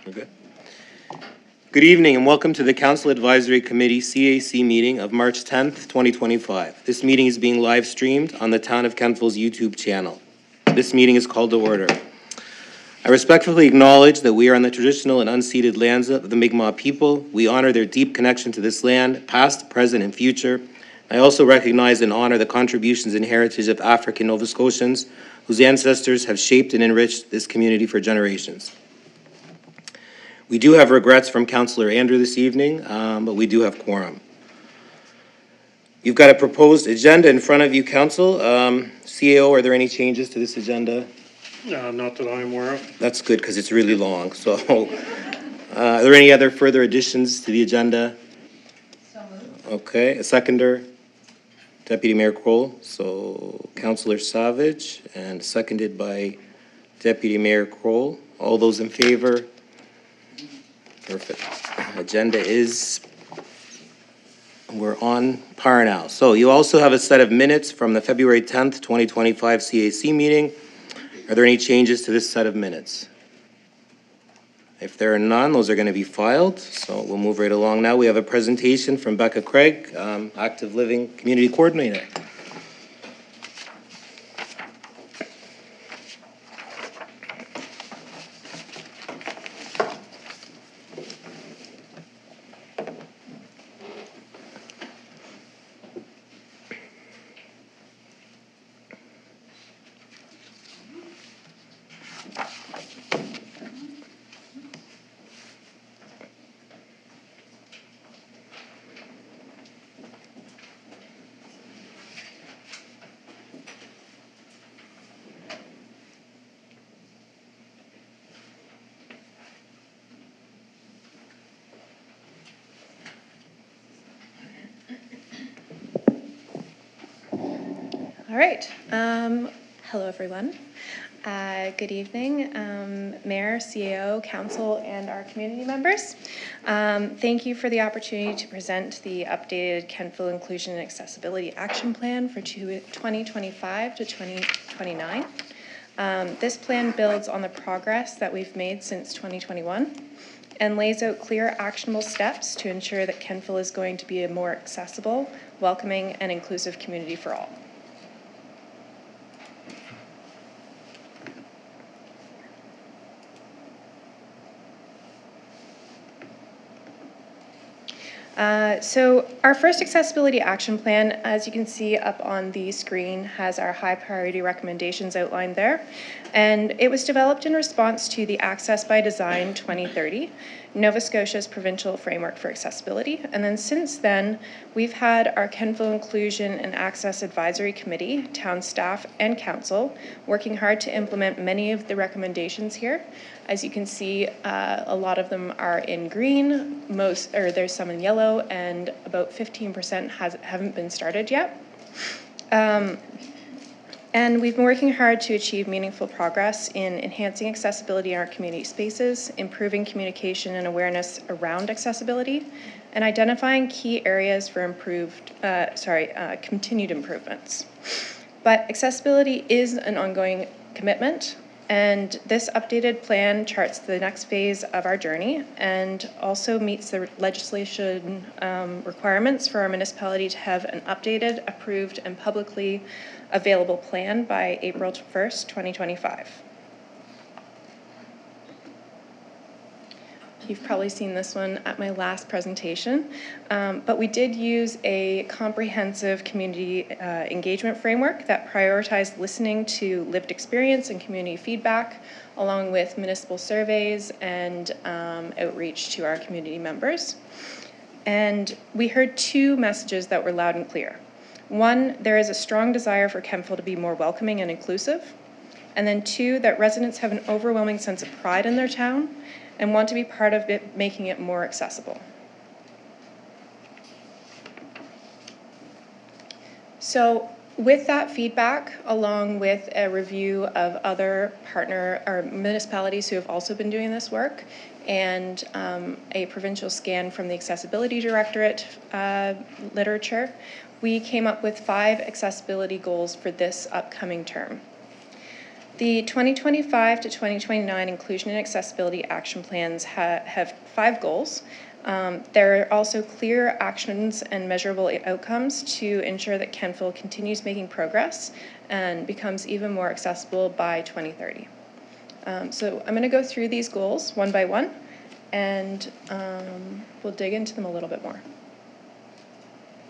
Okay. Good evening and welcome to the Council Advisory Committee CAC meeting of March 10th, 2025. This meeting is being live streamed on the Town of Kentville's YouTube channel. This meeting is called to order. I respectfully acknowledge that we are on the traditional and unceded lands of the Mi'kmaq people. We honor their deep connection to this land, past, present, and future. I also recognize and honor the contributions and heritage of African Nova Scotians whose ancestors have shaped and enriched this community for generations. We do have regrets from Councillor Andrew this evening, but we do have quorum. You've got a proposed agenda in front of you, Council. CAO, are there any changes to this agenda? Not that I'm aware of. That's good because it's really long. So, are there any other further additions to the agenda? So moved. Okay, a seconder, Deputy Mayor Kroll. So, Councillor Savage, and seconded by Deputy Mayor Kroll. All those in favor? Perfect. Agenda is, we're on par now. So you also have a set of minutes from the February 10th, 2025 CAC meeting. Are there any changes to this set of minutes? If there are none, those are going to be filed. So we'll move right along now. We have a presentation from Becca Craig, Active Living Community Coordinator. All right. Hello, everyone. Good evening, Mayor, CAO, Council, and our community members. Thank you for the opportunity to present the updated Kentville Inclusion and Accessibility Action Plan for 2025 to 2029. This plan builds on the progress that we've made since 2021 and lays out clear, actionable steps to ensure that Kentville is going to be a more accessible, welcoming, and inclusive community for all. So our first accessibility action plan, as you can see up on the screen, has our high priority recommendations outlined there. And it was developed in response to the Access by Design 2030, Nova Scotia's provincial framework for accessibility. And then since then, we've had our Kentville Inclusion and Access Advisory Committee, town staff, and council working hard to implement many of the recommendations here. As you can see, a lot of them are in green, there's some in yellow, and about 15% haven't been started yet. And we've been working hard to achieve meaningful progress in enhancing accessibility in our community spaces, improving communication and awareness around accessibility, and identifying key areas for continued improvements. But accessibility is an ongoing commitment, and this updated plan charts the next phase of our journey and also meets the legislation requirements for our municipality to have an updated, approved, and publicly available plan by April 1st, 2025. You've probably seen this one at my last presentation, but we did use a comprehensive community engagement framework that prioritized listening to lived experience and community feedback, along with municipal surveys and outreach to our community members. And we heard two messages that were loud and clear. One, there is a strong desire for Kentville to be more welcoming and inclusive. And then two, that residents have an overwhelming sense of pride in their town and want to be part of it, making it more accessible. So with that feedback, along with a review of other partner or municipalities who have also been doing this work, and a provincial scan from the Accessibility Directorate literature, we came up with 5 accessibility goals for this upcoming term. The 2025 to 2029 Inclusion and Accessibility Action Plans have 5 goals. There are also clear actions and measurable outcomes to ensure that Kentville continues making progress and becomes even more accessible by 2030. So I'm going to go through these goals one by one, and we'll dig into them a little bit more.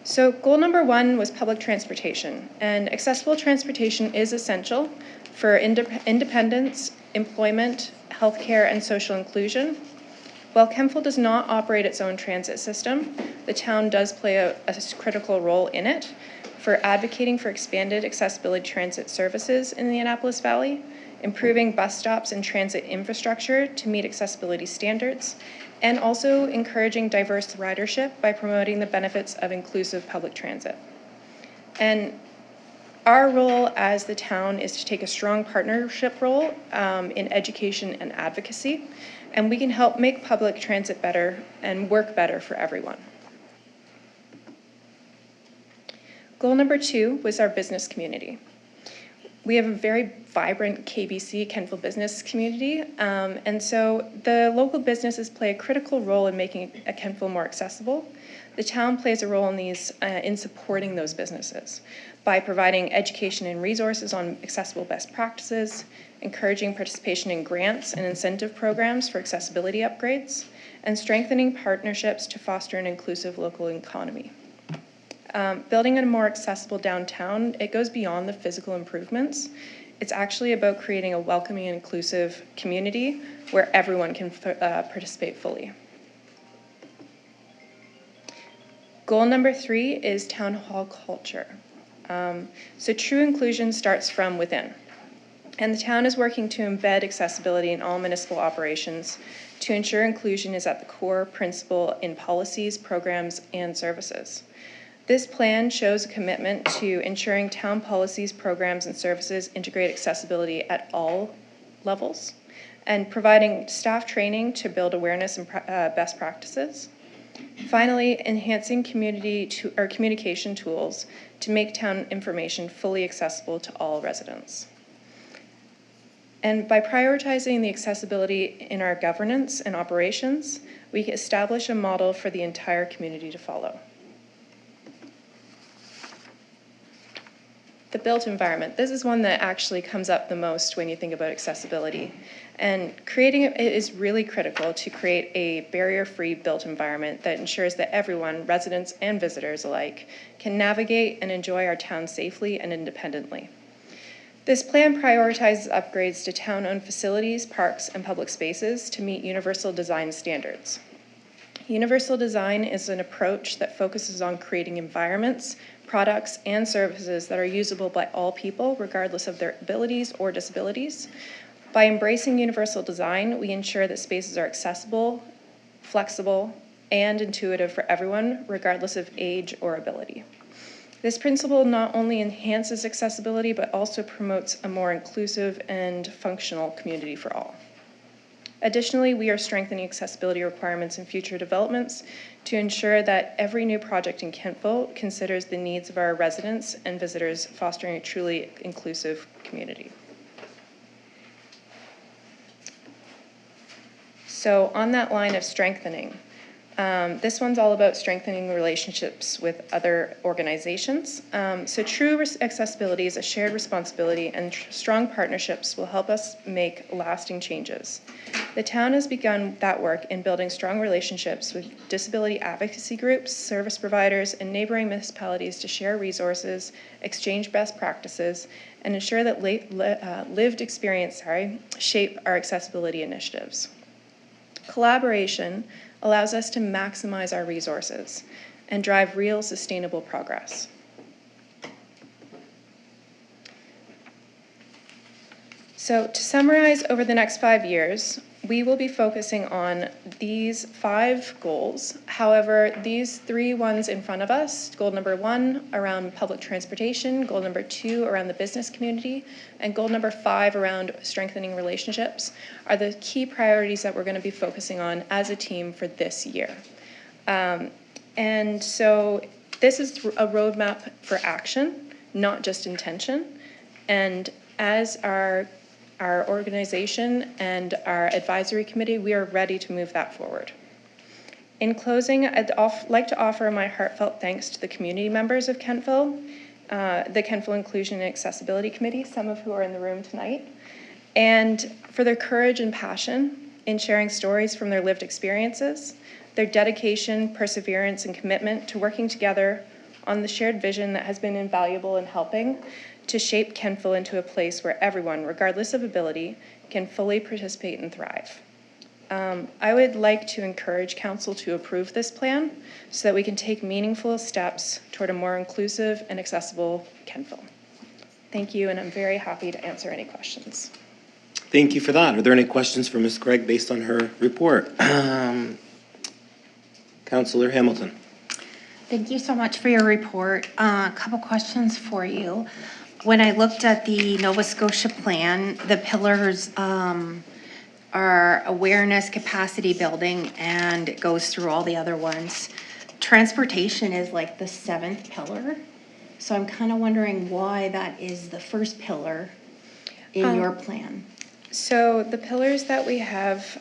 So goal number 1 was public transportation, and accessible transportation is essential for independence, employment, healthcare, and social inclusion. While Kentville does not operate its own transit system, the town does play a critical role in it for advocating for expanded accessibility transit services in the Annapolis Valley, improving bus stops and transit infrastructure to meet accessibility standards, and also encouraging diverse ridership by promoting the benefits of inclusive public transit. And our role as the town is to take a strong partnership role in education and advocacy, and we can help make public transit better and work better for everyone. Goal number 2 was our business community. We have a very vibrant KBC, Kentville business community, and so the local businesses play a critical role in making Kentville more accessible. The town plays a role in these in supporting those businesses by providing education and resources on accessible best practices, encouraging participation in grants and incentive programs for accessibility upgrades, and strengthening partnerships to foster an inclusive local economy. Building a more accessible downtown, it goes beyond the physical improvements. It's actually about creating a welcoming and inclusive community where everyone can participate fully. Goal number 3 is town hall culture. So true inclusion starts from within. And the town is working to embed accessibility in all municipal operations to ensure inclusion is at the core principle in policies, programs, and services. This plan shows a commitment to ensuring town policies, programs, and services integrate accessibility at all levels, and providing staff training to build awareness and best practices. Finally, enhancing communication tools to make town information fully accessible to all residents. And by prioritizing the accessibility in our governance and operations, we can establish a model for the entire community to follow. The built environment. This is one that actually comes up the most when you think about accessibility. And creating it is really critical to create a barrier-free built environment that ensures that everyone, residents and visitors alike, can navigate and enjoy our town safely and independently. This plan prioritizes upgrades to town-owned facilities, parks, and public spaces to meet universal design standards. Universal design is an approach that focuses on creating environments, products, and services that are usable by all people, regardless of their abilities or disabilities. By embracing universal design, we ensure that spaces are accessible, flexible, and intuitive for everyone, regardless of age or ability. This principle not only enhances accessibility, but also promotes a more inclusive and functional community for all. Additionally, we are strengthening accessibility requirements in future developments to ensure that every new project in Kentville considers the needs of our residents and visitors, fostering a truly inclusive community. So on that line of strengthening, this one's all about strengthening relationships with other organizations. So true accessibility is a shared responsibility, and strong partnerships will help us make lasting changes. The town has begun that work in building strong relationships with disability advocacy groups, service providers, and neighboring municipalities to share resources, exchange best practices, and ensure that lived experience shape our accessibility initiatives. Collaboration allows us to maximize our resources and drive real sustainable progress. So to summarize, over the next 5 years, we will be focusing on these 5 goals. However, these 3 ones in front of us, goal number 1 around public transportation, goal number 2 around the business community, and goal number 5 around strengthening relationships, are the key priorities that we're going to be focusing on as a team for this year. And so this is a roadmap for action, not just intention. And as our our organization and our advisory committee, we are ready to move that forward. In closing, I'd like to offer my heartfelt thanks to the community members of Kentville, the Kentville Inclusion and Accessibility Committee, some of who are in the room tonight, and for their courage and passion in sharing stories from their lived experiences, their dedication, perseverance, and commitment to working together on the shared vision that has been invaluable in helping to shape Kentville into a place where everyone, regardless of ability, can fully participate and thrive. I would like to encourage council to approve this plan so that we can take meaningful steps toward a more inclusive and accessible Kentville. Thank you, and I'm very happy to answer any questions. Thank you for that. Are there any questions for Ms. Craig based on her report? Councillor Hamilton. Thank you so much for your report. A couple questions for you. When I looked at the Nova Scotia plan, the pillars are awareness, capacity building, and it goes through all the other ones. Transportation is like the 7th pillar. So I'm kind of wondering why that is the first pillar in your plan. So the pillars that we have,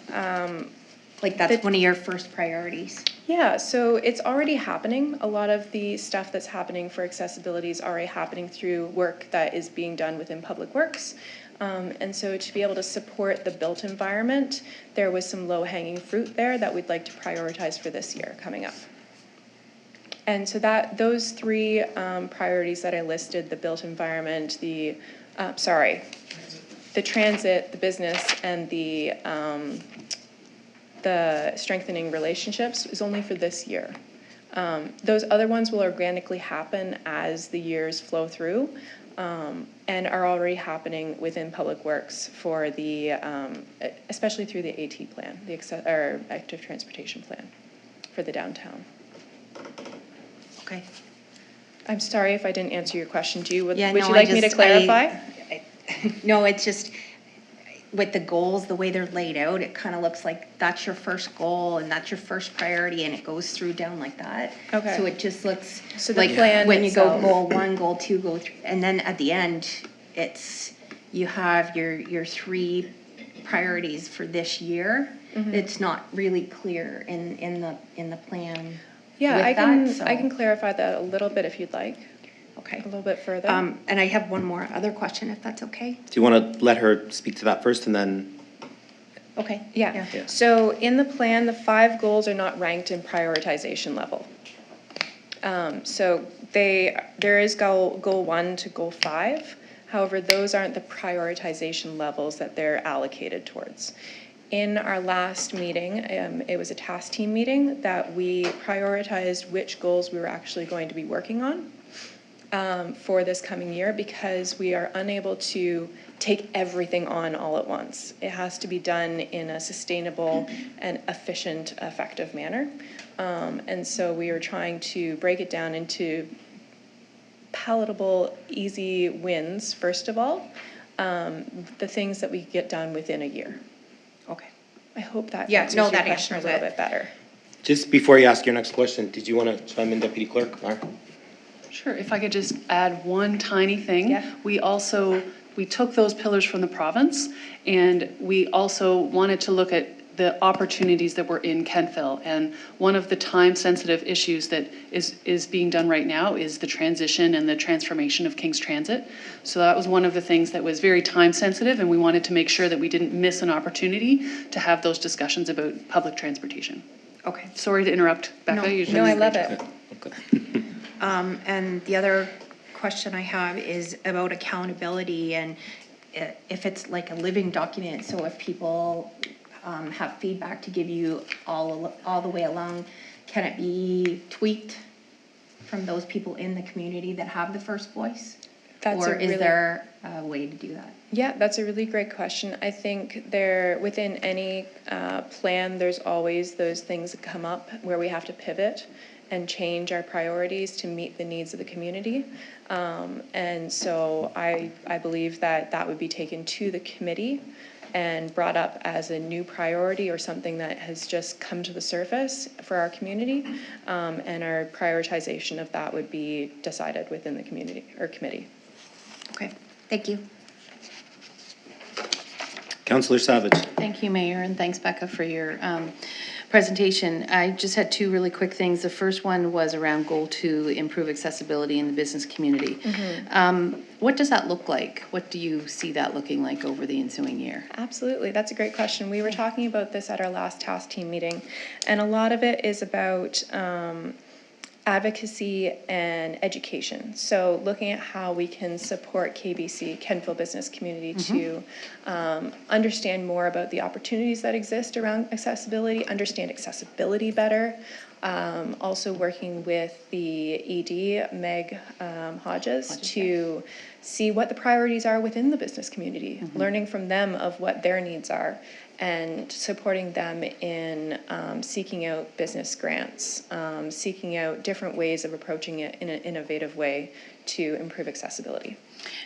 Like that's one of your first priorities. yeah, so it's already happening. A lot of the stuff that's happening for accessibility is already happening through work that is being done within Public Works. And so to be able to support the built environment, there was some low-hanging fruit there that we'd like to prioritize for this year coming up. And so those 3 priorities that I listed, the built environment, the transit, the business, and the strengthening relationships is only for this year. Those other ones will organically happen as the years flow through, and are already happening within Public Works for the, especially through the AT plan, the active transportation plan for the downtown. Okay. I'm sorry if I didn't answer your question. Would Yeah, you no, like me to clarify? No, it's just with the goals, the way they're laid out, it kind of looks like that's your first goal and that's your first priority, and it goes through down like that. Okay. So it just looks So the like plan when you go itself. goal 1, goal 2, goal 3, and then at the end, you have your 3 priorities for this year. Mm-hmm. It's not really clear in the plan. Yeah, with I that, can clarify that a little bit if you'd like, Okay. a little bit further. And I have one more other question, if that's okay. Do you want to let her speak to that first and then? Okay. Yeah, so in the plan, the 5 goals are not ranked in prioritization level. So there is goal 1 to goal 5. However, those aren't the prioritization levels that they're allocated towards. In our last meeting, it was a task team meeting that we prioritized which goals we were actually going to be working on for this coming year, because we are unable to take everything on all at once. It has to be done in a sustainable and efficient, effective manner. And so we are trying to break it down into palatable, easy wins, first of all, the things that we get done within a year. Okay. I hope that Yeah, answers no, your that question a answers little it. bit better. Just before you ask your next question, did you want to chime in, Deputy Clerk? Mar? Sure, if I could just add one tiny thing. Yeah. We took those pillars from the province, and we also wanted to look at the opportunities that were in Kentville. And one of the time-sensitive issues that is being done right now is the transition and the transformation of King's Transit. So that was one of the things that was very time-sensitive, and we wanted to make sure that we didn't miss an opportunity to have those discussions about public transportation. Okay. Sorry to interrupt, Becca. No. You're doing No, I a great love job. it. Okay. And the other question I have is about accountability, and if it's like a living document, so if people have feedback to give you all the way along, can it be tweaked from those people in the community that have the first voice? Or is there a way to do that? Yeah, that's a really great question. I think within any plan, there's always those things that come up where we have to pivot and change our priorities to meet the needs of the community. And so I believe that would be taken to the committee and brought up as a new priority or something that has just come to the surface for our community. And our prioritization of that would be decided within the community or committee. Okay, thank you. Councillor Savage. Thank you, Mayor, and thanks, Becca, for your presentation. I just had two really quick things. The first one was around goal to improve accessibility in the business community. What does that look like? What do you see that looking like over the ensuing year? Absolutely, that's a great question. We were talking about this at our last task team meeting, and a lot of it is about advocacy and education. So looking at how we can support KBC, Kentville Business Community, to understand more about the opportunities that exist around accessibility, understand accessibility better. Also working with the ED, Meg Hodges, to see what the priorities are within the business community, learning from them of what their needs are, and supporting them in seeking out business grants, seeking out different ways of approaching it in an innovative way to improve accessibility.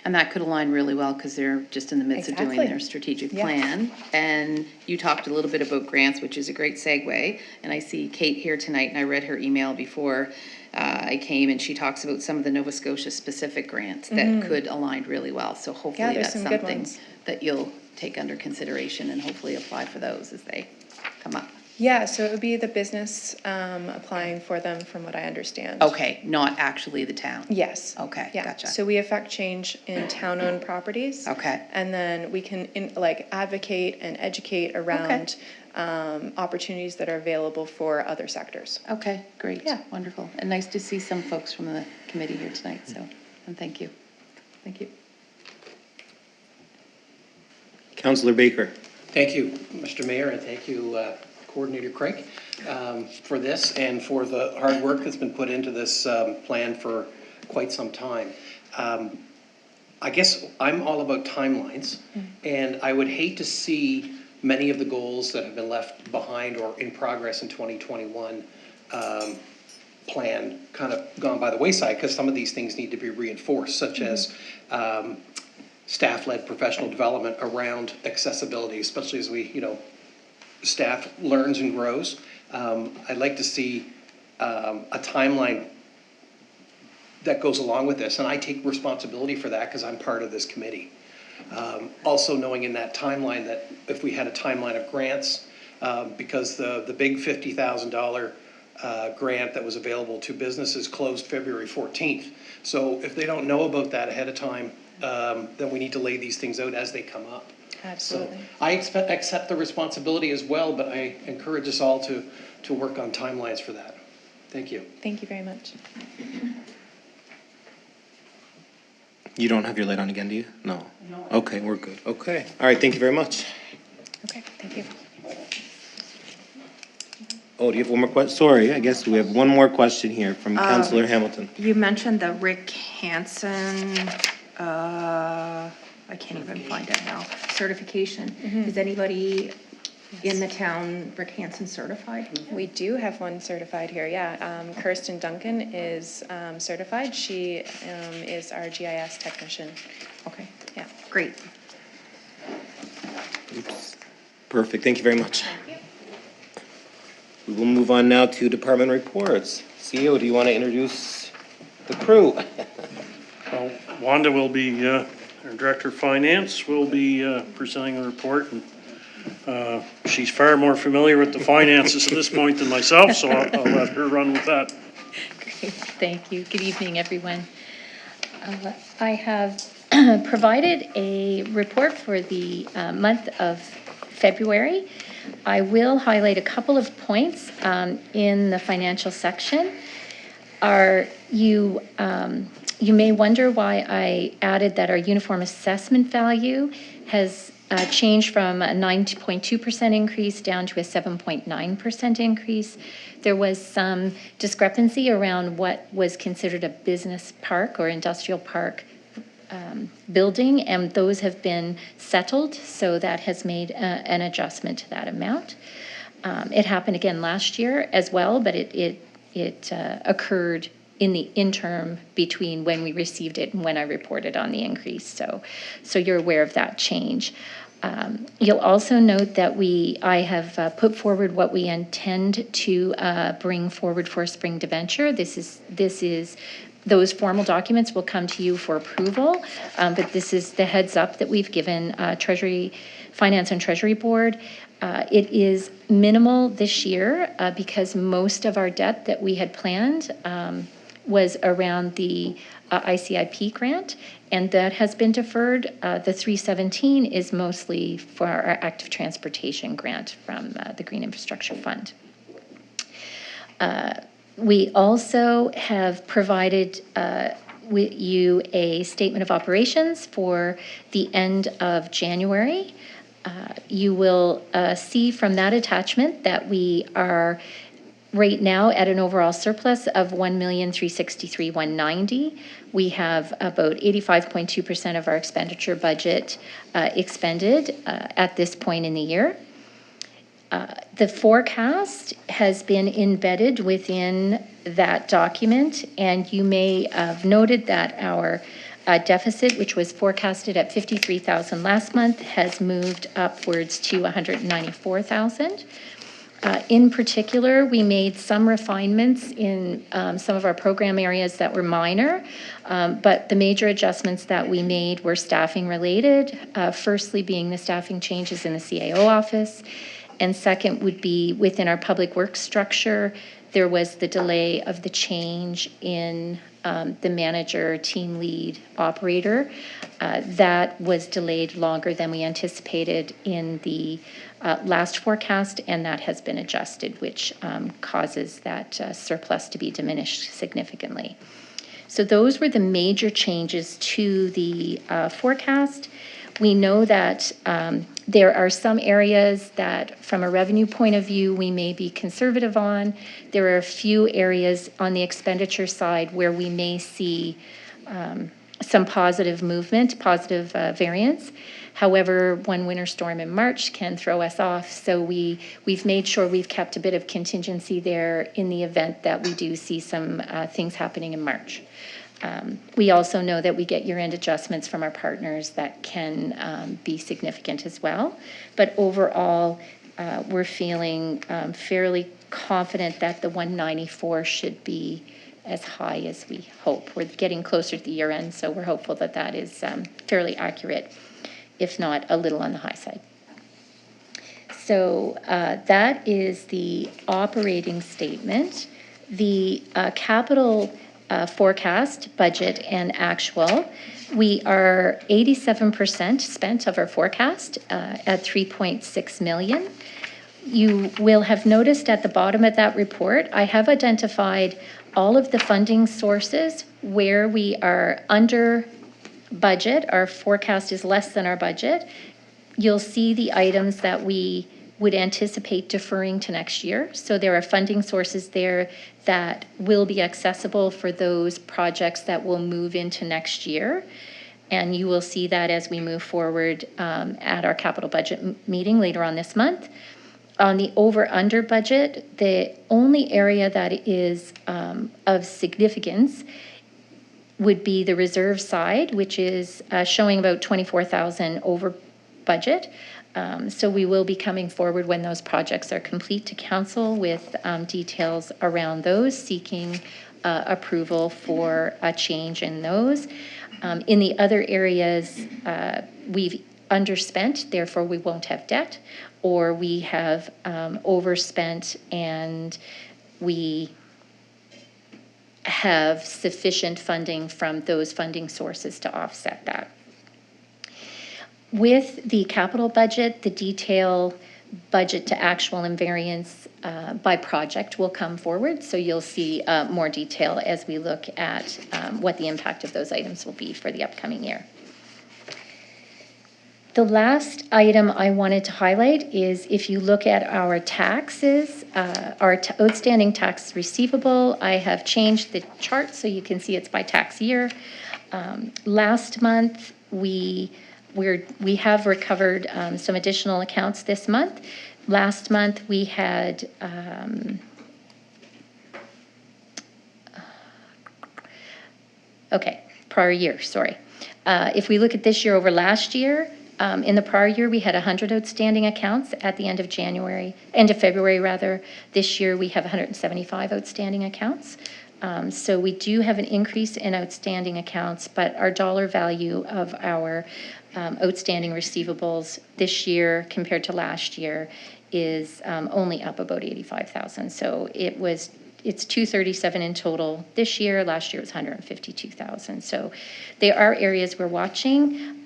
And that could align really well because they're just in the midst of doing Exactly. their strategic Yeah. plan. And you talked a little bit about grants, which is a great segue. And I see Kate here tonight, and I read her email before I came, and she talks about some of the Nova Scotia specific grants that could align really well. So hopefully there's that's some good something ones. that you'll take under consideration and hopefully apply for those as they come up. Yeah, so it would be the business applying for them, from what I understand. Okay, not actually the town. Yes. Okay, Yeah. gotcha. So we affect change in town-owned properties. Okay. And then we can advocate and educate around opportunities that are available for other sectors. Okay, great. Yeah. Wonderful. And nice to see some folks from the committee here tonight, so, and thank you. Thank you. Councillor Baker. Thank you, Mr. Mayor, and thank you, Coordinator Craig, for this and for the hard work that's been put into this plan for quite some time. I guess I'm all about timelines, and I would hate to see many of the goals that have been left behind or in progress in 2021 plan kind of gone by the wayside, because some of these things need to be reinforced, such as staff-led professional development around accessibility, especially as we, staff learns and grows. I'd like to see a timeline that goes along with this, and I take responsibility for that because I'm part of this committee. Also knowing in that timeline that if we had a timeline of grants, because the big $50,000 grant that was available to businesses closed February 14th. So if they don't know about that ahead of time, then we need to lay these things out as they come up. Absolutely. So I accept the responsibility as well, but I encourage us all to work on timelines for that. Thank you. Thank you very much. You don't have your light on again, do you? No. Okay, we're good. Okay. All right, thank you very much. Okay, thank you. Oh, do you have one more question? Sorry, I guess we have one more question here from Councillor Hamilton. You mentioned the Rick Hansen, I can't even find it now, certification. Is anybody in the town Rick Hansen certified? We do have one certified here, yeah. Kirsten Duncan is certified. She is our GIS technician. Okay, Yeah. great. Oops. Perfect, thank you very much. We will move on now to department reports. CEO, do you want to introduce the crew? Well, Wanda will be, our Director of Finance, will be presenting a report. And she's far more familiar with the finances at this point than myself, so I'll let her run with that. Great, thank you. Good evening, everyone. I have provided a report for the month of February. I will highlight a couple of points in the financial section. You may wonder why I added that our uniform assessment value has changed from a 9.2% increase down to a 7.9% increase. There was some discrepancy around what was considered a business park or industrial park building, and those have been settled, so that has made an adjustment to that amount. It happened again last year as well, but it occurred in the interim between when we received it and when I reported on the increase. So you're aware of that change. You'll also note that I have put forward what we intend to bring forward for a spring debenture. This is those formal documents will come to you for approval, but this is the heads up that we've given Treasury, Finance and Treasury Board. It is minimal this year because most of our debt that we had planned was around the ICIP grant, and that has been deferred. The 317 is mostly for our active transportation grant from the Green Infrastructure Fund. We also have provided with you a statement of operations for the end of January. You will see from that attachment that we are right now at an overall surplus of $1,363,190. We have about 85.2% of our expenditure budget expended at this point in the year. The forecast has been embedded within that document, and you may have noted that our deficit, which was forecasted at 53,000 last month, has moved upwards to 194,000. In particular, we made some refinements in some of our program areas that were minor, but the major adjustments that we made were staffing related, firstly being the staffing changes in the CAO office, and second would be within our public works structure, there was the delay of the change in the manager, team lead, operator. That was delayed longer than we anticipated in the last forecast, and that has been adjusted, which causes that surplus to be diminished significantly. So those were the major changes to the forecast. We know that there are some areas that, from a revenue point of view, we may be conservative on. There are a few areas on the expenditure side where we may see some positive movement, positive variance. However, one winter storm in March can throw us off, so we've made sure we've kept a bit of contingency there in the event that we do see some things happening in March. We also know that we get year-end adjustments from our partners that can be significant as well. But overall, we're feeling fairly confident that the 194 should be as high as we hope. We're getting closer to the year end, so we're hopeful that that is fairly accurate, if not a little on the high side. So that is the operating statement. The capital forecast, budget, and actual, we are 87% spent of our forecast at 3.6 million. You will have noticed at the bottom of that report, I have identified all of the funding sources where we are under budget. Our forecast is less than our budget. You'll see the items that we would anticipate deferring to next year. So there are funding sources there that will be accessible for those projects that will move into next year. And you will see that as we move forward at our capital budget meeting later on this month. On the over-under budget, the only area that is of significance would be the reserve side, which is showing about 24,000 over budget. So we will be coming forward when those projects are complete to council with details around those, seeking approval for a change in those. In the other areas, we've underspent, therefore we won't have debt, or we have overspent and we have sufficient funding from those funding sources to offset that. With the capital budget, the detail budget to actual and variance by project will come forward. So you'll see more detail as we look at what the impact of those items will be for the upcoming year. The last item I wanted to highlight is if you look at our taxes, our outstanding tax receivable, I have changed the chart so you can see it's by tax year. Last month, we have recovered some additional accounts this month. Last month, we had prior year, sorry. If we look at this year over last year, In the prior year, we had 100 outstanding accounts at the end of February rather. This year, we have 175 outstanding accounts. So we do have an increase in outstanding accounts, but our dollar value of our outstanding receivables this year compared to last year is only up about 85,000. So it's 237 in total this year. Last year was 152,000. So there are areas we're watching.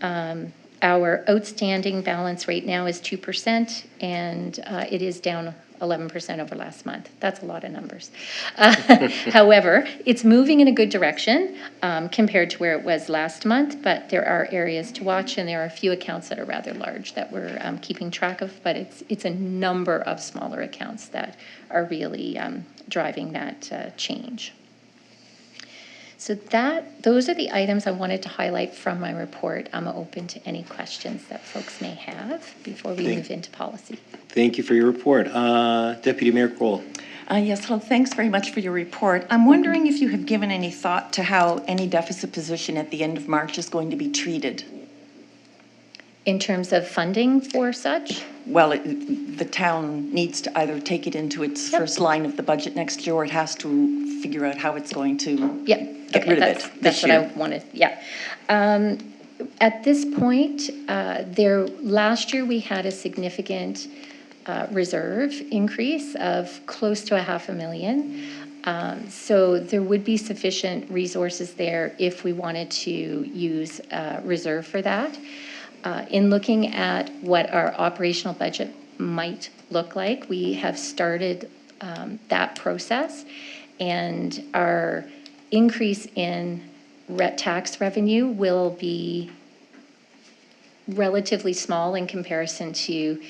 Our outstanding balance right now is 2%, and it is down 11% over last month. That's a lot of numbers. However, it's moving in a good direction compared to where it was last month, but there are areas to watch, and there are a few accounts that are rather large that we're keeping track of, but it's a number of smaller accounts that are really driving that change. So those are the items I wanted to highlight from my report. I'm open to any questions that folks may have before we move into policy. Thank you for your report. Deputy Mayor Kroll. Yes, hello, thanks very much for your report. I'm wondering if you have given any thought to how any deficit position at the end of March is going to be treated. In terms of funding for such? Well, the town needs to either take it into its first line of the budget next year, or it has to figure out how it's going to get rid of it That's this what year. I wanted, yeah. At this point, last year we had a significant reserve increase of close to $500,000. So there would be sufficient resources there if we wanted to use reserve for that. In looking at what our operational budget might look like, we have started that process, and our increase in tax revenue will be relatively small in comparison to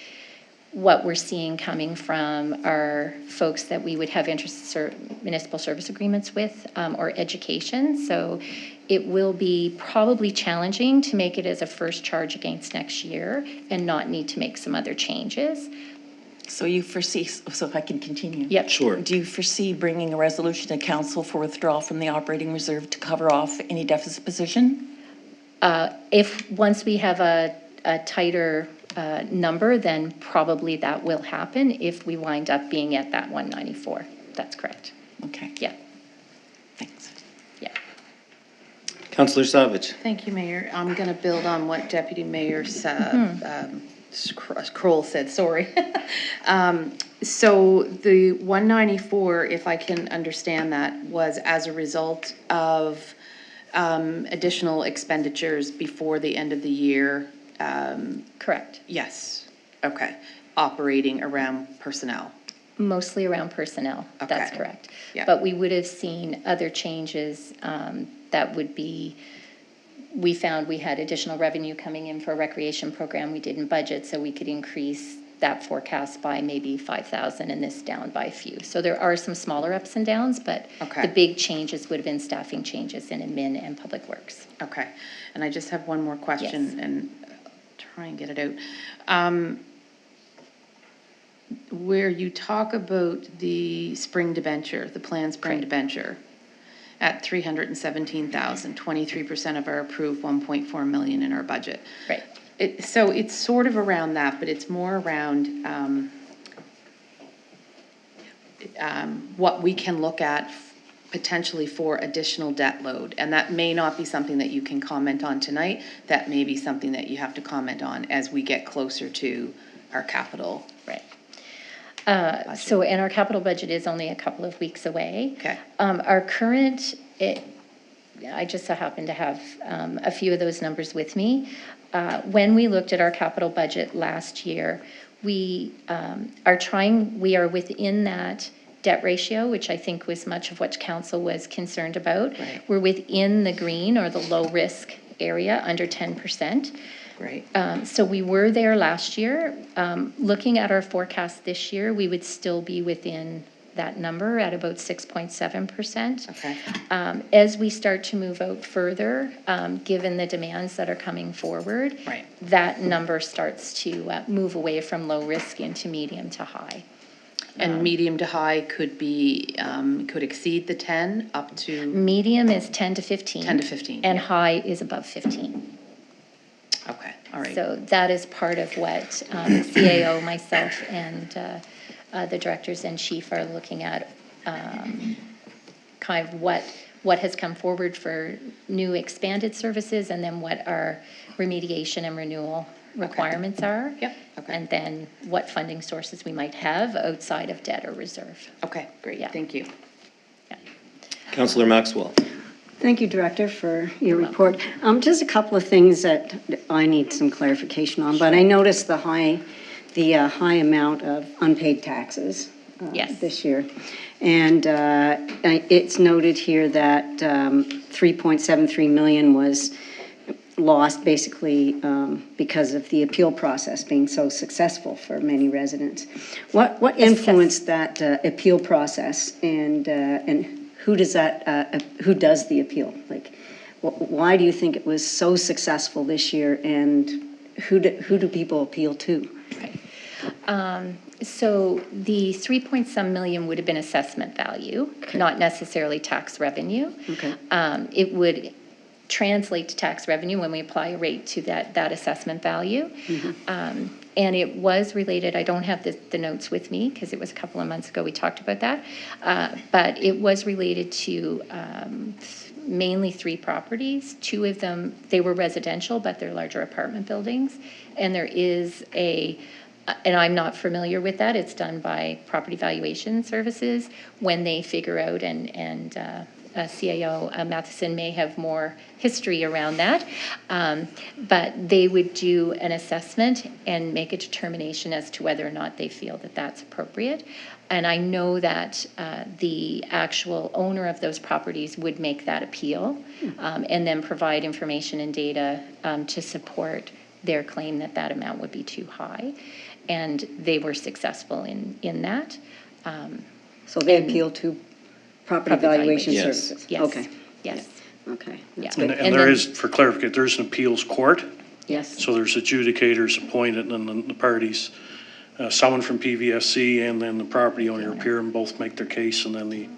what we're seeing coming from our folks that we would have municipal service agreements with or education. So it will be probably challenging to make it as a first charge against next year and not need to make some other changes. So you foresee, so if I can continue? Yep. Sure. Do you foresee bringing a resolution to council for withdrawal from the operating reserve to cover off any deficit position? If once we have a tighter number, then probably that will happen if we wind up being at that 194. That's correct. Okay. Yeah. Thanks. Yeah. Councillor Savage. Thank you, Mayor. I'm going to build on what Deputy Mayor Kroll said, sorry. So the 194, if I can understand that, was as a result of additional expenditures before the end of the year. Correct. Yes. Okay. Operating around personnel. Mostly around personnel. That's Okay. correct. Yeah. But we would have seen other changes that would be, we found we had additional revenue coming in for a recreation program we didn't budget, so we could increase that forecast by maybe 5,000 and this down by a few. So there are some smaller ups and downs, but Okay. the big changes would have been staffing changes in admin and public works. Okay. And I just have one more question. Yes. And try and get it out. Where you talk about the spring debenture, the planned spring debenture, at 317,000, 23% of our approved 1.4 million in our budget. Right. So it's sort of around that, but it's more around what we can look at potentially for additional debt load. And that may not be something that you can comment on tonight. That may be something that you have to comment on as we get closer to our capital. Right. And our capital budget is only a couple of weeks away. Okay. Our current, I just so happen to have a few of those numbers with me. When we looked at our capital budget last year, we are within that debt ratio, which I think was much of what council was concerned about. Right. We're within the green or the low risk area, under 10%. Great. So we were there last year. Looking at our forecast this year, we would still be within that number at about 6.7%. Okay. As we start to move out further, given the demands that are coming forward, Right. that number starts to move away from low risk into medium to high. And medium to high could be, could exceed the 10 up to, Medium is 10 to 15. 10 to 15, And yeah. high is above 15. okay, all right. So that is part of what CAO, myself, and the directors and chief are looking at, kind of what has come forward for new expanded services, and then what our remediation and renewal requirements are. Yep, okay. And then what funding sources we might have outside of debt or reserve. Okay, great, Yeah. thank you. Yeah. Councillor Maxwell. Thank you, Director, for your report. Just a couple of things that I need some clarification on, but I noticed the high amount of unpaid taxes Yes. this year. And it's noted here that 3.73 million was lost basically because of the appeal process being so successful for many residents. What influenced that appeal process, and who does the appeal? Like, why do you think it was so successful this year, and who do people appeal to? So the 3-point-some million would have been assessment value, not necessarily tax revenue. Okay. It would translate to tax revenue when we apply a rate to that assessment value. And it was related, I don't have the notes with me because it was a couple of months ago we talked about that, but it was related to mainly 3 properties. 2 of them, they were residential, but they're larger apartment buildings. And there is and I'm not familiar with that, it's done by property valuation services when they figure out, and CAO Matheson may have more history around that, but they would do an assessment and make a determination as to whether or not they feel that that's appropriate. And I know that the actual owner of those properties would make that appeal and then provide information and data to support their claim that that amount would be too high. And they were successful in that. So they appeal to property valuation services? Yes. Okay. Yes. Okay. Yeah. And there is, for clarification, there's an appeals court. Yes. So there's adjudicators appointed, and then the parties, someone from PVSC and then the property owner appear and both make their case, and then the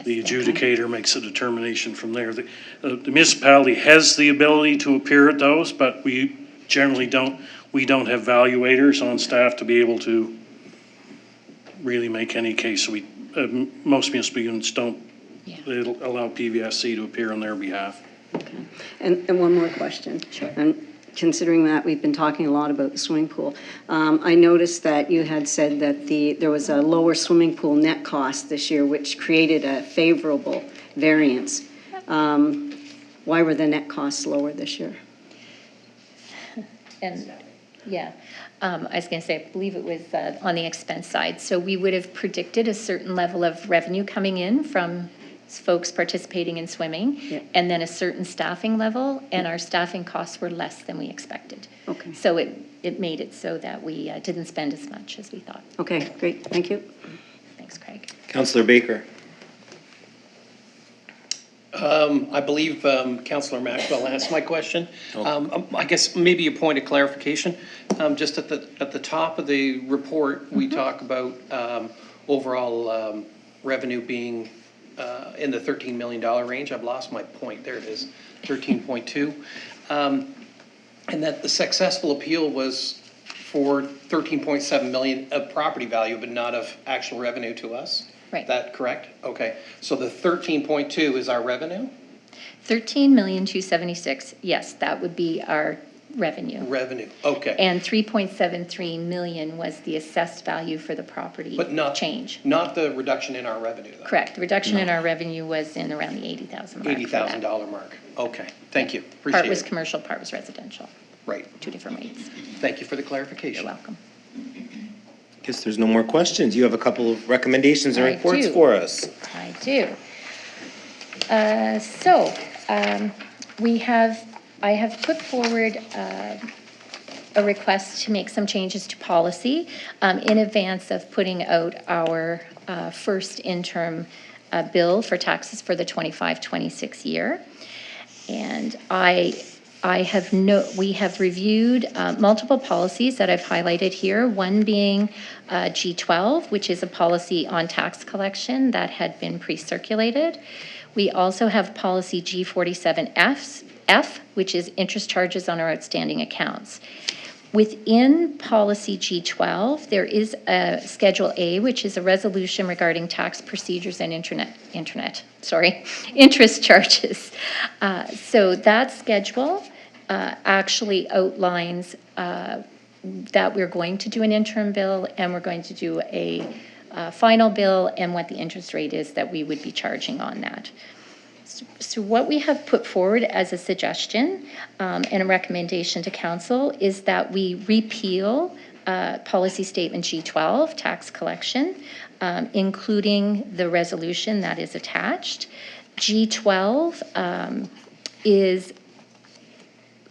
adjudicator makes a determination from there. The municipality has the ability to appear at those, but we generally don't have valuators on staff to be able to really make any case. So most municipal units don't. They allow PVSC to appear on their behalf. Okay. And one more question. Sure. And considering that we've been talking a lot about the swimming pool, I noticed that you had said that there was a lower swimming pool net cost this year, which created a favorable variance. Why were the net costs lower this year? And, yeah, I was going to say, I believe it was on the expense side. So we would have predicted a certain level of revenue coming in from folks participating in swimming, and then a certain staffing level, and our staffing costs were less than we expected. Okay. So it made it so that we didn't spend as much as we thought. Okay, great. Thank you. Thanks, Craig. Councillor Baker. I believe Councillor Maxwell asked my question. I guess maybe a point of clarification. Just at the top of the report, we talk about overall revenue being in the $13 million range. I've lost my point. There it is, 13.2. And that the successful appeal was for 13.7 million of property value, but not of actual revenue to us. Right. That correct? Okay. So the 13.2 is our revenue? 13,276,000, yes, that would be our revenue. Revenue, okay. And 3.73 million was the assessed value for the property But not change. Not the reduction in our revenue, though? Correct. The reduction in our revenue was in around the 80,000 mark. $80,000 mark. Okay, thank you. Appreciate it. Part was commercial, part was residential. Right. 2 different rates. Thank you for the clarification. You're welcome. Guess there's no more questions. You have a couple of recommendations and I reports do. for us. I do. I have put forward a request to make some changes to policy in advance of putting out our first interim bill for taxes for the 25-26 year. And we have reviewed multiple policies that I've highlighted here, one being G12, which is a policy on tax collection that had been pre-circulated. We also have policy G47F, F, which is interest charges on our outstanding accounts. Within policy G12, there is a Schedule A, which is a resolution regarding tax procedures and interest charges. So that schedule actually outlines that we're going to do an interim bill and we're going to do a final bill and what the interest rate is that we would be charging on that. So what we have put forward as a suggestion and a recommendation to council is that we repeal policy statement G12, tax collection, including the resolution that is attached. G12 is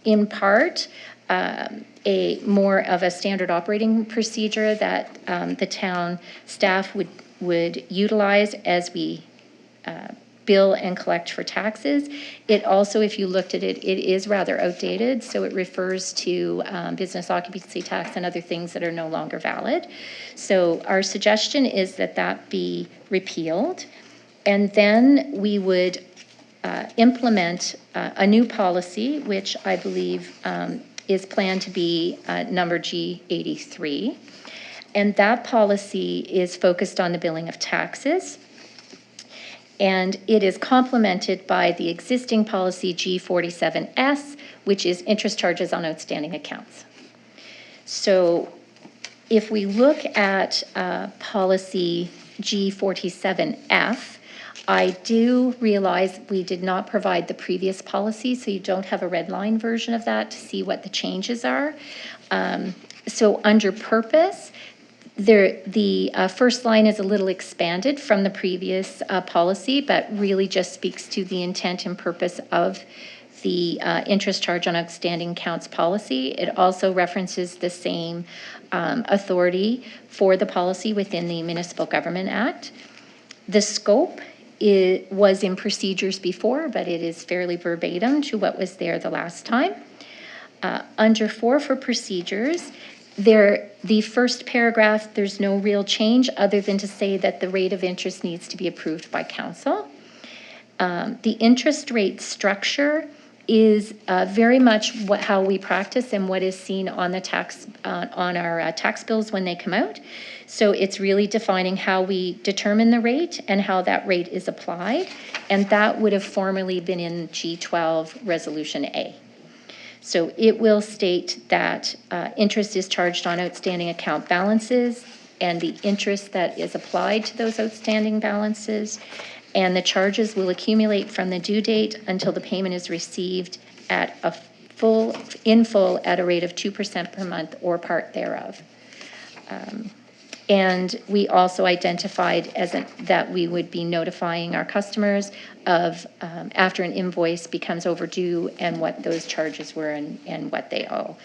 in part a more of a standard operating procedure that the town staff would utilize as we bill and collect for taxes. It also, if you looked at it, it is rather outdated, so it refers to business occupancy tax and other things that are no longer valid. So our suggestion is that that be repealed, and then we would implement a new policy, which I believe is planned to be number G83. And that policy is focused on the billing of taxes. And it is complemented by the existing policy G47S, which is interest charges on outstanding accounts. So if we look at policy G47F, I do realize we did not provide the previous policy, so you don't have a red line version of that to see what the changes are. So under purpose, the first line is a little expanded from the previous policy, but really just speaks to the intent and purpose of the interest charge on outstanding accounts policy. It also references the same authority for the policy within the Municipal Government Act. The scope was in procedures before, but it is fairly verbatim to what was there the last time. Under 4 for procedures, the first paragraph, there's no real change other than to say that the rate of interest needs to be approved by council. The interest rate structure is very much how we practice and what is seen on the tax on our tax bills when they come out. So it's really defining how we determine the rate and how that rate is applied, and that would have formerly been in G12 Resolution A. So it will state that interest is charged on outstanding account balances and the interest that is applied to those outstanding balances, and the charges will accumulate from the due date until the payment is received at in full at a rate of 2% per month or part thereof. And we also identified that we would be notifying our customers of after an invoice becomes overdue and what those charges were and what they owe.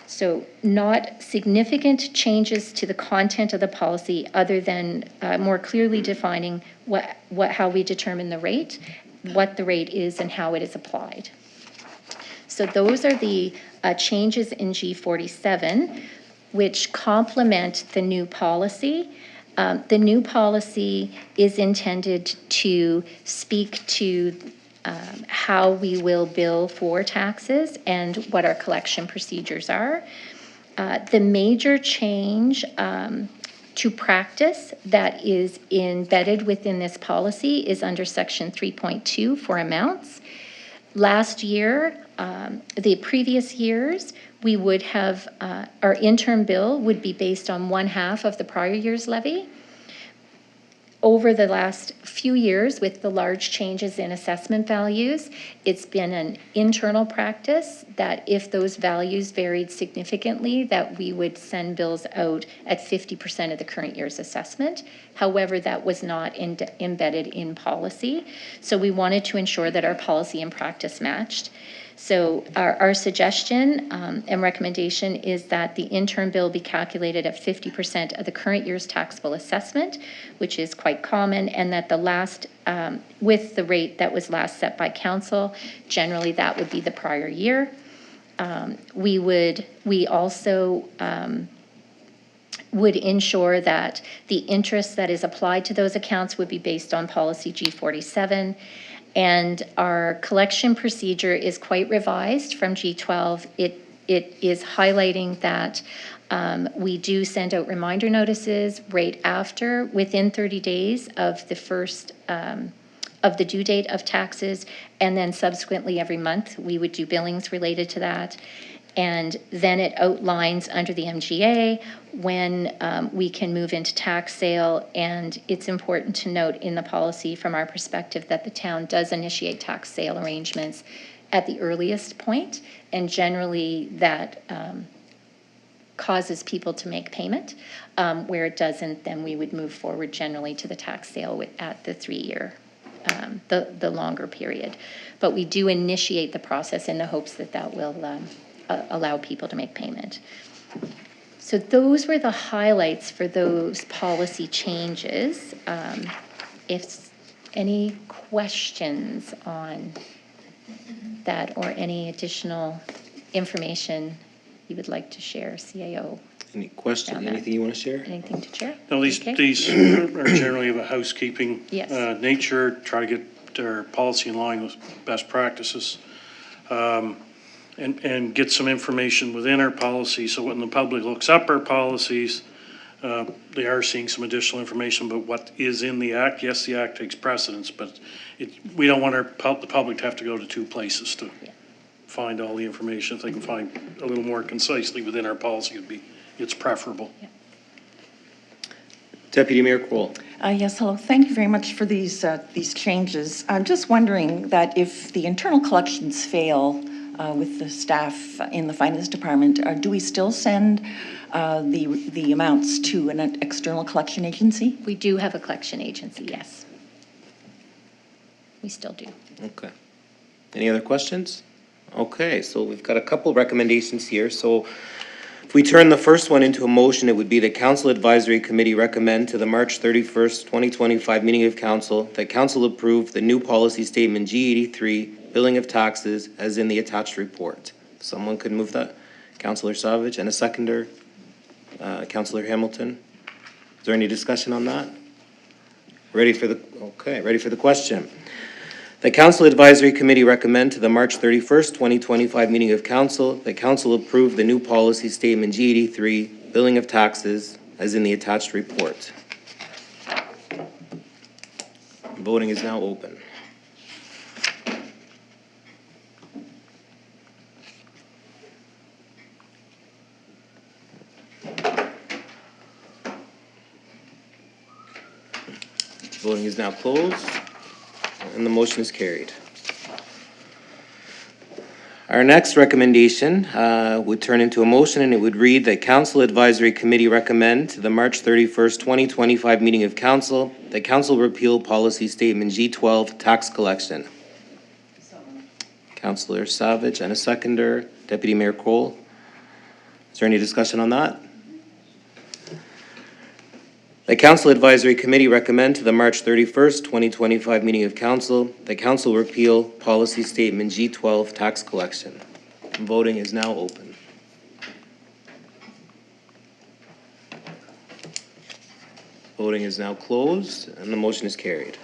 So not significant changes to the content of the policy other than more clearly defining how we determine the rate, what the rate is and how it is applied. So those are the changes in G47, which complement the new policy. The new policy is intended to speak to how we will bill for taxes and what our collection procedures are. The major change to practice that is embedded within this policy is under section 3.2 for amounts. Last year, the previous years, we would have, our interim bill would be based on 1/2 of the prior year's levy. Over the last few years, with the large changes in assessment values, it's been an internal practice that if those values varied significantly, that we would send bills out at 50% of the current year's assessment. However, that was not embedded in policy. So we wanted to ensure that our policy and practice matched. So our suggestion and recommendation is that the interim bill be calculated at 50% of the current year's taxable assessment, which is quite common, and that the last, with the rate that was last set by council, generally that would be the prior year. We also would ensure that the interest that is applied to those accounts would be based on policy G47, And our collection procedure is quite revised from G12. It is highlighting that we do send out reminder notices right after, within 30 days of the first, of the due date of taxes, and then subsequently every month, we would do billings related to that. And then it outlines under the MGA when we can move into tax sale. And it's important to note in the policy from our perspective that the town does initiate tax sale arrangements at the earliest point, and generally that causes people to make payment. Where it doesn't, then we would move forward generally to the tax sale at the 3-year, the longer period. But we do initiate the process in the hopes that that will allow people to make payment. So those were the highlights for those policy changes. If any questions on that or any additional information you would like to share, CAO? Any questions, Down there. anything you want to share? Anything to share? No, these Okay. are generally of a housekeeping Yes. nature, try to get our policy in line with best practices. And get some information within our policy, so when the public looks up our policies, they are seeing some additional information about what is in the act. Yes, the act takes precedence, but we don't want the public to have to go to 2 places to find all the information. If they can find a little more concisely within our policy, it's preferable. Yeah. Deputy Mayor Kroll. Yes, hello. Thank you very much for these changes. I'm just wondering that if the internal collections fail with the staff in the finance department, do we still send the amounts to an external collection agency? We do have a collection agency, yes. We still do. Okay. Any other questions? Okay, so we've got a couple recommendations here. So if we turn the first one into a motion, it would be the Council Advisory Committee recommend to the March 31st, 2025 meeting of council that council approve the new policy statement G83, billing of taxes, as in the attached report. Someone could move that. Councillor Savage, and a seconder, Councillor Hamilton. Is there any discussion on that? Ready for the question. The Council Advisory Committee recommend to the March 31st, 2025 meeting of council that council approve the new policy statement G83, billing of taxes, as in the attached report. Voting is now open. Voting is now closed, and the motion is carried. Our next recommendation would turn into a motion, and it would read that Council Advisory Committee recommend to the March 31st, 2025 meeting of council that council repeal policy statement G12, tax collection. Councillor Savage, and a seconder, Deputy Mayor Kroll. Is there any discussion on that? The Council Advisory Committee recommend to the March 31st, 2025 meeting of council that council repeal policy statement G12, tax collection. Voting is now open. Voting is now closed, and the motion is carried.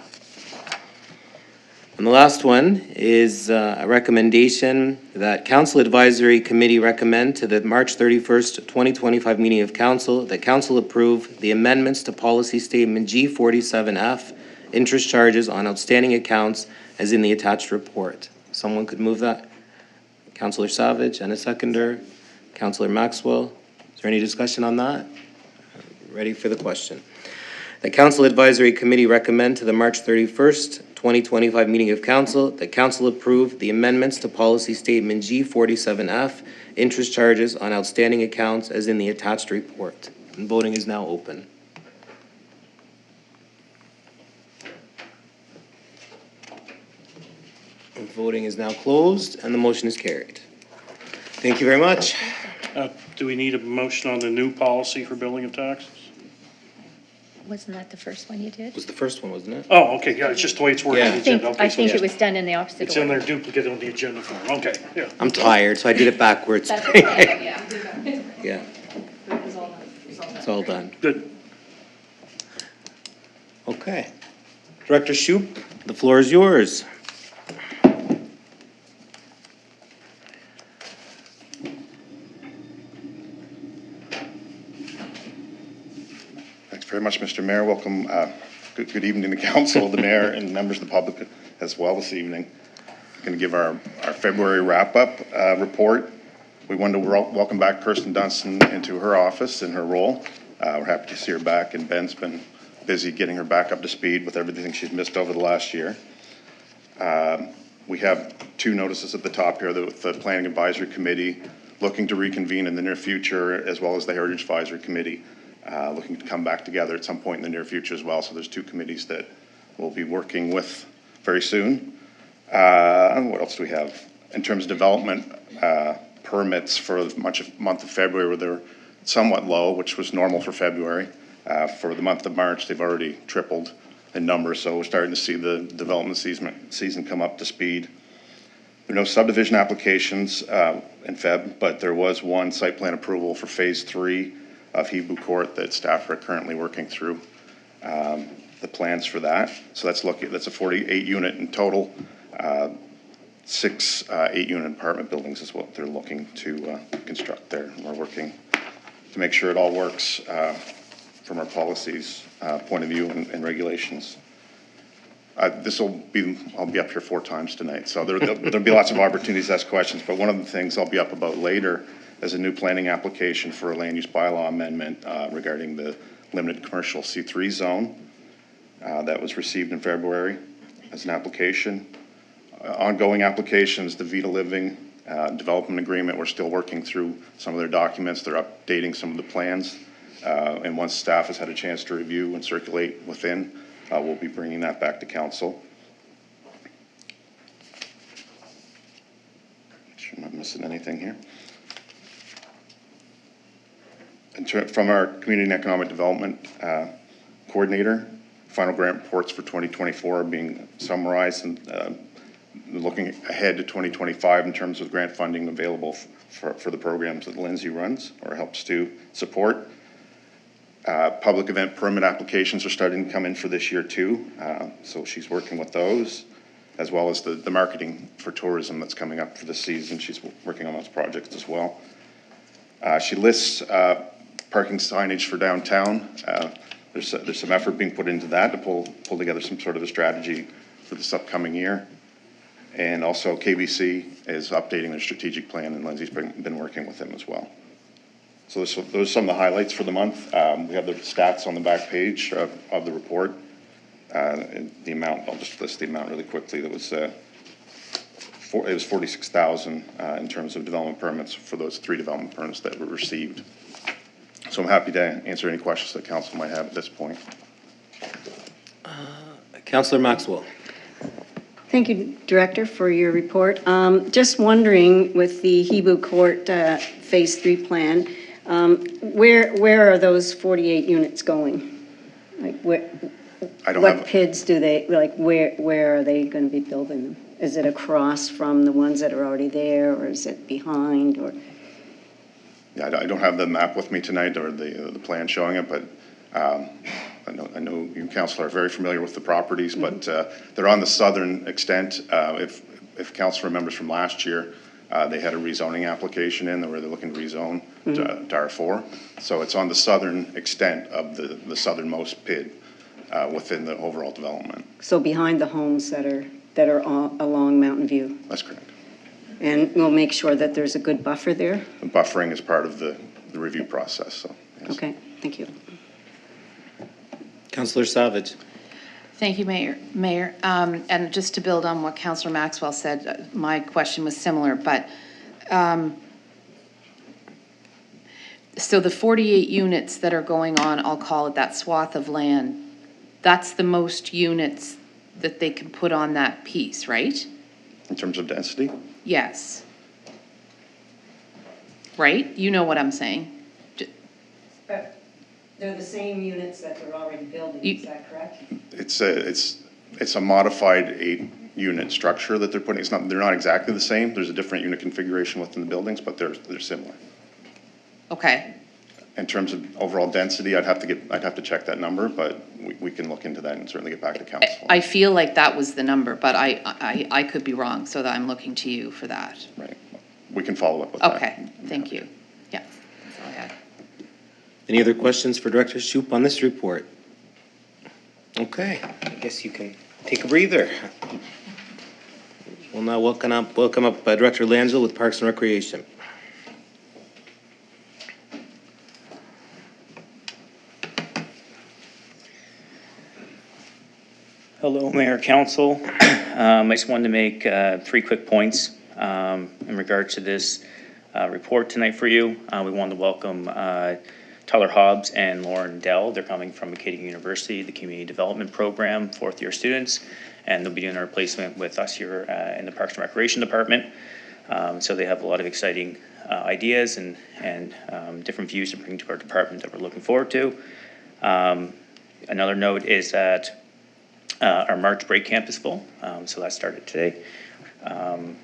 And the last one is a recommendation that Council Advisory Committee recommend to the March 31st, 2025 meeting of council that council approve the amendments to policy statement G47F, interest charges on outstanding accounts, as in the attached report. Someone could move that. Councillor Savage, and a seconder. Councillor Maxwell. Is there any discussion on that? Ready for the question. The Council Advisory Committee recommend to the March 31st, 2025 meeting of council that council approve the amendments to policy statement G47F, interest charges on outstanding accounts, as in the attached report. And voting is now open. And voting is now closed, and the motion is carried. Thank you very much. Do we need a motion on the new policy for billing of taxes? Wasn't that the first one you did? It was the first one, wasn't it? Oh, okay, yeah, it's just the way it's worded. Yeah. I think, Okay, so it was done in the opposite it's in order. there duplicate on the agenda form. Okay, yeah. I'm tired, so I did it backwards. That's okay, yeah. Yeah. It's all done. Good. Okay. Director Shoup, the floor is yours. much, Mr. Mayor. Welcome. Good evening to council, the mayor, and members of the public as well this evening. Going to give our February wrap-up report. We wanted to welcome back Kirsten Dunstan into her office in her role. We're happy to see her back, and Ben's been busy getting her back up to speed with everything she's missed over the last year. We have 2 notices at the top here, the Planning Advisory Committee looking to reconvene in the near future, as well as the Heritage Advisory Committee looking to come back together at some point in the near future as well. So there's 2 committees that we'll be working with very soon. What else do we have? In terms of development permits for much of month of February, where they're somewhat low, which was normal for February. For the month of March, they've already tripled in numbers, so we're starting to see the development season come up to speed. There are no subdivision applications in Feb, but there was 1 site plan approval for phase 3 of Hebrew Court that staff are currently working through the plans for that. So that's a 48 unit in total. 6 8-unit apartment buildings is what they're looking to construct there. We're working to make sure it all works from our policies point of view and regulations. I'll be up here 4 times tonight, so there'll be lots of opportunities to ask questions, but one of the things I'll be up about later is a new planning application for a land use bylaw amendment regarding the limited commercial C3 zone that was received in February as an application. Ongoing applications, the Vita Living development agreement, we're still working through some of their documents. They're updating some of the plans. And once staff has had a chance to review and circulate within, we'll be bringing that back to council. Make sure I'm not missing anything here. From our Community and Economic Development Coordinator, final grant reports for 2024 are being summarized, and looking ahead to 2025 in terms of grant funding available for the programs that Lindsay runs or helps to support. Public event permit applications are starting to come in for this year too, so she's working with those, as well as the marketing for tourism that's coming up for the season. She's working on those projects as well. She lists parking signage for downtown. There's some effort being put into that to pull together some sort of a strategy for this upcoming year. And also KBC is updating their strategic plan, and Lindsay's been working with them as well. So those are some of the highlights for the month. We have the stats on the back page of the report. And the amount, I'll just list the amount really quickly. That was it was 46,000 in terms of development permits for those 3 development permits that were received. So I'm happy to answer any questions that council might have at this point. Councillor Maxwell. Thank you, Director, for your report. Just wondering, with the Hebrew Court Phase 3 plan, where are those 48 units going? Like, what PIDs do they, like, where are they going to be building them? Is it across from the ones that are already there, or is it behind, or? Yeah, I don't have the map with me tonight or the plan showing it, but I know you, Councillor, are very familiar with the properties, but they're on the southern extent. If Council remembers from last year, they had a rezoning application in where they're looking to rezone to R4. So it's on the southern extent of the southernmost PID within the overall development. So behind the homes that are along Mountain View? That's correct. And we'll make sure that there's a good buffer there? The buffering is part of the review process, so. Yes. Okay, thank you. Councillor Savage. Thank you, Mayor. And just to build on what Councillor Maxwell said, my question was similar, but so the 48 units that are going on, I'll call it that swath of land, that's the most units that they can put on that piece, right? In terms of density? Yes. Right? You know what I'm saying. They're the same units that they're already building, is that correct? It's a modified 8-unit structure that they're putting. They're not exactly the same. There's a different unit configuration within the buildings, but they're similar. Okay. In terms of overall density, I'd have to check that number, but we can look into that and certainly get back to council. I feel like that was the number, but I could be wrong, so that I'm looking to you for that. Right. We can follow up with that. Okay, thank you. Yeah, that's all I had. Any other questions for Director Shoup on this report? Okay, I guess you can take a breather. We'll now welcome up Director Lanzo with Parks and Recreation. Hello, Mayor, Council. I just wanted to make 3 quick points in regard to this report tonight for you. We wanted to welcome Tyler Hobbs and Lauren Dell. They're coming from Acadian University, the Community Development Program, 4th-year students, and they'll be doing a replacement with us here in the Parks and Recreation Department. So they have a lot of exciting ideas and different views to bring to our department that we're looking forward to. Another note is that our March break camp is full, so that started today. And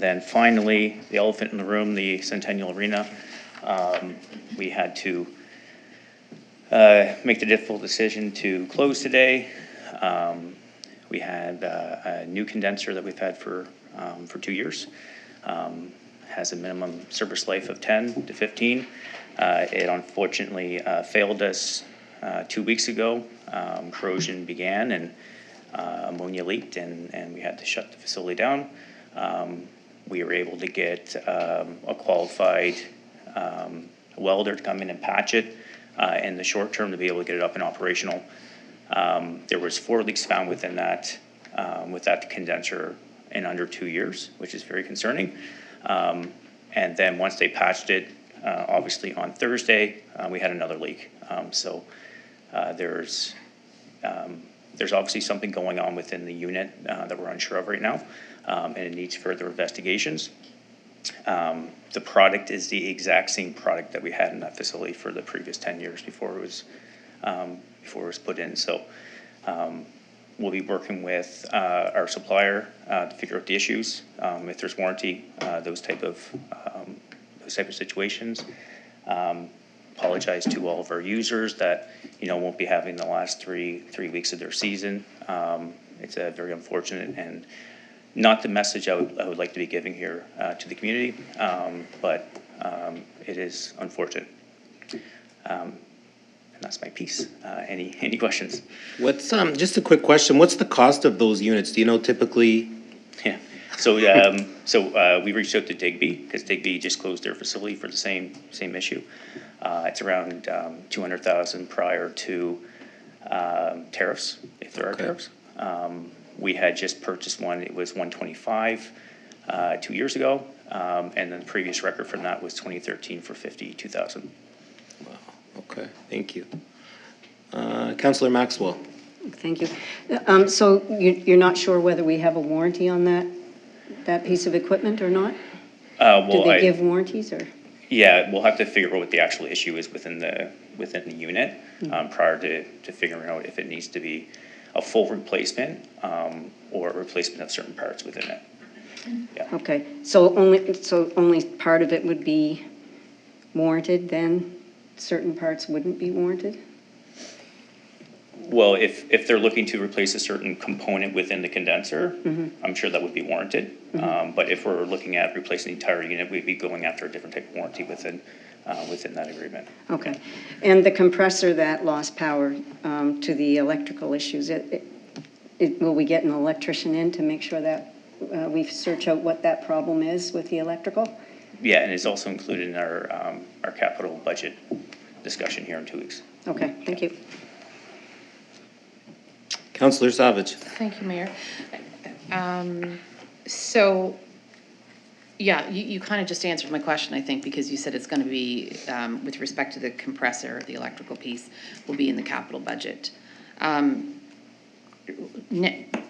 then finally, the elephant in the room, the Centennial Arena. We had to make the difficult decision to close today. We had a new condenser that we've had for 2 years. Has a minimum service life of 10 to 15. It unfortunately failed us 2 weeks ago. Corrosion began and ammonia leaked, and we had to shut the facility down. We were able to get a qualified welder to come in and patch it in the short term to be able to get it up and operational. There was 4 leaks found within that with that condenser in under 2 years, which is very concerning. And then once they patched it, obviously on Thursday, we had another leak. So there's obviously something going on within the unit that we're unsure of right now, and it needs further investigations. The product is the exact same product that we had in that facility for the previous 10 years before it was put in. So we'll be working with our supplier to figure out the issues, if there's warranty, those type of situations. Apologize to all of our users that won't be having the last three weeks of their season. It's a very unfortunate and not the message I would like to be giving here to the community, but it is unfortunate. And that's my piece. Any questions? What's just a quick question? What's the cost of those units? Do you know typically? Yeah. So we reached out to Digby because Digby just closed their facility for the same issue. It's around $200,000 prior to tariffs, if there are tariffs. We had just purchased one. It was $125 2 years ago, and then the previous record from that was 2013 for $52,000. Wow. Okay. Thank you, Councillor Maxwell. Thank you. So you're not sure whether we have a warranty on that piece of equipment or not? Do they give warranties or? Yeah, we'll have to figure out what the actual issue is within the unit prior to figuring out if it needs to be a full replacement or a replacement of certain parts within it. Yeah. Okay, so only part of it would be warranted then? Certain parts wouldn't be warranted? Well, if they're looking to replace a certain component within the condenser, I'm sure that would be warranted. But if we're looking at replacing the entire unit, we'd be going after a different type of warranty within that agreement. Okay. And the compressor that lost power to the electrical issues, will we get an electrician in to make sure that we search out what that problem is with the electrical? Yeah, and it's also included in our capital budget discussion here in 2 weeks. Okay, thank you. Councillor Savage. Thank you, Mayor. So, yeah, you kind of just answered my question, I think, because you said it's going to be, with respect to the compressor, the electrical piece, will be in the capital budget.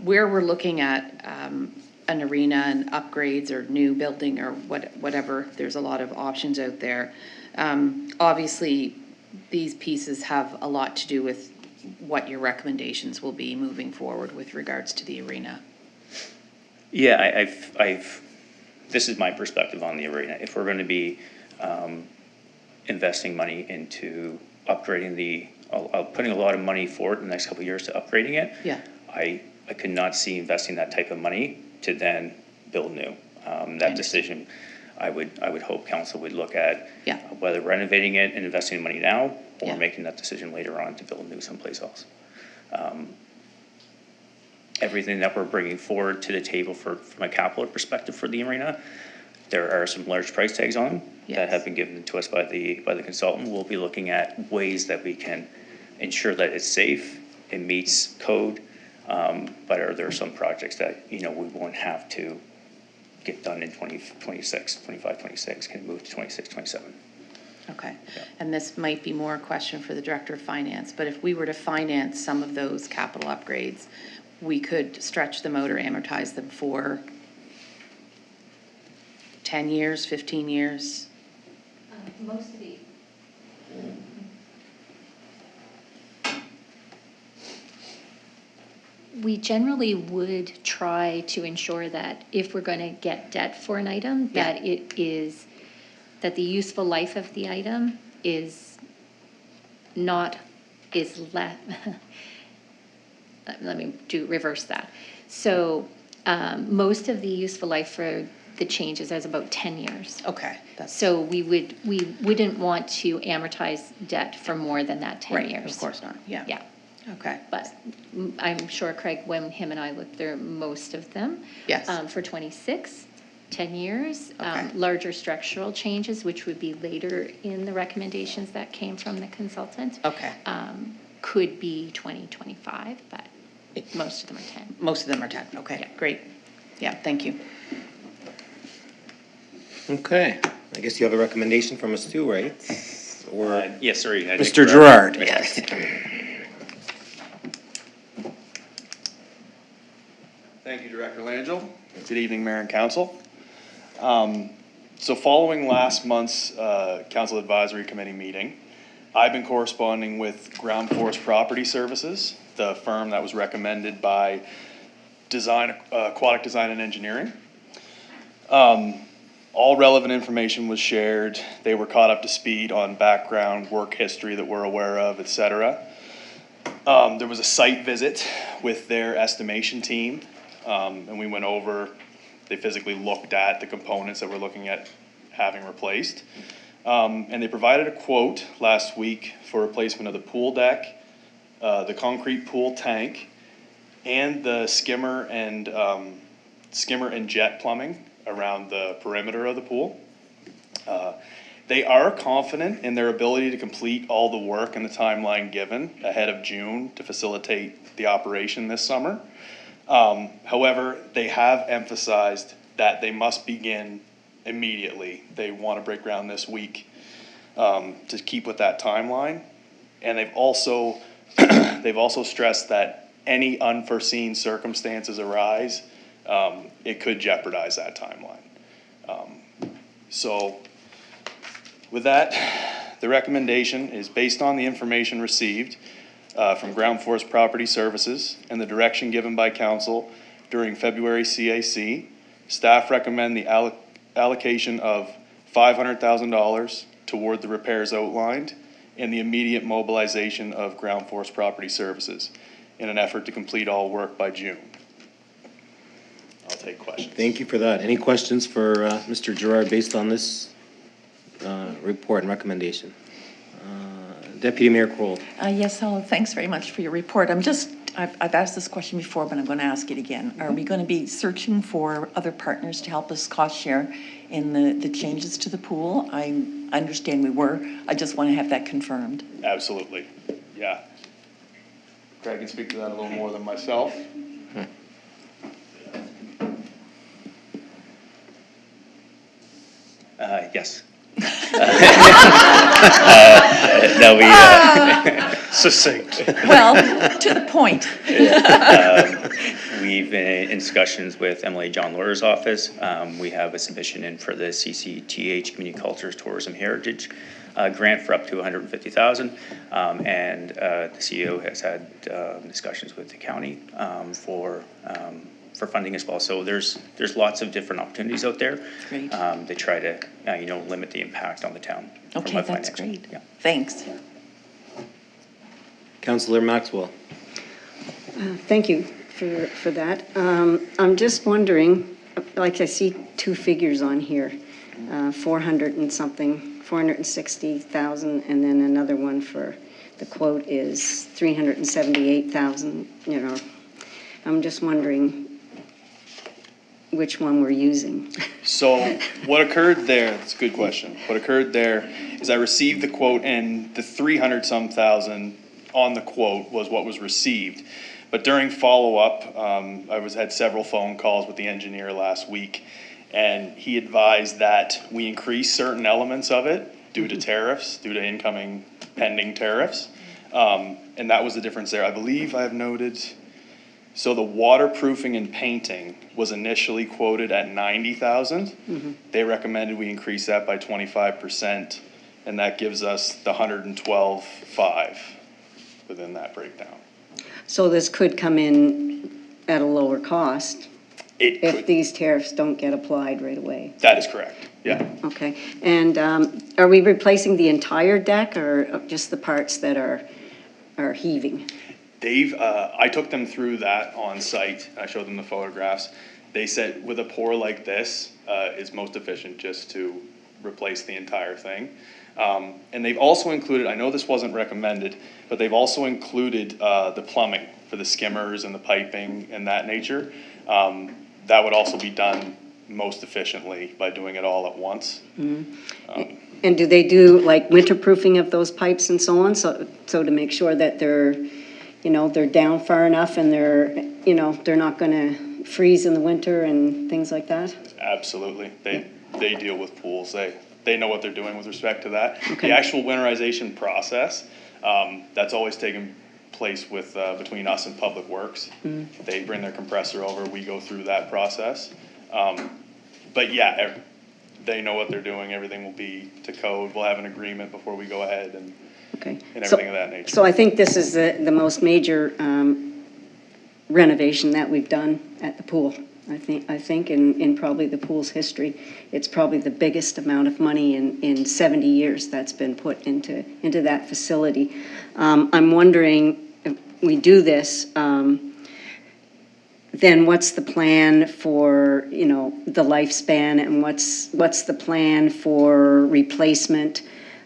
Where we're looking at an arena and upgrades or new building or whatever, there's a lot of options out there. Obviously, these pieces have a lot to do with what your recommendations will be moving forward with regards to the arena. Yeah, this is my perspective on the arena. If we're going to be investing money into upgrading putting a lot of money forward in the next couple of years to upgrading it, Yeah. I could not see investing that type of money to then build new. That decision, I would hope council would look at whether renovating it and investing money now or Yeah. making that decision later on to build new someplace else. everything that we're bringing forward to the table from a capital perspective for the arena. There are some large price tags on them that have been given to us by the consultant. We'll be looking at ways that we can ensure that it's safe, it meets code, but are there some projects that, we won't have to get done in 25, 26, can move to 26, 27. Okay. And this might be more a question for the Director of Finance, but if we were to finance some of those capital upgrades, we could stretch them out or amortize them for 10 years, 15 years? Most of the. We generally would try to ensure that if we're going to get debt for an item, that that the useful life of the item is less. Let me reverse that. So most of the useful life for the changes is about 10 years. Okay. So we wouldn't want to amortize debt for more than that 10 years. Of course not. Yeah. Yeah. Okay. But I'm sure Craig, when him and I looked through most of them. Yes. For 26, 10 years. Okay. Larger structural changes, which would be later in the recommendations that came from the consultant. Okay. Could be 2025, but most of them are 10. Most of them are 10. Okay. Yeah. Great. Yeah. Thank you. Okay, I guess you have a recommendation from us too, right? Or Yes, sorry. Mr. Gerard? Yes. Thank you, Director Langell. Good evening, Mayor and Council. So following last month's Council Advisory Committee meeting, I've been corresponding with Ground Force Property Services, the firm that was recommended by Aquatic Design and Engineering. All relevant information was shared. They were caught up to speed on background, work history that we're aware of, et cetera. There was a site visit with their estimation team, and we went over, they physically looked at the components that we're looking at having replaced. And they provided a quote last week for replacement of the pool deck, the concrete pool tank, and the skimmer and jet plumbing around the perimeter of the pool. They are confident in their ability to complete all the work and the timeline given ahead of June to facilitate the operation this summer. However, they have emphasized that they must begin immediately. They want to break ground this week to keep with that timeline. And they've also stressed that any unforeseen circumstances arise, it could jeopardize that timeline. So with that, the recommendation is based on the information received from Ground Force Property Services and the direction given by council during February CAC. Staff recommend the allocation of $500,000 toward the repairs outlined and the immediate mobilization of Ground Force Property Services in an effort to complete all work by June. I'll take questions. Thank you for that. Any questions for Mr. Gerard based on this report and recommendation? Deputy Mayor Kroll. Yes, hello, thanks very much for your report. I've asked this question before, but I'm going to ask it again. Are we going to be searching for other partners to help us cost share in the changes to the pool? I understand we were. I just want to have that confirmed. Absolutely, yeah. Craig can speak to that a little more than myself. Yes. No, Succinct. Well, to the point. We've been in discussions with Emily John Lawyer's office. We have a submission in for the CCTH Community Cultures Tourism Heritage grant for up to $150,000. And the CEO has had discussions with the county for funding as well. So there's lots of different opportunities out there. Great. They try to limit the impact on the town. Okay, that's great. Yeah. Thanks. Councillor Maxwell. Thank you for that. I'm just wondering, like I see two figures on here, 400 and something, 460,000, and then another one for the quote is 378,000, you know. I'm just wondering which one we're using. So what occurred there, that's a good question. What occurred there is I received the quote and the 300-some thousand on the quote was what was received. But during follow-up, had several phone calls with the engineer last week, and he advised that we increase certain elements of it due to tariffs, due to incoming pending tariffs. And that was the difference there. I believe I have noted, so the waterproofing and painting was initially quoted at 90,000. They recommended we increase that by 25%, and that gives us the 112.5 within that breakdown. So this could come in at a lower cost It if could, these tariffs don't get applied right away. that is correct, yeah. Okay, and are we replacing the entire deck or just the parts that are heaving? Dave, I took them through that on site. I showed them the photographs. They said with a pour like this, it's most efficient just to replace the entire thing. And they've also included, I know this wasn't recommended, but they've also included the plumbing for the skimmers and the piping and that nature. That would also be done most efficiently by doing it all at once. And do they do like winterproofing of those pipes and so on? So to make sure that they're, you know, they're down far enough and they're, you know, they're not gonna freeze in the winter and things like that? Absolutely. They deal with pools. They know what they're doing with respect to that. Okay. The actual winterization process, that's always taken place with, between us and Public Works. They bring their compressor over, we go through that process. But yeah, they know what they're doing. Everything will be to code. We'll have an agreement before we go ahead and Okay. everything of that nature. So I think this is the most major renovation that we've done at the pool. I think in probably the pool's history, it's probably the biggest amount of money in 70 years that's been put into that facility. I'm wondering, if we do this, then what's the plan for, you know, the lifespan, and what's the plan for replacement?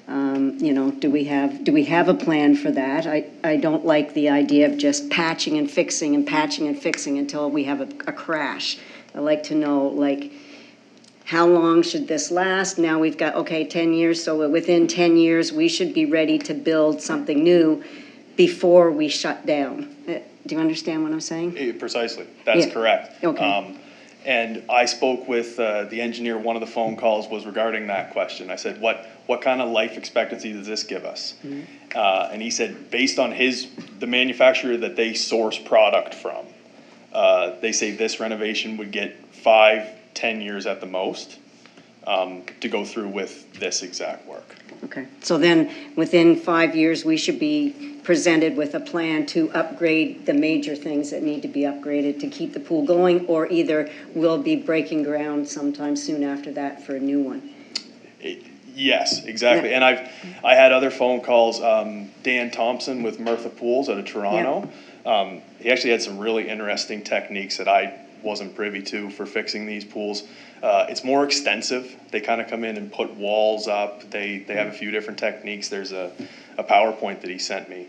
You know, do we have a plan for that? I don't like the idea of just patching and fixing until we have a crash. I like to know, like, how long should this last? Now we've got, okay, 10 years, so within 10 years, we should be ready to build something new before we shut down. Do you understand what I'm saying? Precisely, that's Yeah. correct. Okay. And I spoke with the engineer, one of the phone calls was regarding that question. I said, what kind of life expectancy does this give us? And he said, based on the manufacturer that they source product from, they say this renovation would get 5-10 years at the most to go through with this exact work. Okay, so then within 5 years, we should be presented with a plan to upgrade the major things that need to be upgraded to keep the pool going, or either we'll be breaking ground sometime soon after that for a new one. Yes, exactly. Yeah. And I had other phone calls. Dan Thompson with Merthyr Pools out of Toronto. He actually had some really interesting techniques that I wasn't privy to for fixing these pools. It's more extensive. They kind of come in and put walls up. They have a few different techniques. There's a PowerPoint that he sent me.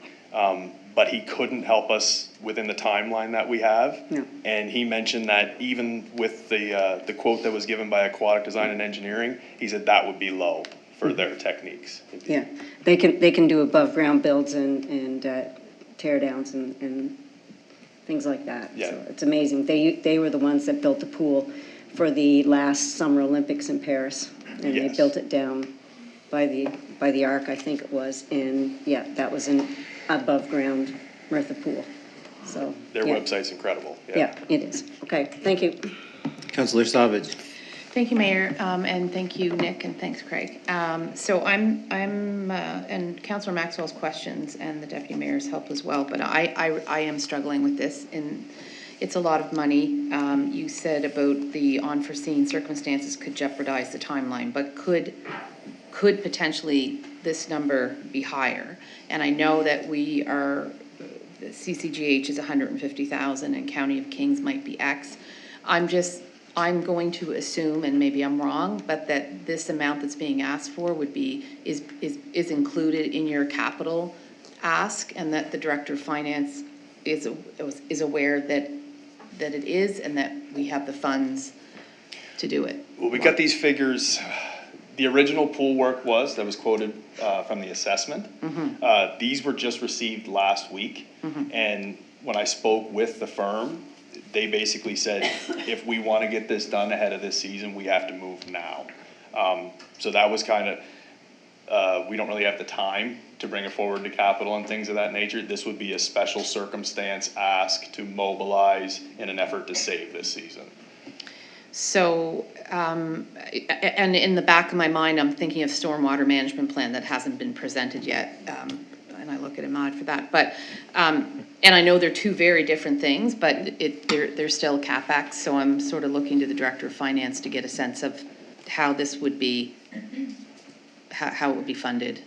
But he couldn't help us within the timeline that we have. No. And he mentioned that even with the quote that was given by Aquatic Design and Engineering, he said that would be low for their techniques. Yeah, they can do above ground builds and tear downs and things like that. Yeah. So it's amazing. They were the ones that built the pool for the last Summer Olympics in Paris, and Yes. they built it down by the Arc, I think it was, and yeah, that was an above ground Merthyr Pool. So Their yeah. website's incredible. Yeah, it is. Okay, thank you. Councillor Savage. Thank you, Mayor, and thank you, Nick, and thanks, Craig. So I'm and Councillor Maxwell's questions and the Deputy Mayor's help as well, but I am struggling with this, and it's a lot of money. You said about the unforeseen circumstances could jeopardize the timeline, but could potentially this number be higher? And I know that we are, the CCGH is 150,000 and County of Kings might be X. I'm going to assume, and maybe I'm wrong, but that this amount that's being asked for is included in your capital ask and that the Director of Finance is aware that it is and that we have the funds to do it? Well, we got these figures, the original pool work that was quoted from the assessment. These were just received last week. And when I spoke with the firm, they basically said, if we want to get this done ahead of this season, we have to move now. So that was kind of, we don't really have the time to bring it forward to capital and things of that nature. This would be a special circumstance ask to mobilize in an effort to save this season. So, and in the back of my mind, I'm thinking of stormwater management plan that hasn't been presented yet. And I look at Ahmad for that, but, and I know they're two very different things, but they're still CapEx. So I'm sort of looking to the Director of Finance to get a sense of how this would be, how it would be funded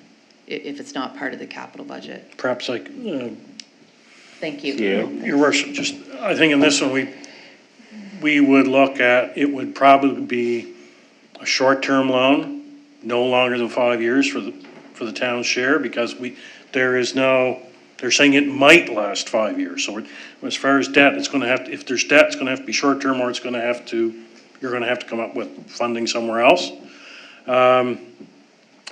if it's not part of the capital budget. Perhaps like, Thank you. Your Worship, just, I think in this one, we would look at, it would probably be a short-term loan, no longer than 5 years for the town's share, because they're saying it might last 5 years. So as far as debt, it's gonna have to, if there's debt, it's gonna have to be short-term, or you're gonna have to come up with funding somewhere else.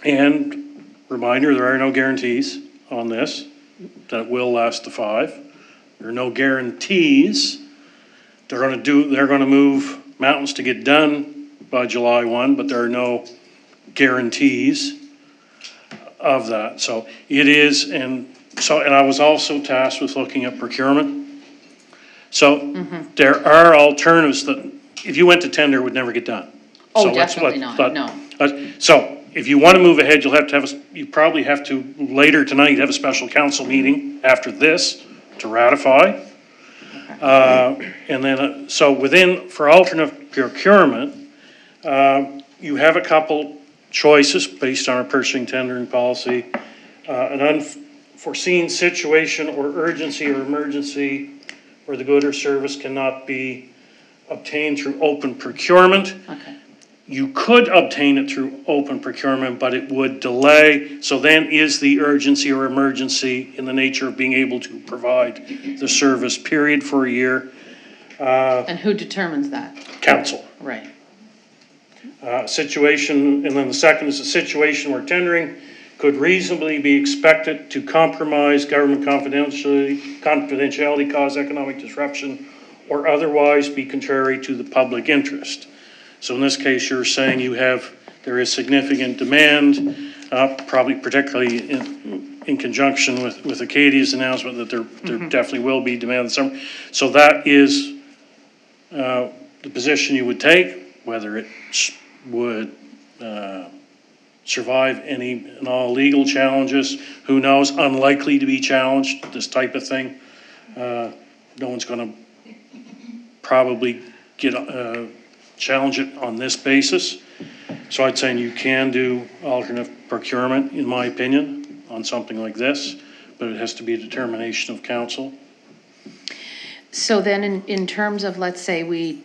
And reminder, there are no guarantees on this, that it will last to 5. There are no guarantees. They're gonna move mountains to get done by July 1, but there are no guarantees of that. So it is, and I was also tasked with looking at procurement. So there are alternatives that, if you went to tender, would never get done. Oh, So definitely not, no. So if you want to move ahead, you probably have to, later tonight, have a special council meeting after this to ratify. And then, so for alternate procurement, you have a couple choices based on our purchasing tendering policy. An unforeseen situation or urgency or emergency where the good or service cannot be obtained through open procurement. Okay. You could obtain it through open procurement, but it would delay. So then is the urgency or emergency in the nature of being able to provide the service, period, for a year. And who determines that? Council. Right. Situation, and then the second is a situation where tendering could reasonably be expected to compromise government confidentiality, cause economic disruption, or otherwise be contrary to the public interest. So in this case, you're saying there is significant demand, probably particularly in conjunction with Acadia's announcement that there definitely will be demand this summer. So that is the position you would take, whether it would survive any and all legal challenges. Who knows? Unlikely to be challenged, this type of thing. No one's going to probably challenge it on this basis. So I'd say you can do alternate procurement, in my opinion, on something like this, but it has to be a determination of council. So then in terms of, let's say we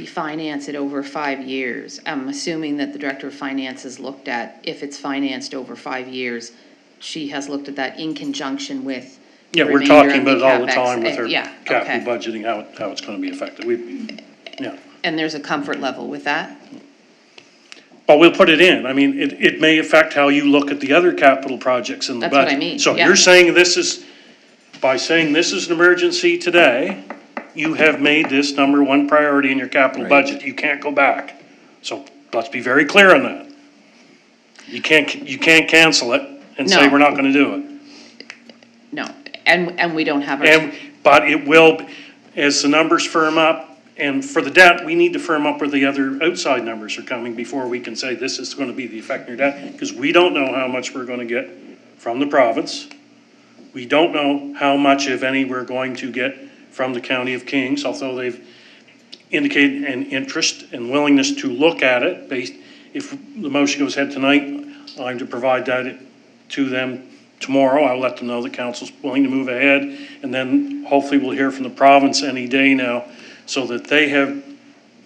finance it over 5 years, I'm assuming that the Director of Finance has looked at, if it's financed over 5 years, she has looked at that in conjunction with the Yeah, we're remainder talking of the about it all the CapEx. time with our Yeah, capital okay. budgeting, how it's going to be affected. Yeah. And there's a comfort level with that? But we'll put it in. I mean, it may affect how you look at the other capital projects in the budget. That's what I mean, So yeah. you're saying by saying this is an emergency today, you have made this number one priority in your capital budget. You can't go back. So let's be very clear on that. You can't cancel it and say No. we're not going to do it. No, and we don't have our. But it will, as the numbers firm up, and for the debt, we need to firm up where the other outside numbers are coming before we can say this is going to be the effect on your debt, because we don't know how much we're going to get from the province. We don't know how much, if any, we're going to get from the County of Kings, although they've indicated an interest and willingness to look at it. If the motion goes ahead tonight, I'm to provide that to them tomorrow. I'll let them know the council's willing to move ahead, and then hopefully we'll hear from the province any day now, so that they have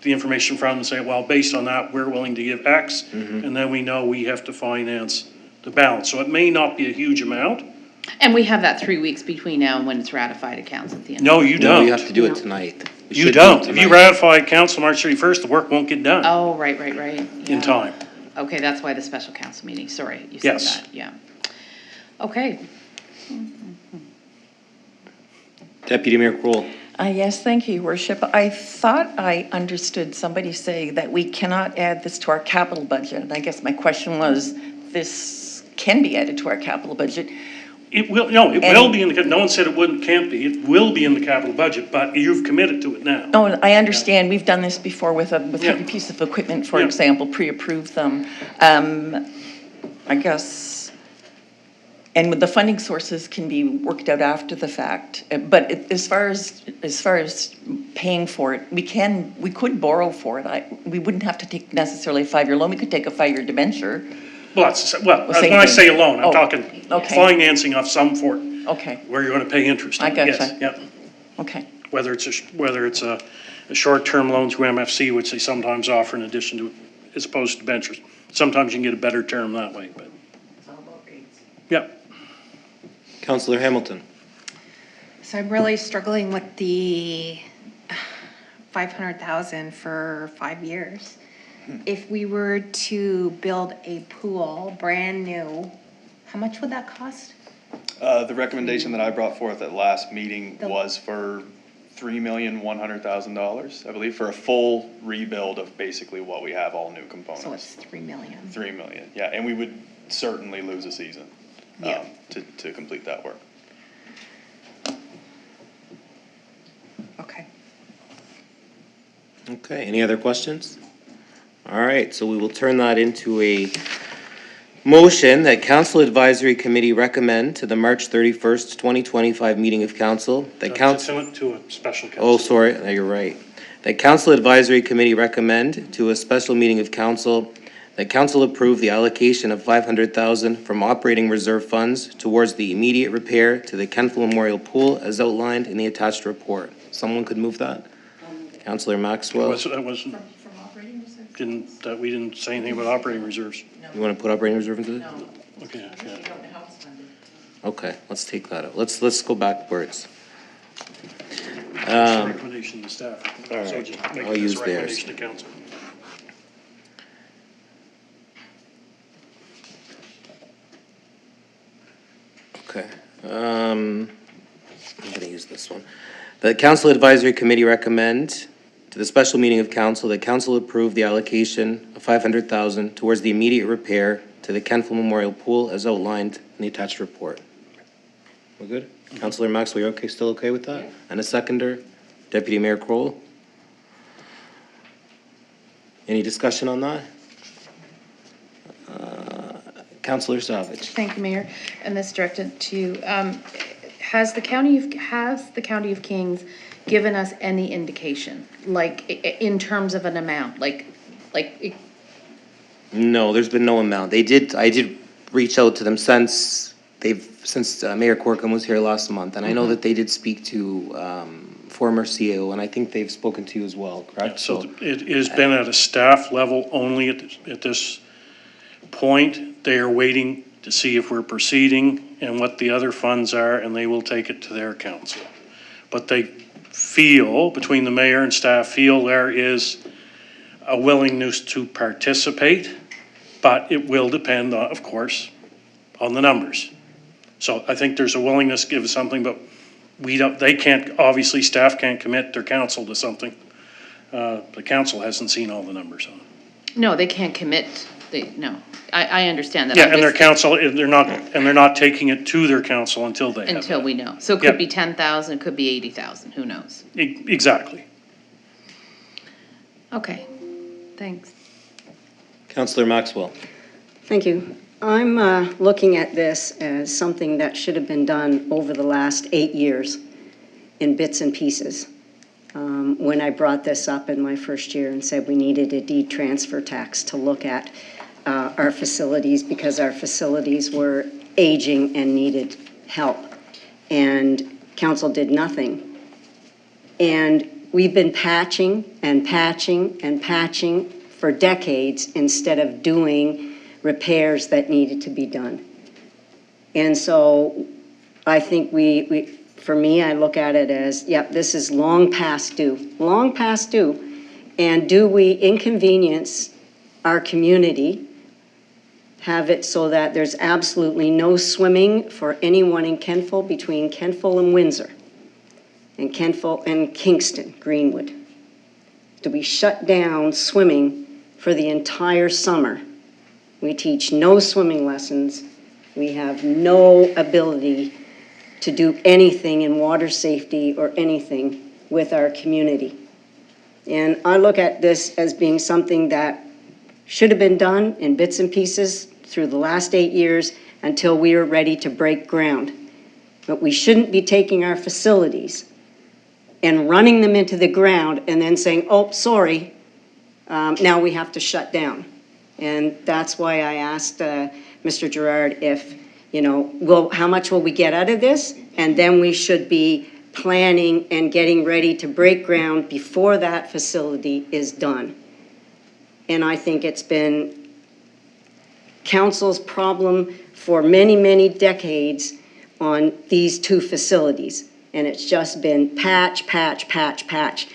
the information from them and say, well, based on that, we're willing to give X, and then we know we have to finance the balance. So it may not be a huge amount, And we have that 3 weeks between now and when it's ratified at council at the end. No, you No, don't. you have to do it tonight. We You should do it don't. If you tonight. ratify council March 31st, the work won't get done Oh, right. in Yeah. time. Okay, that's why the special council meeting, sorry, you said Yes. that, yeah. Okay, Deputy Mayor Kroll. Yes, thank you, Your Worship. I thought I understood somebody say that we cannot add this to our capital budget. And I guess my question was, this can be added to our capital budget. It will, no, it will be in the, no one said it wouldn't, can't be. It will be in the capital budget, but you've committed to it now. Oh, I understand. We've done this before with a heavy Yeah. piece of equipment, for Yeah. example, pre-approved them. I guess, and with the funding sources can be worked out after the fact. But as far as paying for it, we could borrow for it. We wouldn't have to take necessarily a 5-year loan. We could take a 5-year debenture. Well, when same I thing. say alone, I'm Oh, talking okay. financing of some sort, Okay, where you're gonna pay interest. I on it. gotcha. Yes, yeah. okay. Whether it's a short-term loan through MFC, which they sometimes offer in addition to, as opposed to debentures. Sometimes you can get a better term that way, but. Yeah. Councillor Hamilton. So I'm really struggling with the 500,000 for 5 years. If we were to build a pool, brand new, how much would that cost? The recommendation that I brought forth at last meeting The- was for $3,100,000, I believe, for a full rebuild of basically what we have, all new So components. it's 3 million. 3 million, yeah, and we would certainly lose a season, Yeah. to complete that work. Okay. Okay, any other questions? All right, so we will turn that into a motion that Council Advisory Committee recommend to the March 31st, 2025 meeting of council that council. To a special council. Oh, sorry, no, you're right. That Council Advisory Committee recommend to a special meeting of council that council approve the allocation of $500,000 from operating reserve funds towards the immediate repair to the Kentville Memorial Pool as outlined in the attached report. Someone could move that? Councillor Maxwell, That wasn't, we didn't say anything about operating reserves. you want to put operating reserve into it? Okay, yeah. Okay, let's take that out. Let's go backwards. Recommendation to staff. all So right, just make I'll this use theirs. recommendation to council. Okay, I'm gonna use this one. The Council Advisory Committee recommend to the special meeting of council that council approve the allocation of $500,000 towards the immediate repair to the Kentville Memorial Pool as outlined in the attached report. We're good? Councillor Maxwell, you okay, still okay with that? And a seconder, Deputy Mayor Kroll? Any discussion on that? Councillor Savage. thank you, Mayor, and this directed to you. Has the County of Kings given us any indication, like, in terms of an amount, like, No, there's been no amount. I did reach out to them since Mayor Corcoran was here last month, and I know that they did speak to former CEO, and I think they've spoken to you as well, correct? So it has been at a staff level only at this point. They are waiting to see if we're proceeding and what the other funds are, and they will take it to their council. But they feel, between the mayor and staff, feel there is a willingness to participate, but it will depend, of course, on the numbers. So I think there's a willingness to give something, but they can't, obviously, staff can't commit their council to something. The council hasn't seen all the numbers on it. no, they can't commit, no, I understand that. Yeah, I'm and their just- council, they're not taking it to their council until they have Until that. we know. So it Yeah. could be 10,000, it could be 80,000, who knows? Exactly. Okay, thanks. Councillor Maxwell. Thank you. I'm looking at this as something that should have been done over the last 8 years in bits and pieces. When I brought this up in my first year and said we needed a deed transfer tax to look at our facilities because our facilities were aging and needed help. And council did nothing. And we've been patching and patching and patching for decades instead of doing repairs that needed to be done. And so I think for me, I look at it as, yep, this is long past due, long past due. And do we inconvenience our community, have it so that there's absolutely no swimming for anyone in Kentville between Kentville and Windsor, and Kentville and Kingston, Greenwood? Do we shut down swimming for the entire summer? We teach no swimming lessons. We have no ability to do anything in water safety or anything with our community. And I look at this as being something that should have been done in bits and pieces through the last 8 years until we are ready to break ground. But we shouldn't be taking our facilities and running them into the ground and then saying, oh, sorry, now we have to shut down. And that's why I asked Mr. Gerard if, how much will we get out of this? And then we should be planning and getting ready to break ground before that facility is done. And I think it's been council's problem for many, many decades on these two facilities. And it's just been patch, patch, patch, patch.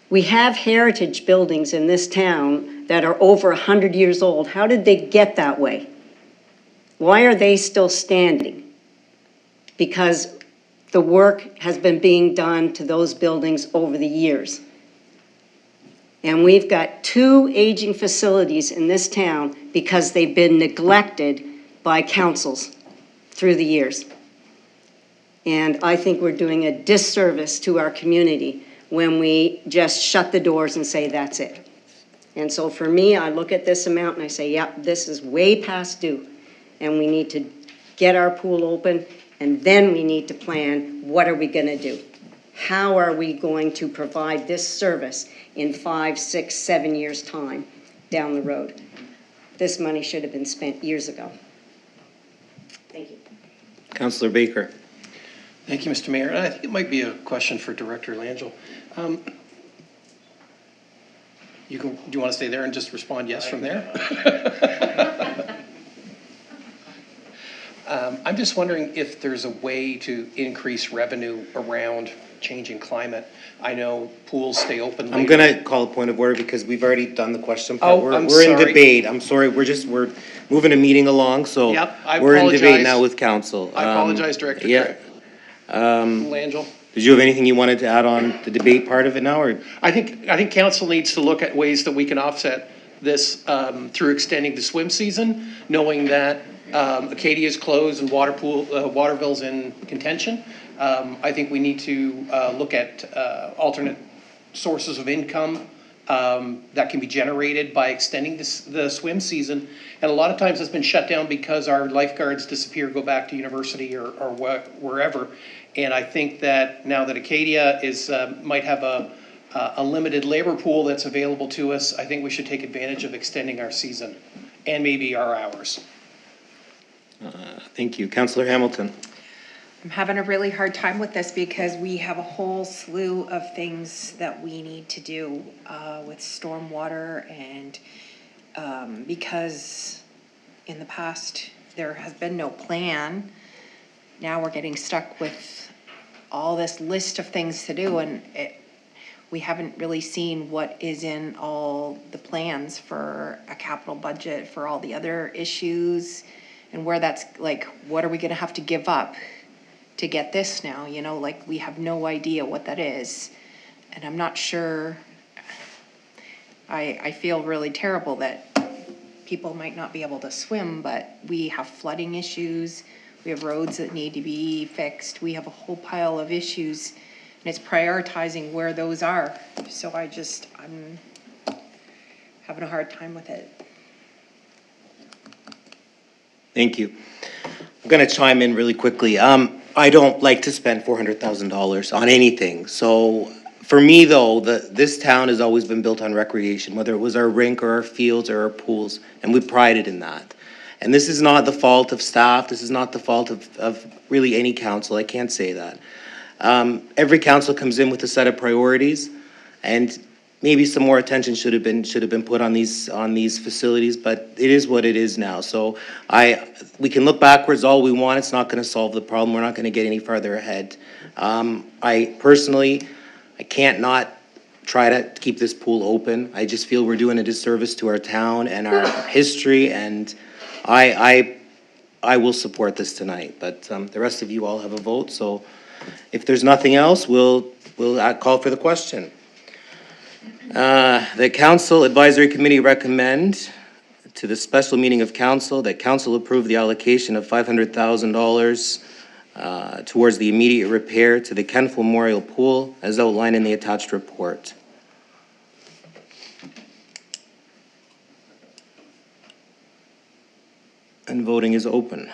We have heritage buildings in this town that are over 100 years old. How did they get that way? Why are they still standing? Because the work has been being done to those buildings over the years. And we've got 2 aging facilities in this town because they've been neglected by councils through the years. And I think we're doing a disservice to our community when we just shut the doors and say, that's it. And so for me, I look at this amount and I say, yep, this is way past due. And we need to get our pool open, and then we need to plan, what are we gonna do? How are we going to provide this service in 5, 6, 7 years' time down the road? This money should have been spent years ago. Thank you. Councillor Baker. Thank you, Mr. Mayor. And I think it might be a question for Director Langell. Do you want to stay there and just respond yes from there? I'm just wondering if there's a way to increase revenue around changing climate. I know pools stay open later. I'm gonna call a point of order because we've already done the question. Oh, We're I'm in sorry. debate. I'm sorry, we're moving a meeting along, so Yep, I we're in debate apologize. now with council. I apologize, Director Yeah. Langell. Did you have anything you wanted to add on the debate part of it now, or? I think council needs to look at ways that we can offset this through extending the swim season, knowing that Acadia's closed and Waterville's in contention. I think we need to look at alternate sources of income that can be generated by extending the swim season. And a lot of times it's been shut down because our lifeguards disappear, go back to university or wherever. And I think that now that Acadia might have a limited labor pool that's available to us, I think we should take advantage of extending our season and maybe our hours. Thank you. Councillor Hamilton. I'm having a really hard time with this because we have a whole slew of things that we need to do with stormwater, and because in the past there has been no plan, now we're getting stuck with all this list of things to do, and we haven't really seen what is in all the plans for a capital budget for all the other issues, and where that's like, what are we gonna have to give up to get this now, like we have no idea what that is. And I'm not sure, I feel really terrible that people might not be able to swim, but we have flooding issues, we have roads that need to be fixed, we have a whole pile of issues, and it's prioritizing where those are. So I'm having a hard time with it. Thank you. I'm gonna chime in really quickly. I don't like to spend $400,000 on anything. So for me though, this town has always been built on recreation, whether it was our rink or our fields or our pools, and we prided in that. And this is not the fault of staff. This is not the fault of really any council. I can't say that. Every council comes in with a set of priorities, and maybe some more attention should have been put on these facilities, but it is what it is now. So we can look backwards all we want. It's not going to solve the problem. We're not going to get any farther ahead. I personally, I can't not try to keep this pool open. I just feel we're doing a disservice to our town and our history, and I will support this tonight. But the rest of you all have a vote. So if there's nothing else, we'll call for the question. The Council Advisory Committee recommend to the special meeting of council that council approve the allocation of $500,000 towards the immediate repair to the Kentville Memorial Pool as outlined in the attached report. And voting is open.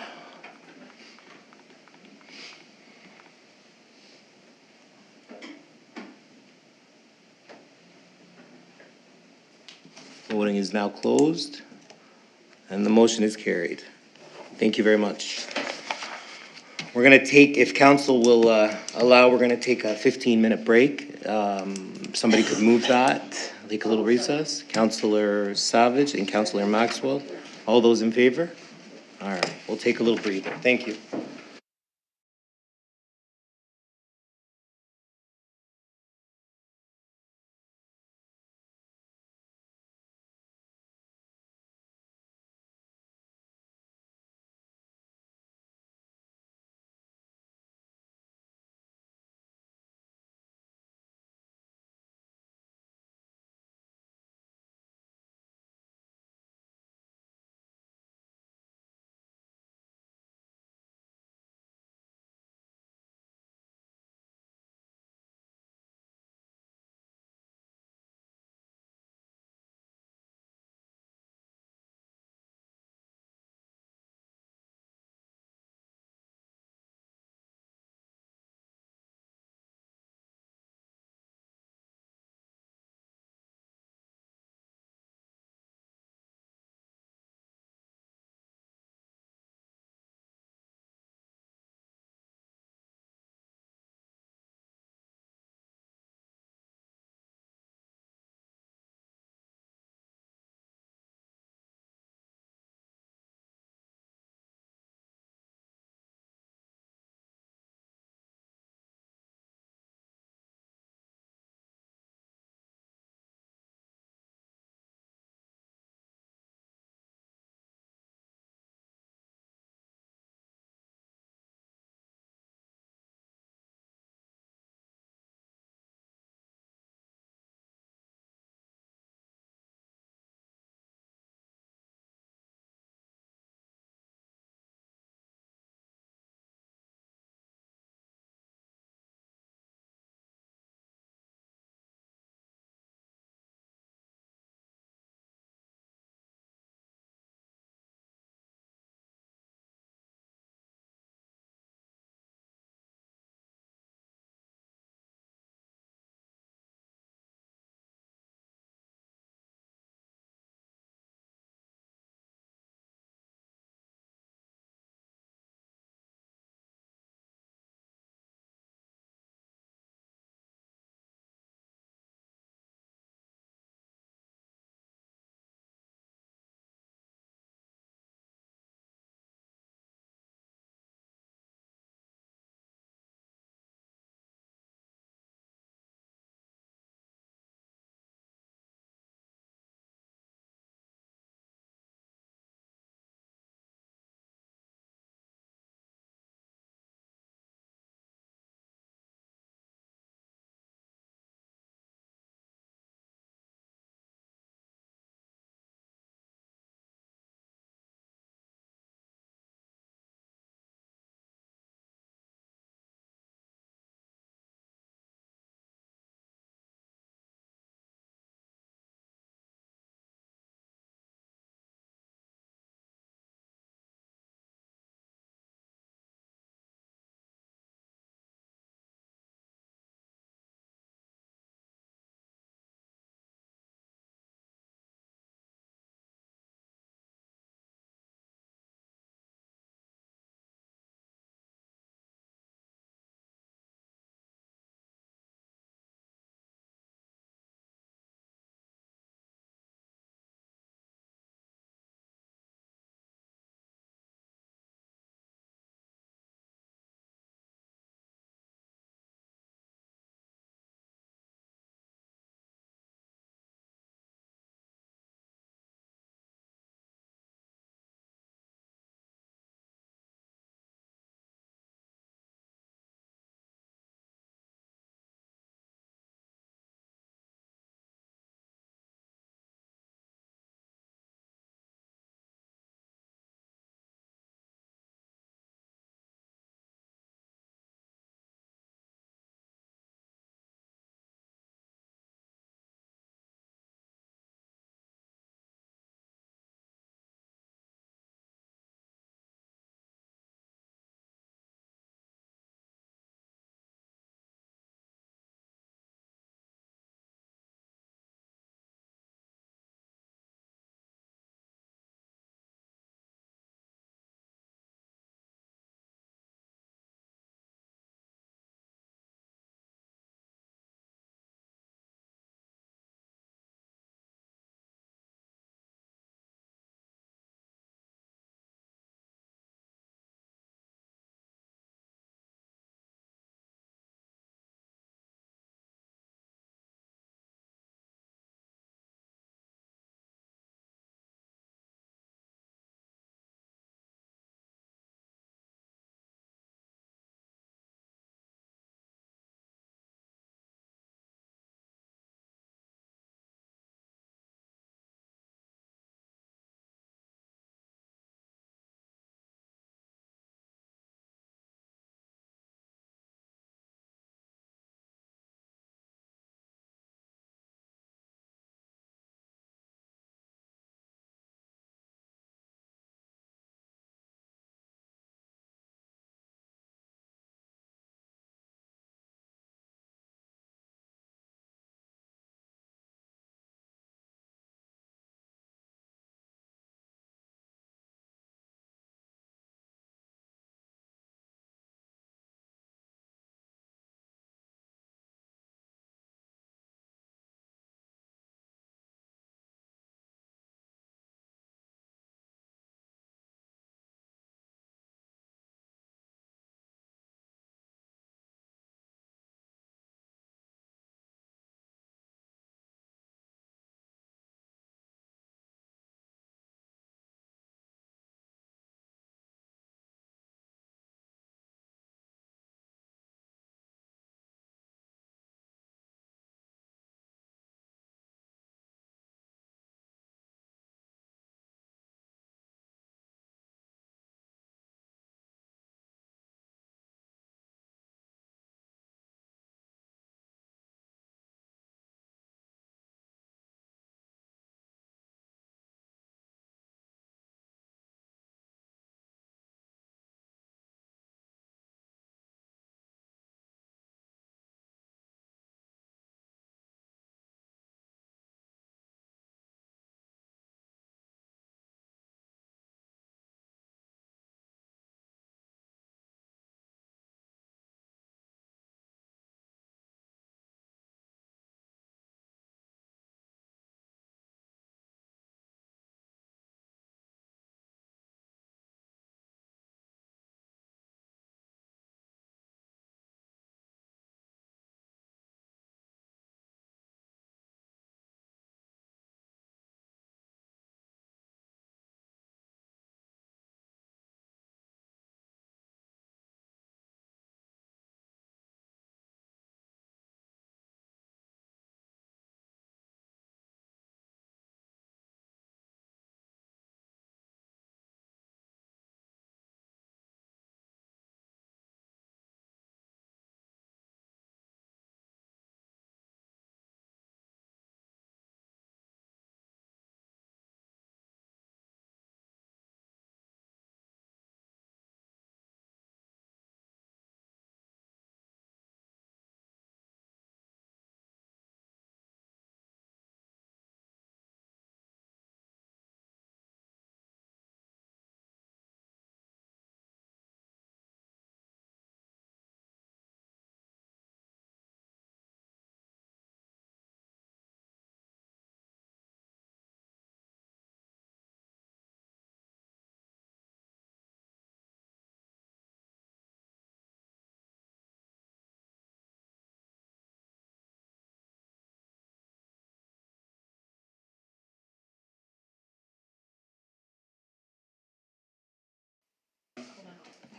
Voting is now closed, and the motion is carried. Thank you very much. We're going to take, if council will allow, we're going to take a 15-minute break. Somebody could move that, take a little recess. Councillor Savage and Councillor Maxwell, all those in favor? All right, we'll take a little breather. Thank you.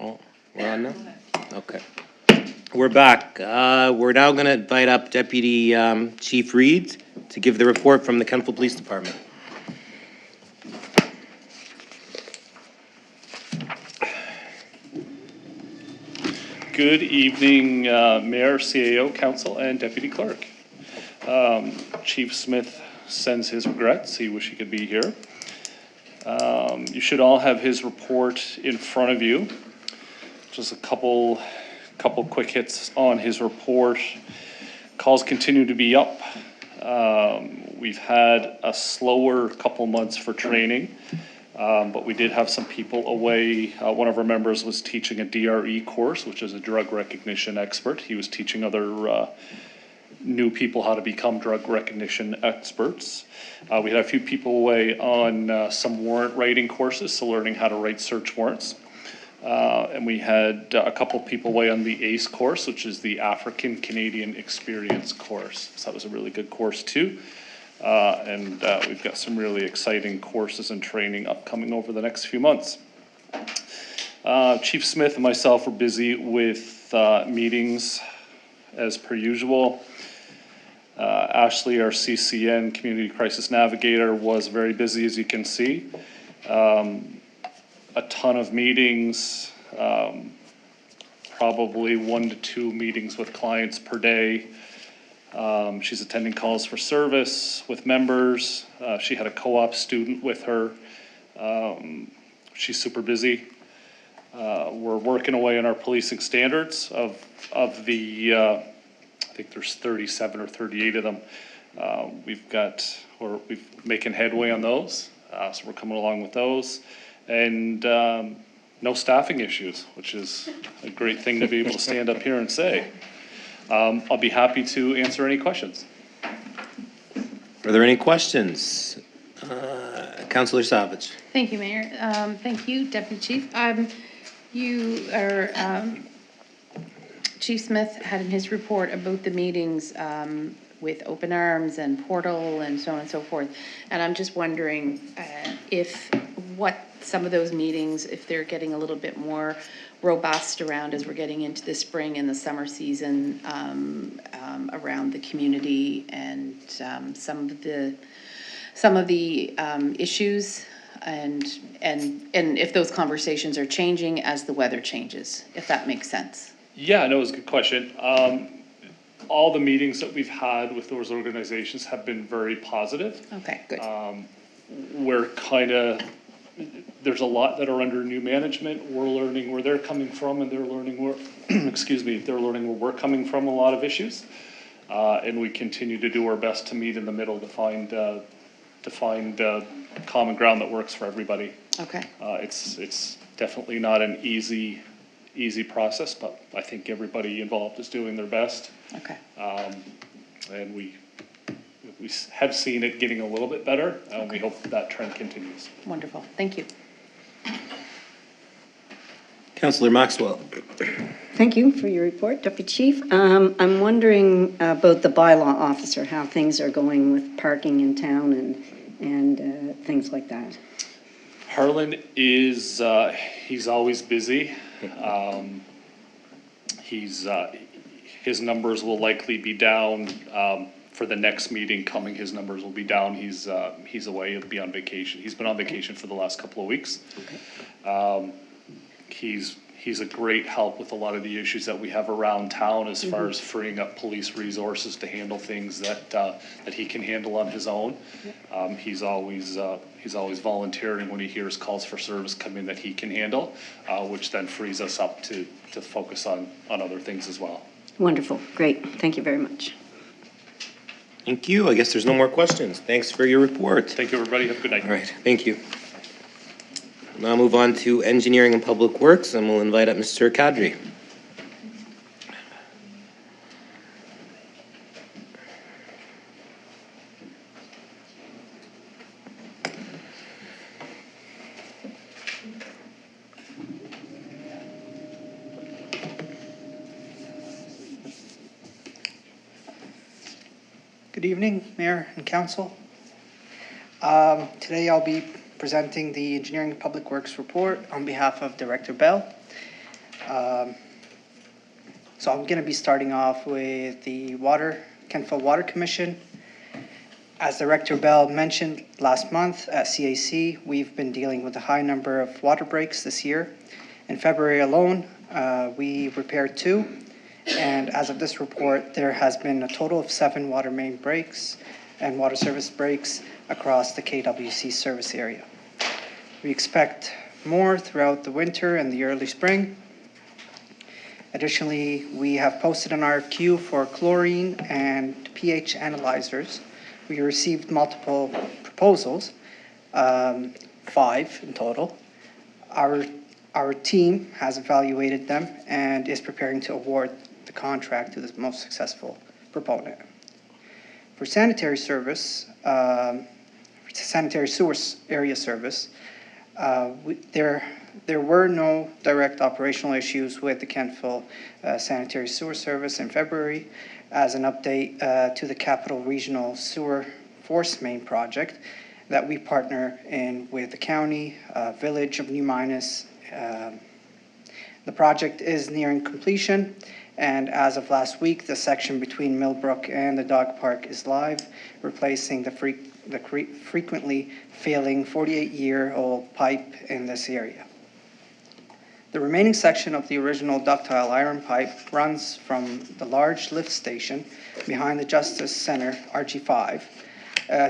Oh, we're on now? Okay. We're back. We're now going to invite up Deputy Chief Reed to give the report from the Kentville Police Department. Good evening, Mayor, CAO, Council, and Deputy Clerk. Chief Smith sends his regrets. He wish he could be here. You should all have his report in front of you. Just a couple quick hits on his report. Calls continue to be up. We've had a slower couple months for training. But we did have some people away. One of our members was teaching a DRE course, which is a drug recognition expert. He was teaching other new people how to become drug recognition experts. We had a few people away on some warrant writing courses, so learning how to write search warrants. And we had a couple people away on the ACE course, which is the African Canadian Experience course. So that was a really good course too. And we've got some really exciting courses and training upcoming over the next few months. Chief Smith and myself were busy with meetings as per usual. Ashley, our CCN, Community Crisis Navigator, was very busy, as you can see. A ton of meetings, probably 1 to 2 meetings with clients per day. She's attending calls for service with members. She had a co-op student with her. She's super busy. We're working away on our policing standards of the, I think there's 37 or 38 of them. We're making headway on those. So we're coming along with those. And no staffing issues, which is a great thing to be able to stand up here and say. I'll be happy to answer any questions. Are there any questions? Councillor Savage. Thank you, Mayor. Thank you, Deputy Chief. Chief Smith had in his report about the meetings with Open Arms and Portal and so on and so forth. And I'm just wondering what some of those meetings, if they're getting a little bit more robust around as we're getting into the spring and the summer season, around the community and some of the issues, and if those conversations are changing as the weather changes, if that makes sense. Yeah, no, it was a good question. All the meetings that we've had with those organizations have been very positive. Okay, good. There's a lot that are under new management. We're learning where they're coming from, and they're learning where, they're learning where we're coming from a lot of issues. And we continue to do our best to meet in the middle to find common ground that works for everybody. Okay. It's definitely not an easy process, but I think everybody involved is doing their best. Okay. And we have seen it getting a little bit better, and we hope that trend continues. Wonderful. Thank you. Councillor Maxwell. Thank you for your report, Deputy Chief. I'm wondering about the bylaw officer, how things are going with parking in town and things like that. Harlan is, he's always busy. His numbers will likely be down for the next meeting coming. His numbers will be down. He's away. He'll be on vacation. He's been on vacation for the last couple of weeks. Okay. He's a great help with a lot of the issues that we have around town as far as freeing up police resources to handle things that he can handle on his own. He's always volunteering when he hears calls for service come in that he can handle, which then frees us up to focus on other things as well. Wonderful. Great. Thank you very much. Thank you. I guess there's no more questions. Thanks for your report. Thank you, everybody. Have a good night. All right. Thank you. Now move on to Engineering and Public Works, and we'll invite up Mr. Kadri. Good evening, Mayor and Council. Today I'll be presenting the Engineering and Public Works report on behalf of Director Bell. So I'm going to be starting off with the Kentville Water Commission. As Director Bell mentioned last month at CAC, we've been dealing with a high number of water breaks this year. In February alone, we repaired 2, and as of this report, there has been a total of 7 water main breaks and water service breaks across the KWC service area. We expect more throughout the winter and the early spring. Additionally, we have posted an RFQ for chlorine and pH analyzers. We received multiple proposals, 5 in total. Our team has evaluated them and is preparing to award the contract to the most successful proponent. For sanitary service, sanitary sewer area service, there were no direct operational issues with the Kentville sanitary sewer service in February. As an update to the Capital Regional Sewer Force Main project that we partner in with the county, village of New Minas. The project is nearing completion, and as of last week, the section between Millbrook and the dog park is live, replacing the frequently failing 48-year-old pipe in this area. The remaining section of the original ductile iron pipe runs from the large lift station behind the Justice Center, RG5,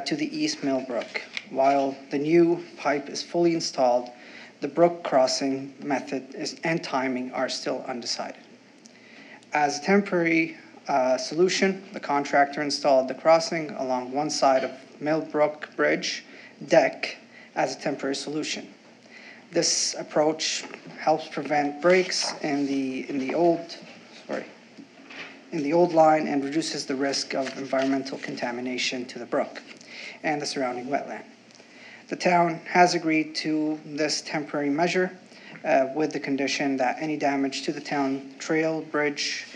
to the East Millbrook. While the new pipe is fully installed, the brook crossing method and timing are still undecided. As a temporary solution, the contractor installed the crossing along one side of Millbrook Bridge deck as a temporary solution. This approach helps prevent breaks in the old line and reduces the risk of environmental contamination to the brook and the surrounding wetland. The town has agreed to this temporary measure with the condition that any damage to the town trail bridge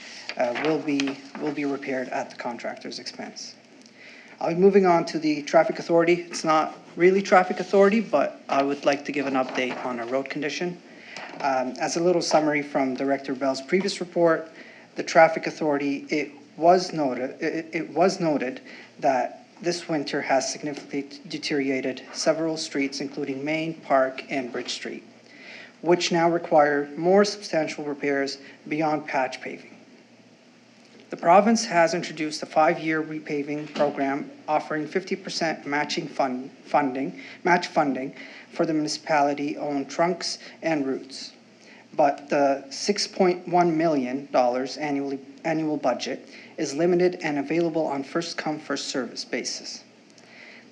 will be repaired at the contractor's expense. I'll be moving on to the traffic authority. It's not really traffic authority, but I would like to give an update on our road condition. As a little summary from Director Bell's previous report, the traffic authority, it was noted that this winter has significantly deteriorated several streets, including Main, Park, and Bridge Street, which now require more substantial repairs beyond patch paving. The province has introduced a 5-year repaving program offering 50% match funding for the municipality-owned trunks and routes. But the $6.1 million annual budget is limited and available on first-come, first-service basis.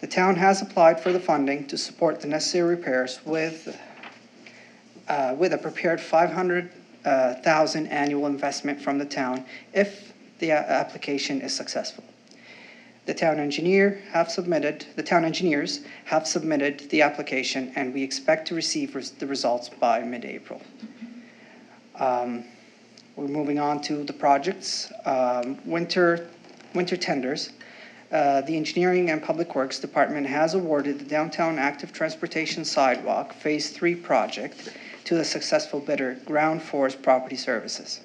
The town has applied for the funding to support the necessary repairs with a prepared $500,000 annual investment from the town if the application is successful. The town engineers have submitted the application, and we expect to receive the results by mid-April. We're moving on to the projects. Winter tenders. The Engineering and Public Works Department has awarded the Downtown Active Transportation Sidewalk Phase 3 project to the successful bidder, Ground Force Property Services.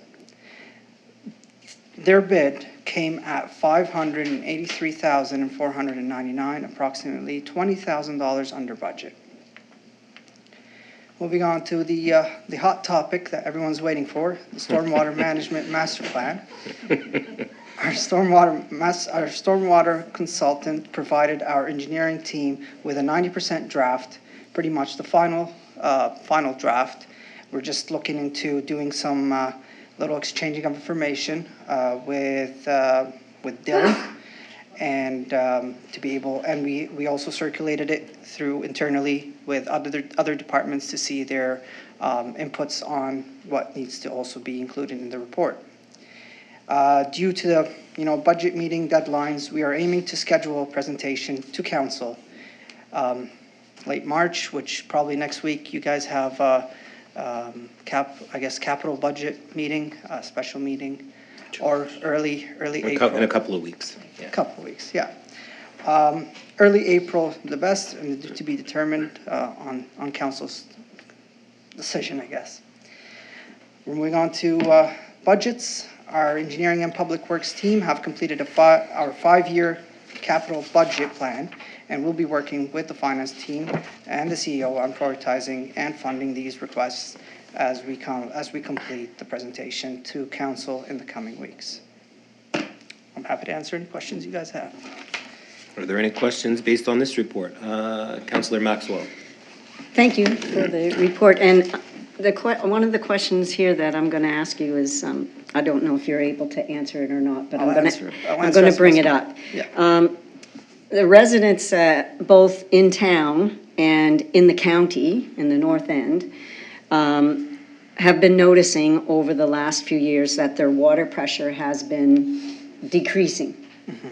Their bid came at $583,499, approximately $20,000 under budget. Moving on to the hot topic that everyone's waiting for, the Stormwater Management Master Plan. Our stormwater consultant provided our engineering team with a 90% draft, pretty much the final draft. We're just looking into doing some little exchanging of information with Dylan, and we also circulated it through internally with other departments to see their inputs on what needs to also be included in the report. Due to the budget meeting deadlines, we are aiming to schedule a presentation to council late March, which probably next week you guys have capital budget meeting, special meeting, or early April. In a couple of weeks. Yeah. A couple of weeks, yeah. Early April, the best, and to be determined on council's decision, I guess. We're moving on to budgets. Our engineering and public works team have completed our 5-year capital budget plan, and we'll be working with the finance team and the CEO on prioritizing and funding these requests as we complete the presentation to council in the coming weeks. I'm happy to answer any questions you guys have. Are there any questions based on this report? Councillor Maxwell. Thank you for the report. And one of the questions here that I'm going to ask you is, I don't know if you're able to answer it or not, but I'm going to bring it up. Yeah. The residents, both in town and in the county, in the north end, have been noticing over the last few years that their water pressure has been decreasing. Mm-hmm.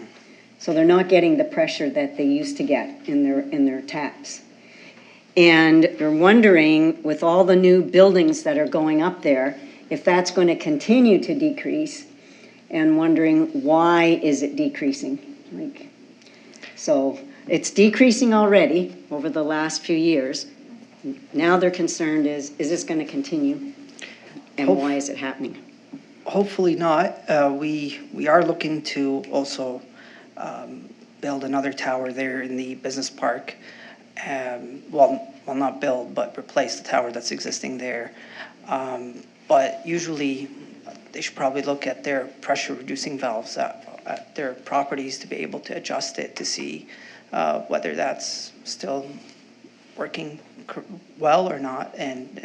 So they're not getting the pressure that they used to get in their taps. And they're wondering, with all the new buildings that are going up there, if that's going to continue to decrease, and wondering why is it decreasing? So it's decreasing already over the last few years. Now their concern is this going to continue? And why is it happening? Hopefully not. We are looking to also build another tower there in the business park. Well, not build, but replace the tower that's existing there. But usually, they should probably look at their pressure reducing valves at their properties to be able to adjust it to see whether that's still working well or not, and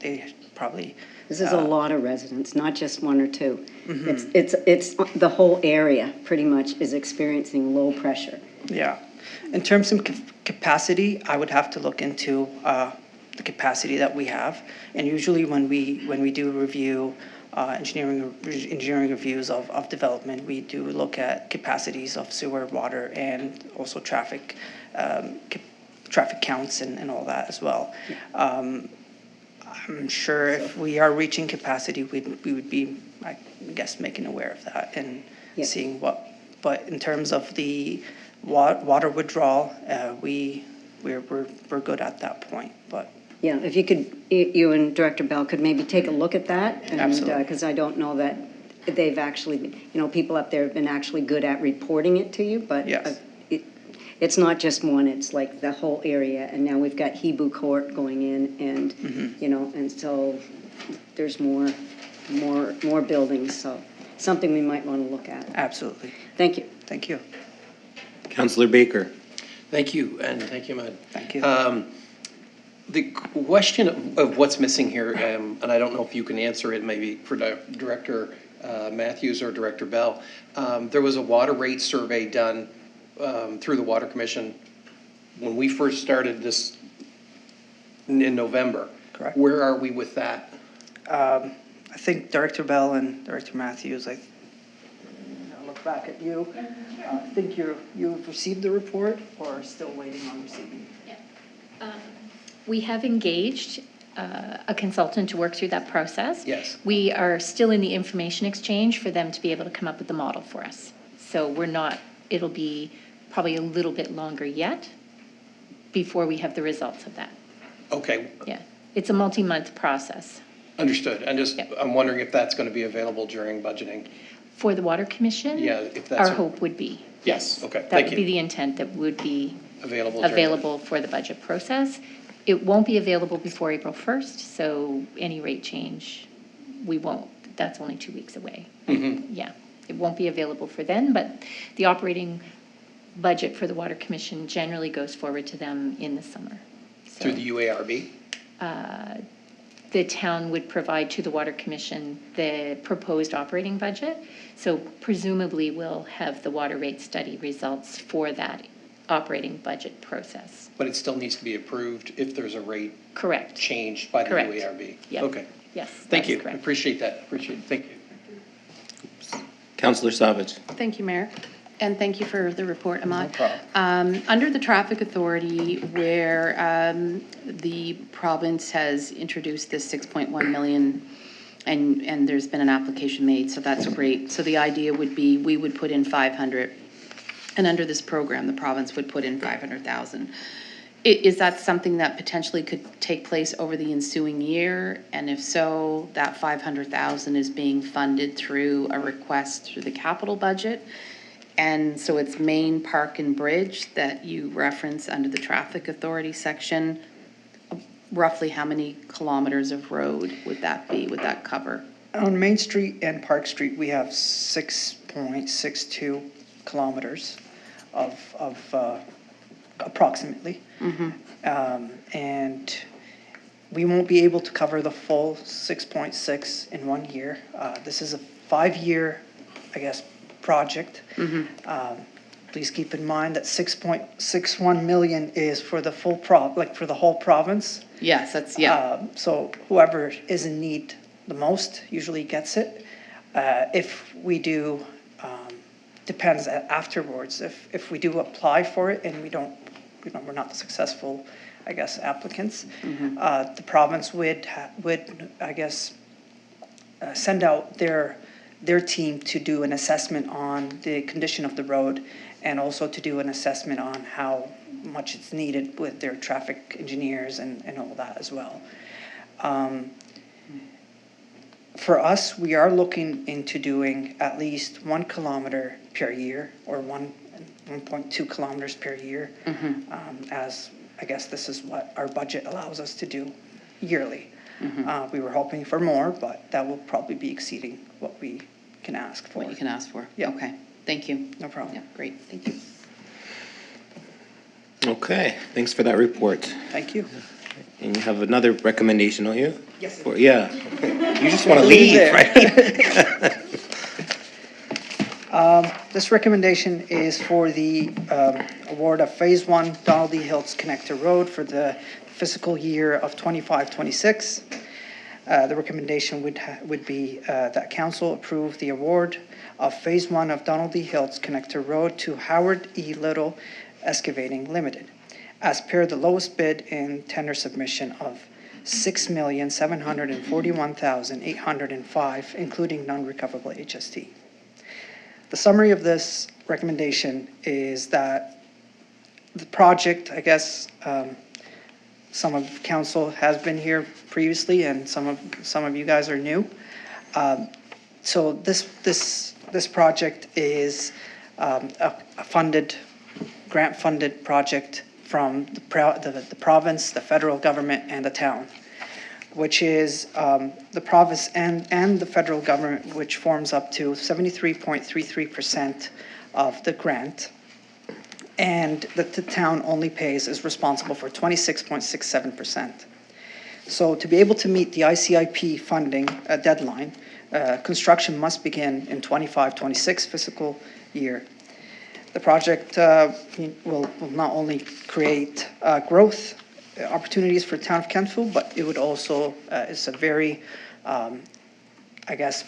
they probably. This is a lot of residents, not just one or two. Mm-hmm. It's the whole area pretty much is experiencing low pressure. Yeah. In terms of capacity, I would have to look into the capacity that we have. And usually when we do review engineering reviews of development, we do look at capacities of sewer, water, and also traffic counts and all that as well. I'm sure if we are reaching capacity, we would be, I guess, making aware of that and seeing what. But in terms of the water withdrawal, we're good at that point. But yeah, if you could, you and Director Bell could maybe take a look at that. And, absolutely. Because I don't know that they've actually, people up there have been actually good at reporting it to you, but yes. It's not just one, it's like the whole area. And now we've got Hebrew Court going in and, and so there's more buildings. So something we might want to look at. Absolutely. Thank you. Thank you. Councillor Baker. Thank you, and thank you, Ahmed. Thank you. The question of what's missing here, and I don't know if you can answer it, maybe for Director Matthews or Director Bell. There was a water rate survey done through the Water Commission when we first started this in November. Correct. Where are we with that? I think Director Bell and Director Matthews, I'll look back at you. I think you've received the report or still waiting on receiving? We have engaged a consultant to work through that process. Yes. We are still in the information exchange for them to be able to come up with the model for us. So it'll be probably a little bit longer yet before we have the results of that. Okay. Yeah, it's a multi-month process. Understood. I'm wondering if that's going to be available during budgeting. For the Water Commission? Yeah, if that's our hope would be. Yes. Okay. That would be the intent, that would be available for the budget process. It won't be available before April 1st, so any rate change, we won't. That's only 2 weeks away. Mm-hmm. Yeah, it won't be available for then, but the operating budget for the Water Commission generally goes forward to them in the summer. So, through the UARB? The town would provide to the Water Commission the proposed operating budget. So presumably we'll have the water rate study results for that operating budget process. But it still needs to be approved if there's a rate Correct. changed by the Correct. UARB. Yep. Okay. Yes. Thank you. I Correct. appreciate that. Thank you. Councillor Savage. Thank you, Mayor. And thank you for the report, Ahmad. No problem. Under the Traffic Authority, where the province has introduced this 6.1 million, and there's been an application made, so that's great. So the idea would be we would put in 500, and under this program, the province would put in 500,000. Is that something that potentially could take place over the ensuing year? And if so, that 500,000 is being funded through a request through the capital budget? And so it's Main Park and Bridge that you reference under the traffic authority section. Roughly how many kilometers of road would that be, would that cover? On Main Street and Park Street, we have 6.62 kilometers of approximately. And we won't be able to cover the full 6.6 in 1 year. This is a 5-year, I guess, project. Please keep in mind that 6.61 million is for the full for the whole province. Yes, that's, yeah. So whoever is in need the most usually gets it. If we do, depends afterwards. If we do apply for it and we're not the successful, I guess, applicants, the province would I guess, send out their team to do an assessment on the condition of the road and also to do an assessment on how much it's needed with their traffic engineers and all that as well. For us, we are looking into doing at least 1 kilometer per year or 1.2 kilometers per year, as I guess this is what our budget allows us to do yearly. We were hoping for more, but that will probably be exceeding what we can ask for. What you can ask for? Yeah. Okay, thank you. No problem. Yeah, great, thank you. Okay, thanks for that report. Thank you. And you have another recommendation, don't you? Yes. Yeah. You just want to leave, right? This recommendation is for the award of Phase 1 Donald D. Hills Connector Road for the fiscal year of 25-26. The recommendation would be that council approve the award of Phase 1 of Donald D. Hills Connector Road to Howard E. Little Excavating Limited, as per the lowest bid in tender submission of $6,741,805, including non-recoverable HST. The summary of this recommendation is that the project, I guess, some of council has been here previously, and some of you guys are new. So this project is a grant-funded project from the province, the federal government, and the town, which is the province and the federal government, which forms up to 73.33% of the grant, and that the town only is responsible for 26.67%. So to be able to meet the ICIP funding deadline, construction must begin in 25-26 fiscal year. The project will not only create growth opportunities for the town of Kentville, but it would also, it's a very, I guess,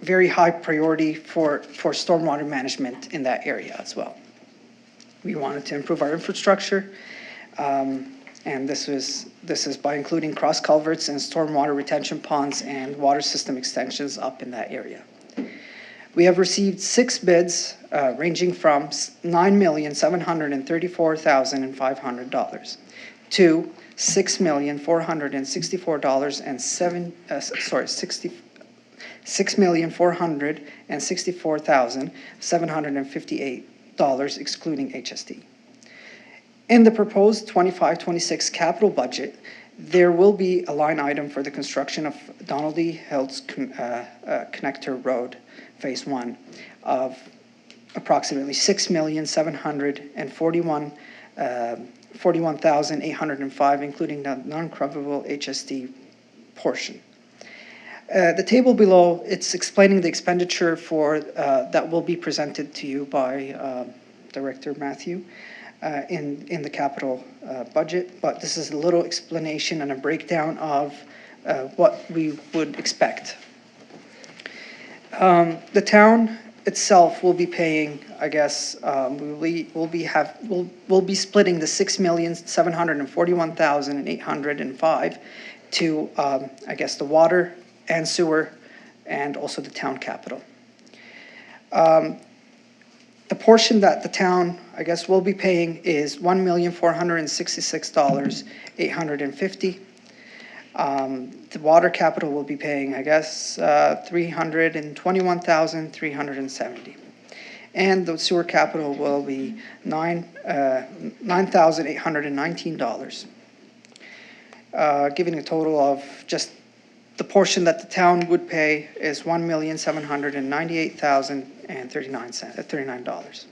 very high priority for stormwater management in that area as well. We wanted to improve our infrastructure, and this is by including cross culverts and stormwater retention ponds and water system extensions up in that area. We have received 6 bids ranging from $9,734,500 to $6,464,758 excluding HST. In the proposed 25-26 capital budget, there will be a line item for the construction of Donald D. Hills Connector Road, Phase 1, of approximately $6,741,805, including the non-recoverable HST portion. The table below, it's explaining the expenditure for that will be presented to you by Director Matthew in the capital budget, but this is a little explanation and a breakdown of what we would expect. The town itself will be paying, I guess, we'll be splitting the $6,741,805 to, I guess, the water and sewer and also the town capital. The The portion that the town, I guess, will be paying is $1,466,850. The water capital will be paying, I guess, $321,370. And the sewer capital will be $9,819. Giving a total of just the portion that the town would pay is $1,798,039.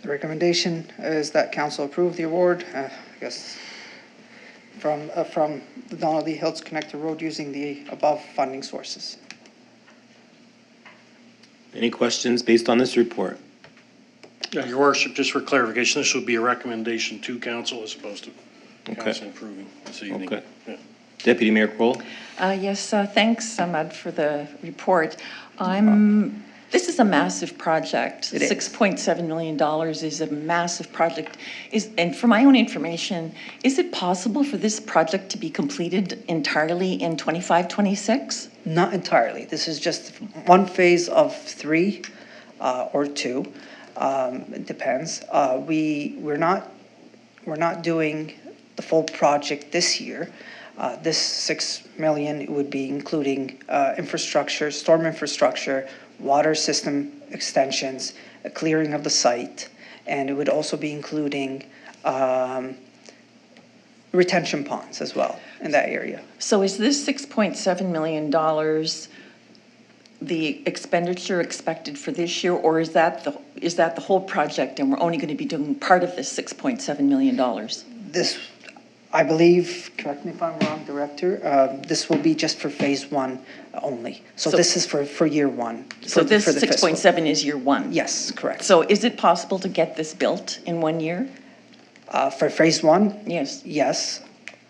The recommendation is that council approve the award, I guess, from the Donnelly Hills Connector Road using the above funding sources. Any questions based on this report? Your worship, just for clarification, this would be a recommendation to council as opposed to Okay. council approving this evening. Okay. Yeah. Deputy Mayor Kroll? Yes, thanks, Ahmad, for the report. This is a massive project. It is. $6.7 million is a massive project. And for my own information, is it possible for this project to be completed entirely in 25, 26? Not entirely. This is just one phase of 3 or 2. It depends. We're not doing the full project this year. This $6 million would be including infrastructure, storm infrastructure, water system extensions, a clearing of the site, and it would also be including retention ponds as well in that area. So is this $6.7 million the expenditure expected for this year, or is that the whole project and we're only going to be doing part of this $6.7 million? This, I believe, correct me if I'm wrong, Director, this will be just for phase 1 only. So this is for year 1. So this for the fiscal. 6.7 is year 1? Yes, correct. So is it possible to get this built in 1 year? For phase 1? Yes. Yes,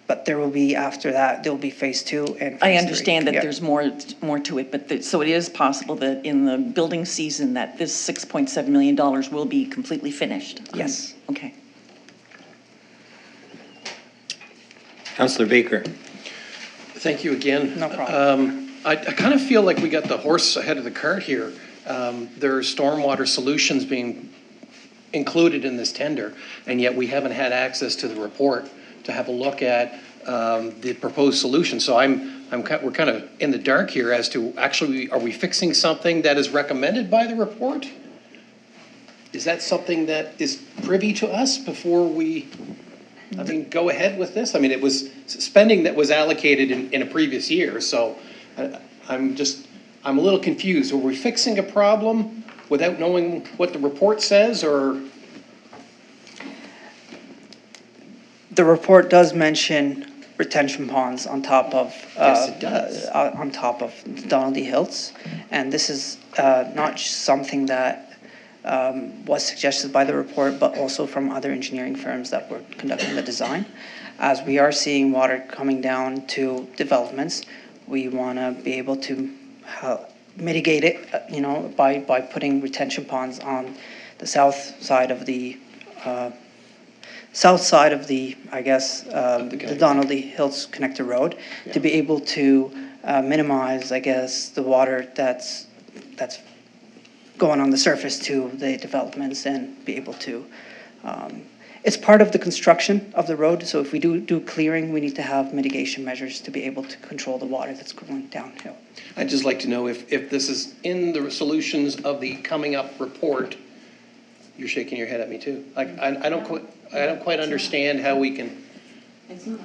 but there will be, after that, there will be phase 2 and phase 3. I understand that Yeah. there's more to it, but so it is possible that in the building season that this $6.7 million will be completely finished? Yes. Okay. Councillor Baker? Thank you again. No problem. I kind of feel like we got the horse ahead of the cart here. There are stormwater solutions being included in this tender, and yet we haven't had access to the report to have a look at the proposed solution. So we're kind of in the dark here as to actually, are we fixing something that is recommended by the report? Is that something that is privy to us before we, go ahead with this? It was spending that was allocated in a previous year, so I'm a little confused. Are we fixing a problem without knowing what the report says, or? The report does mention retention ponds on top of. Yes, it does. On top of Donnelly Hills, and this is not something that was suggested by the report, but also from other engineering firms that were conducting the design. As we are seeing water coming down to developments, we want to be able to mitigate it, by putting retention ponds on the south side of the, the Donnelly Hills Connector Road, to be able to minimize, the water that's going on the surface to the developments and be able to, it's part of the construction of the road, so if we do clearing, we need to have mitigation measures to be able to control the water that's going downhill. I'd just like to know if this is in the solutions of the coming up report. You're shaking your head at me too. I don't quite understand how we can. It's not.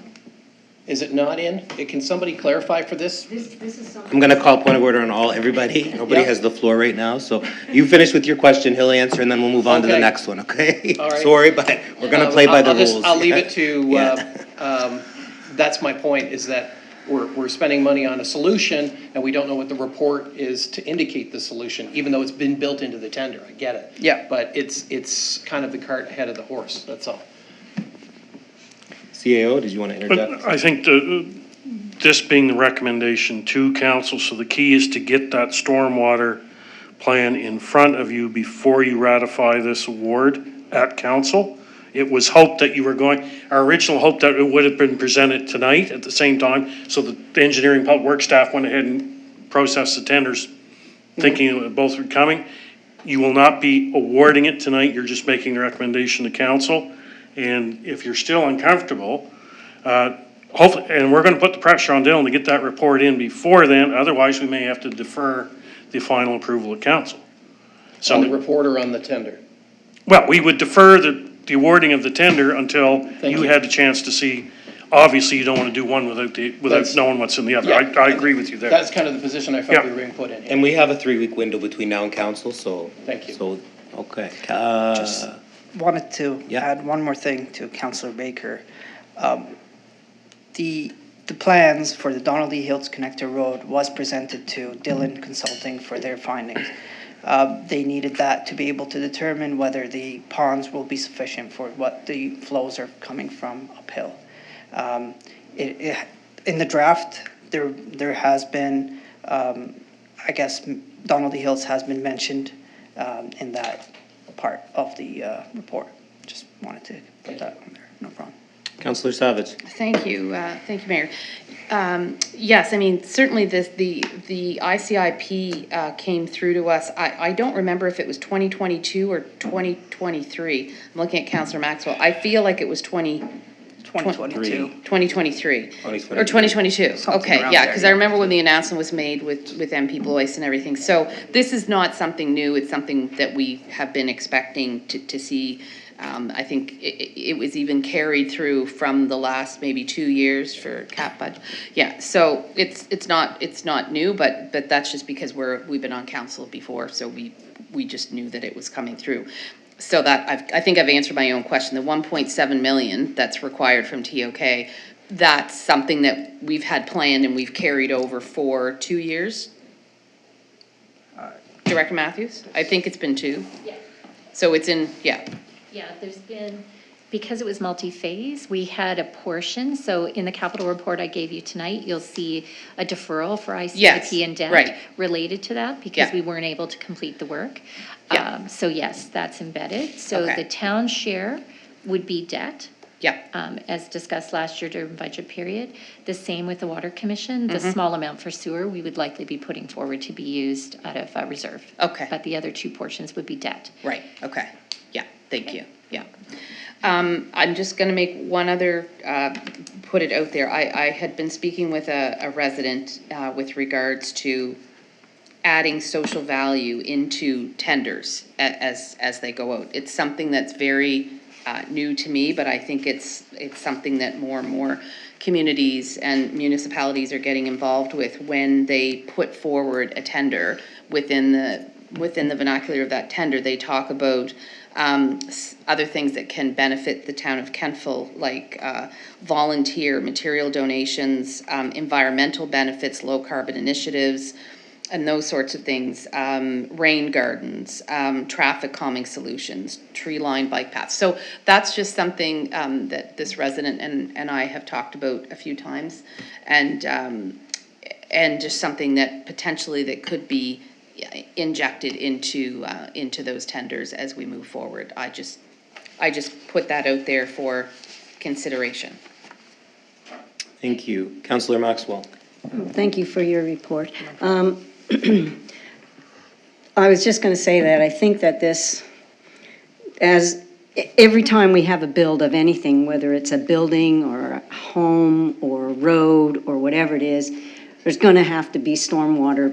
Is it not in? Can somebody clarify for this? This is something. I'm going to call point of order on everybody. Nobody Yep. has the floor right now, so you finish with your question, he'll answer, and then we'll move on to the Okay. next one, okay? All right. Sorry, but we're going to play by the rules. I'll leave it to, Yeah. that's my point, is that we're spending money on a solution, and we don't know what the report is to indicate the solution, even though it's been built into the tender. I get it. Yeah. But it's kind of the cart ahead of the horse, that's all. CAO, did you want to interject? But I think this being the recommendation to council, so the key is to get that stormwater plan in front of you before you ratify this award at council. It was hoped that our original hope that it would have been presented tonight at the same time, so that the engineering public work staff went ahead and processed the tenders, thinking that both were coming. You will not be awarding it tonight, you're just making the recommendation to council. And if you're still uncomfortable, hopefully, and we're gonna put the pressure on Dylan to get that report in before then, otherwise we may have to defer the final approval of council. On the So, reporter on the tender. well, we would defer the awarding of the tender until you had the chance to see. Obviously, you don't want to do one without That's- knowing what's in the other. Yeah. I agree with you there. That's kind of the position I felt Yeah. we were being put in here. And we have a 3-week window between now and council, so. Thank you. So, okay. Just wanted to yeah. add one more thing to Councillor Baker. The plans for the Donald E. Hills Connector Road was presented to Dillon Consulting for their findings. They needed that to be able to determine whether the ponds will be sufficient for what the flows are coming from uphill. In the draft, there has been, I guess, Donald E. Hills has been mentioned in that part of the report. Just wanted to put that on there, no problem. Councillor Savage. Thank you, Mayor. Yes, I mean, certainly the ICIP came through to us. I don't remember if it was 2022 or 2023. I'm looking at Councillor Maxwell. I feel like it was 2022. 2023. Or 2022. Something Okay, around yeah, there, because yeah. I remember when the announcement was made with MP Blois and everything. So this is not something new. It's something that we have been expecting to see. I think it was even carried through from the last maybe 2 years for cap budget. Yeah, so it's not new, but that's just because we've been on council before, so we just knew that it was coming through. So that I think I've answered my own question. The 1.7 million that's required from TOK, that's something that we've had planned and we've carried over for 2 years. Director Matthews, I think it's been 2. Yeah. So it's in, yeah. Yeah, there's been, because it was multi-phase, we had a portion, so in the capital report I gave you tonight, you'll see a deferral for Yes, ICIP and debt right. related to that, because Yeah. we weren't able to complete the work. Yeah. So yes, that's embedded. So Okay. the town share would be debt. Yeah. As discussed last year during budget period. The same with the water commission. The Mm-hmm. small amount for sewer, we would likely be putting forward to be used out of reserve. Okay. But the other 2 portions would be debt. Right, okay, yeah, thank you, yeah. I'm just gonna make one other, put it out there. I had been speaking with a resident, with regards to adding social value into tenders as they go out. It's something that's very, new to me, but I think it's something that more and more communities and municipalities are getting involved with when they put forward a tender. Within the vernacular of that tender, they talk about other things that can benefit the town of Kentville, like volunteer material donations, environmental benefits, low carbon initiatives, and those sorts of things, rain gardens, traffic calming solutions, tree-lined bike paths. So that's just something that this resident and I have talked about a few times, and just something that potentially that could be injected into those tenders as we move forward. I just put that out there for consideration. Thank you. Councillor Maxwell. Thank you for your report. I was just going to say that I think that this, as every time we have a build of anything, whether it's a building or a home or a road or whatever it is, there's going to have to be stormwater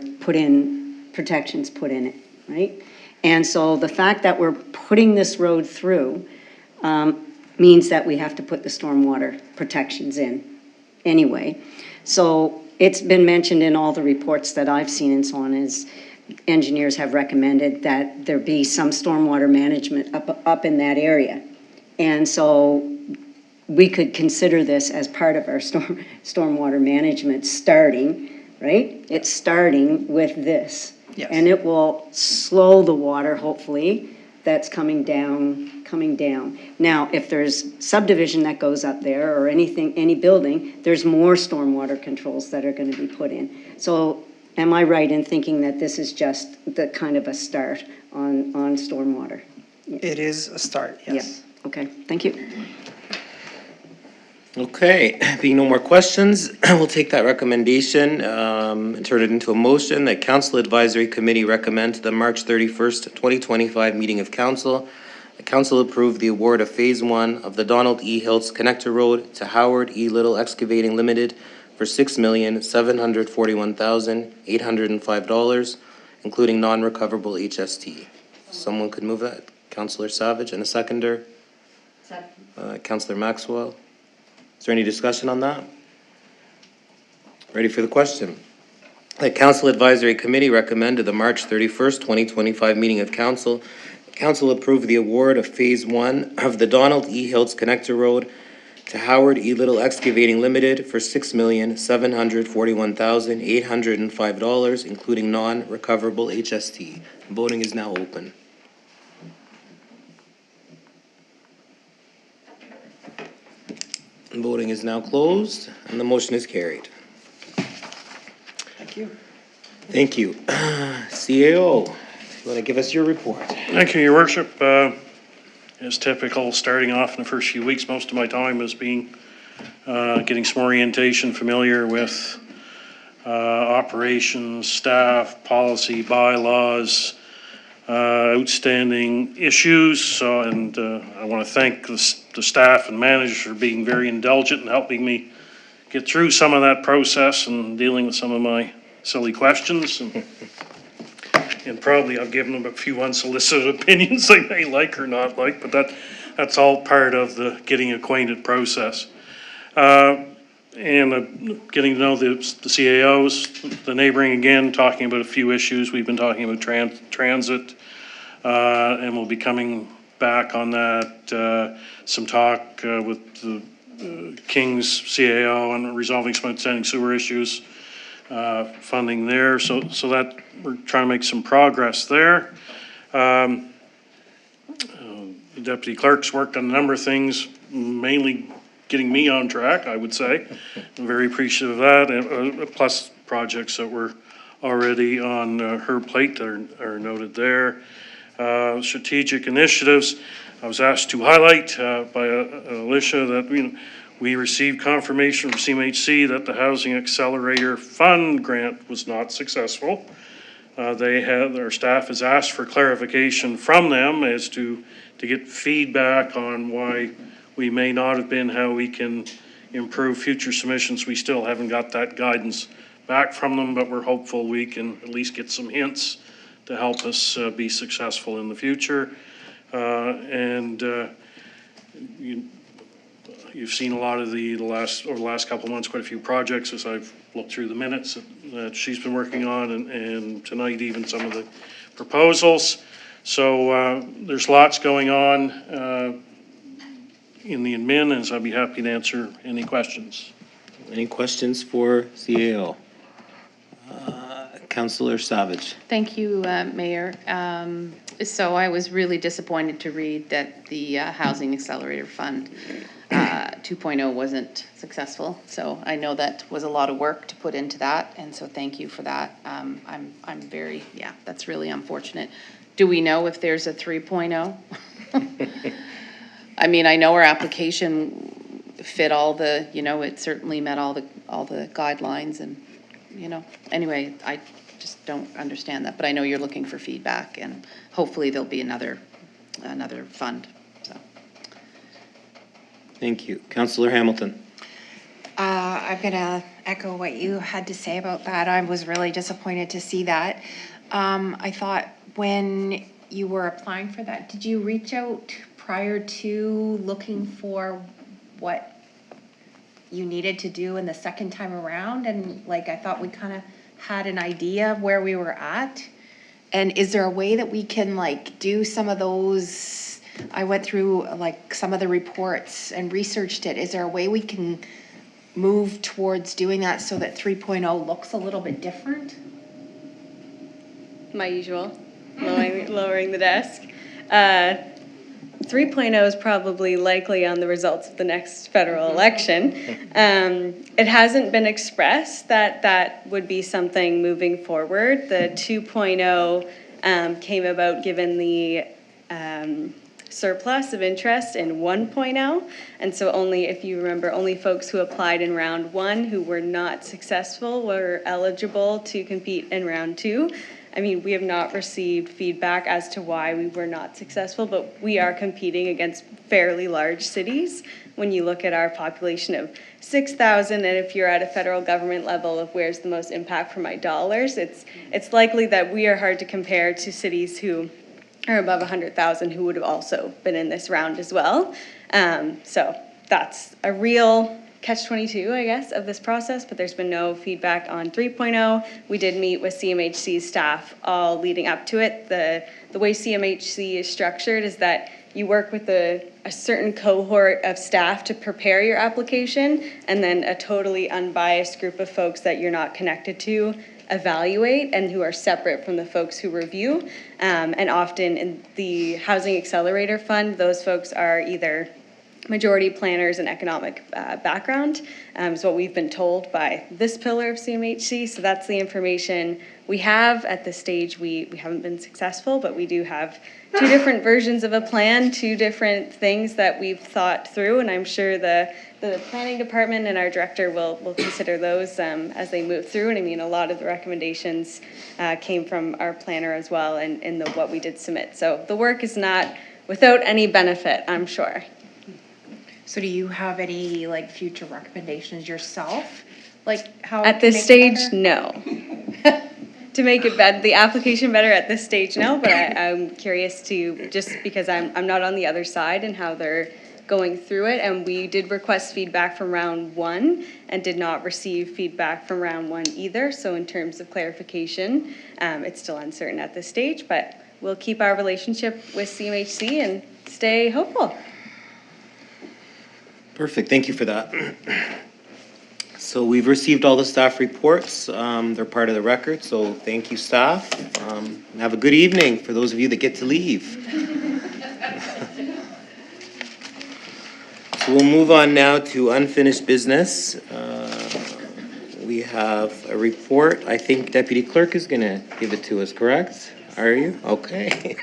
protections put in it, right? And so the fact that we're putting this road through means that we have to put the stormwater protections in anyway. So it's been mentioned in all the reports that I've seen and so on, is engineers have recommended that there be some stormwater management up in that area. And so we could consider this as part of our stormwater management starting, right? It's starting with this. Yes. And it will slow the water, hopefully, that's coming down. Now, if there's subdivision that goes up there or anything, any building, there's more stormwater controls that are going to be put in. So am I right in thinking that this is just the kind of a start on stormwater? It is a start, yes. Yeah, okay, thank you. Okay, being no more questions, we'll take that recommendation and turn it into a motion that Council Advisory Committee recommend to the March 31st, 2025 meeting of Council. The Council approved the award of Phase 1 of the Donald E. Hiltz Connector Road to Howard E. Little Excavating Limited for $6,741,805, including non-recoverable HST. Someone could move that. Councillor Savage, and a seconder. Councillor Maxwell. Is there any discussion on that? Ready for the question? The Council Advisory Committee recommended the March 31st, 2025 meeting of Council. Council approved the award of Phase 1 of the Donald E. Hiltz Connector Road to Howard E. Little Excavating Limited for $6,741,805, including non-recoverable HST. Voting is now open. Voting is now closed, and the motion is carried. Thank you. Thank you. CAO, you want to give us your report? Thank you, Your Worship. As typical, starting off in the first few weeks, most of my time has been getting some orientation, familiar with operations, staff, policy, bylaws, outstanding issues. So, and I want to thank the staff and managers for being very indulgent and helping me get through some of that process and dealing with some of my silly questions. And probably I've given them a few unsolicited opinions they may like or not like, but that's all part of the getting acquainted process. And getting to know the CAOs, the neighboring again, talking about a few issues. We've been talking about transit, and we'll be coming back on that. Some talk with the King's CAO on resolving some outstanding sewer issues, funding there. So that we're trying to make some progress there. The deputy clerk's worked on a number of things, mainly getting me on track, I would say. I'm very appreciative of that, and plus projects that were already on her plate that are noted there. Strategic initiatives, I was asked to highlight by Alicia that we received confirmation from CMHC that the Housing Accelerator Fund grant was not successful. Our staff has asked for clarification from them as to get feedback on why we may not have been, how we can improve future submissions. We still haven't got that guidance back from them, but we're hopeful we can at least get some hints to help us be successful in the future. You've seen a lot of over the last couple of months, quite a few projects as I've looked through the minutes that she's been working on, and tonight even some of the proposals. So there's lots going on in the admin, and so I'd be happy to answer any questions. Any questions for CAO? Councillor Savage. Thank you, Mayor. So I was really disappointed to read that the Housing Accelerator Fund 2.0 wasn't successful. So I know that was a lot of work to put into that, and so thank you for that. I'm very, that's really unfortunate. Do we know if there's a 3.0? I mean, I know our application fit all the, it certainly met all the guidelines, and, anyway, I just don't understand that, but I know you're looking for feedback, and hopefully there'll be another fund, so. Thank you. Councillor Hamilton. I'm gonna echo what you had to say about that. I was really disappointed to see that. I thought when you were applying for that, did you reach out prior to looking for what you needed to do in the second time around? And I thought we kind of had an idea of where we were at. And is there a way that we can do some of those? I went through some of the reports and researched it. Is there a way we can move towards doing that so that 3.0 looks a little bit different? My usual, lowering the desk. 3.0 is probably likely on the results of the next federal election. It hasn't been expressed that would be something moving forward. The 2.0 came about given the surplus of interest in 1.0. And so only, if you remember, only folks who applied in round 1 who were not successful were eligible to compete in round 2. I mean, we have not received feedback as to why we were not successful, but we are competing against fairly large cities. When you look at our population of 6,000, and if you're at a federal government level of where's the most impact for my dollars, it's likely that we are hard to compare to cities who are above 100,000 who would have also been in this round as well. So that's a real catch-22, I guess, of this process, but there's been no feedback on 3.0. We did meet with CMHC's staff all leading up to it. The way CMHC is structured is that you work with a certain cohort of staff to prepare your application, and then a totally unbiased group of folks that you're not connected to evaluate and who are separate from the folks who review. And often in the Housing Accelerator Fund, those folks are either majority planners and economic background, is what we've been told by this pillar of CMHC. So that's the information we have at this stage. We haven't been successful, but we do have 2 different versions of a plan, 2 different things that we've thought through, and I'm sure the planning department and our director will consider those as they move through. And I mean, a lot of the recommendations came from our planner as well, and in what we did submit. So the work is not without any benefit, I'm sure. So do you have any like future recommendations yourself? Like how? At this stage, no. To make it better, the application better at this stage, no, but I'm curious to, just because I'm not on the other side and how they're going through it. And we did request feedback from round 1 and did not receive feedback from round 1 either. So in terms of clarification, it's still uncertain at this stage, but we'll keep our relationship with CMHC and stay hopeful. Perfect, thank you for that. So we've received all the staff reports. They're part of the record, so thank you, staff. Have a good evening for those of you that get to leave. So we'll move on now to unfinished business. We have a report. I think Deputy Clerk is going to give it to us, correct? Are you? Okay.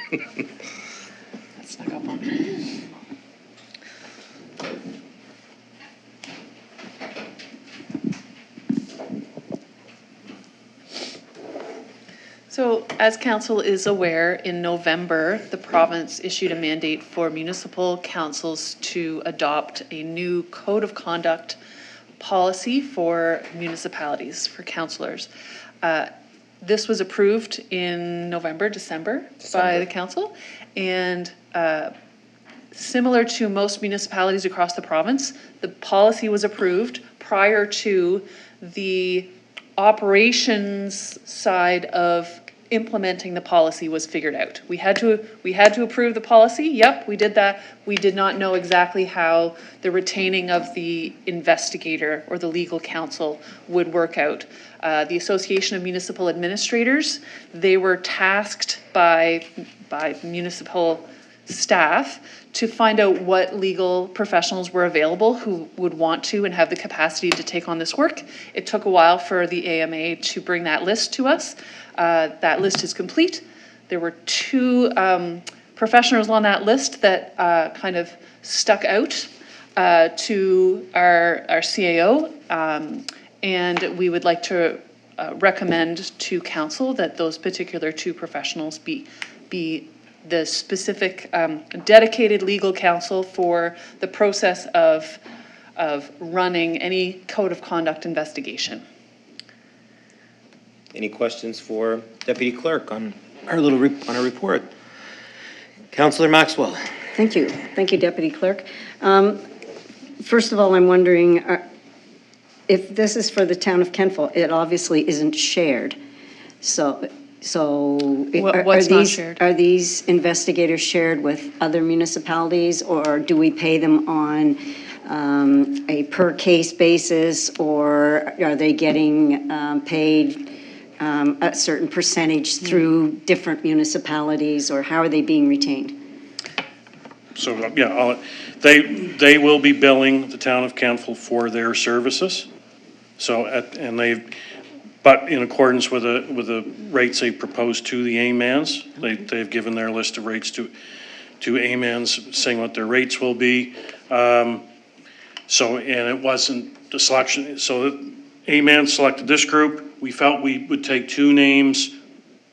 So as council is aware, in November, the province issued a mandate for municipal councils to adopt a new code of conduct policy for municipalities, for councillors. This was approved in December by the council, and similar to most municipalities across the province, the policy was approved prior to the operations side of implementing the policy was figured out. We had to approve the policy. Yep, we did that. We did not know exactly how the retaining of the investigator or the legal counsel would work out. The Association of Municipal Administrators, they were tasked by municipal staff to find out what legal professionals were available who would want to and have the capacity to take on this work. It took a while for the AMA to bring that list to us. That list is complete. There were 2 professionals on that list that kind of stuck out to our CAO, and we would like to recommend to council that those particular 2 professionals be the specific dedicated legal counsel for the process of running any code of conduct investigation. Any questions for Deputy Clerk on our report? Councillor Maxwell. Thank you. Thank you, Deputy Clerk. First of all, I'm wondering if this is for the town of Kentville, it obviously isn't shared. So What's not shared? Are these investigators shared with other municipalities, or do we pay them on a per case basis, or are they getting paid a certain percentage through different municipalities, or how are they being retained? So, yeah, they will be billing the town of Kentville for their services. So, but in accordance with the rates they proposed to the AMANs, they've given their list of rates to two amens saying what their rates will be. So, and it wasn't the selection, so amen selected this group. We felt we would take two names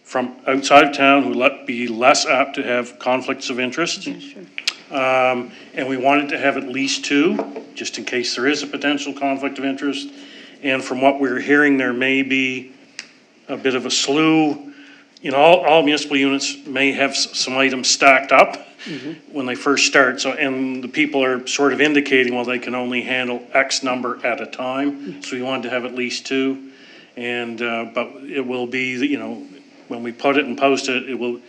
from outside of town who would be less apt to have conflicts of interest. And we wanted to have at least two, just in case there is a potential conflict of interest. And from what we're hearing, there may be a bit of a slew. You know, all municipal units may have some items stacked up when they first start. So, and the people are sort of indicating, well, they can only handle X number at a time. So we wanted to have at least two. And, but it will be, you know, when we put it and post it, it will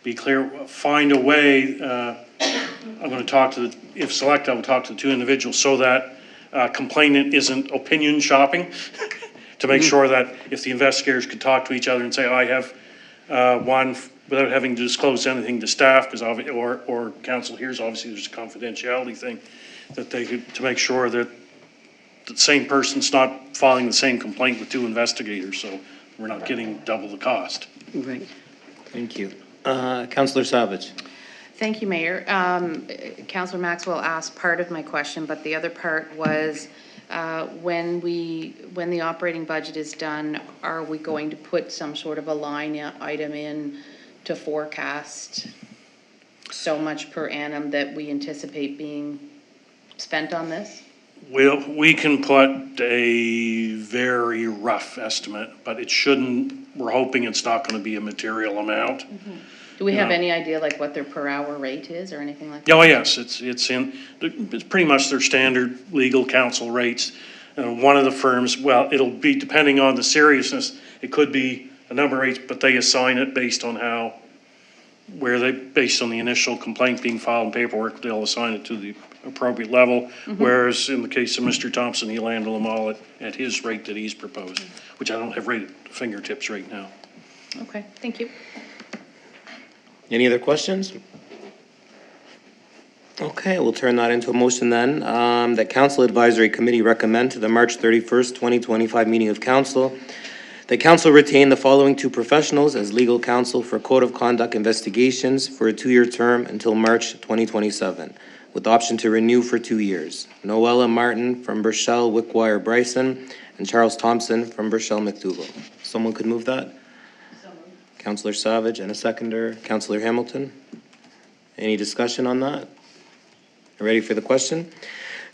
be clear, find a way, I'm gonna talk to, if selected, I will talk to the two individuals so that complainant isn't opinion shopping to make sure that if the investigators could talk to each other and say, I have one, without having to disclose anything to staff, because or council hears, obviously there's a confidentiality thing, that they could, to make sure that the same person's not filing the same complaint with two investigators, so we're not getting double the cost. Right. Thank you. Councillor Savage. Thank you, Mayor. Councillor Maxwell asked part of my question, but the other part was, when the operating budget is done, are we going to put some sort of a line item in to forecast so much per annum that we anticipate being spent on this? We can put a very rough estimate, but it shouldn't, we're hoping it's not gonna be a material amount. Do we have Yeah. any idea like what their per hour rate is or anything like that? Oh, yes, it's pretty much their standard legal counsel rates. One of the firms, well, it'll be depending on the seriousness, it could be a number of rates, but they assign it based on based on the initial complaint being filed in paperwork, they'll assign it to the appropriate level. Whereas in the case of Mr. Thompson, he'll handle them all at his rate that he's proposed, which I don't have right at fingertips right now. Okay, thank you. Any other questions? Okay, we'll turn that into a motion then. That Council Advisory Committee recommend to the March 31st, 2025 meeting of Council that Council retain the following two professionals as legal counsel for Code of Conduct investigations for a 2-year term until March 2027, with option to renew for 2 years. Noella Martin from Burchell, Wickwire, Bryson, and Charles Thompson from Burchell, McDougall. Someone could move that? Councillor Savage and a seconder, Councillor Hamilton. Any discussion on that? Ready for the question?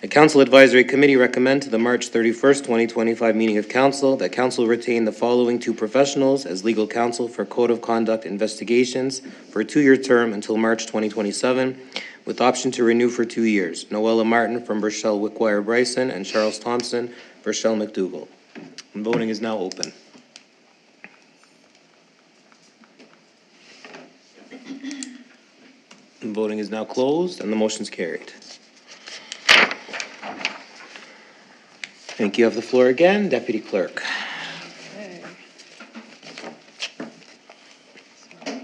The Council Advisory Committee recommend to the March 31st, 2025 meeting of Council that Council retain the following two professionals as legal counsel for Code of Conduct investigations for a 2-year term until March 2027, with option to renew for 2 years. Noella Martin from Burchell, Wickwire, Bryson, and Charles Thompson, Burchell, McDougall. And voting is now open. And voting is now closed, and the motion's carried. Thank you. You have the floor again, Deputy Clerk. Okay.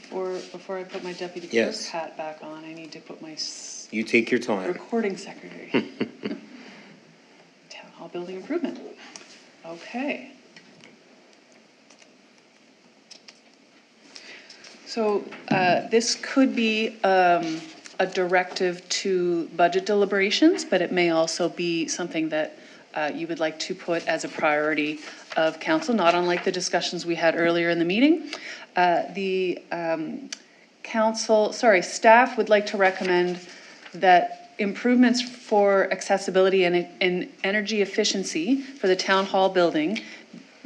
Before I put my deputy clerk Yes. hat back on, I need to put my You take your time. recording secretary. Town Hall building improvement. Okay. So this could be a directive to budget deliberations, but it may also be something that you would like to put as a priority of council, not unlike the discussions we had earlier in the meeting. Staff would like to recommend that improvements for accessibility and energy efficiency for the town hall building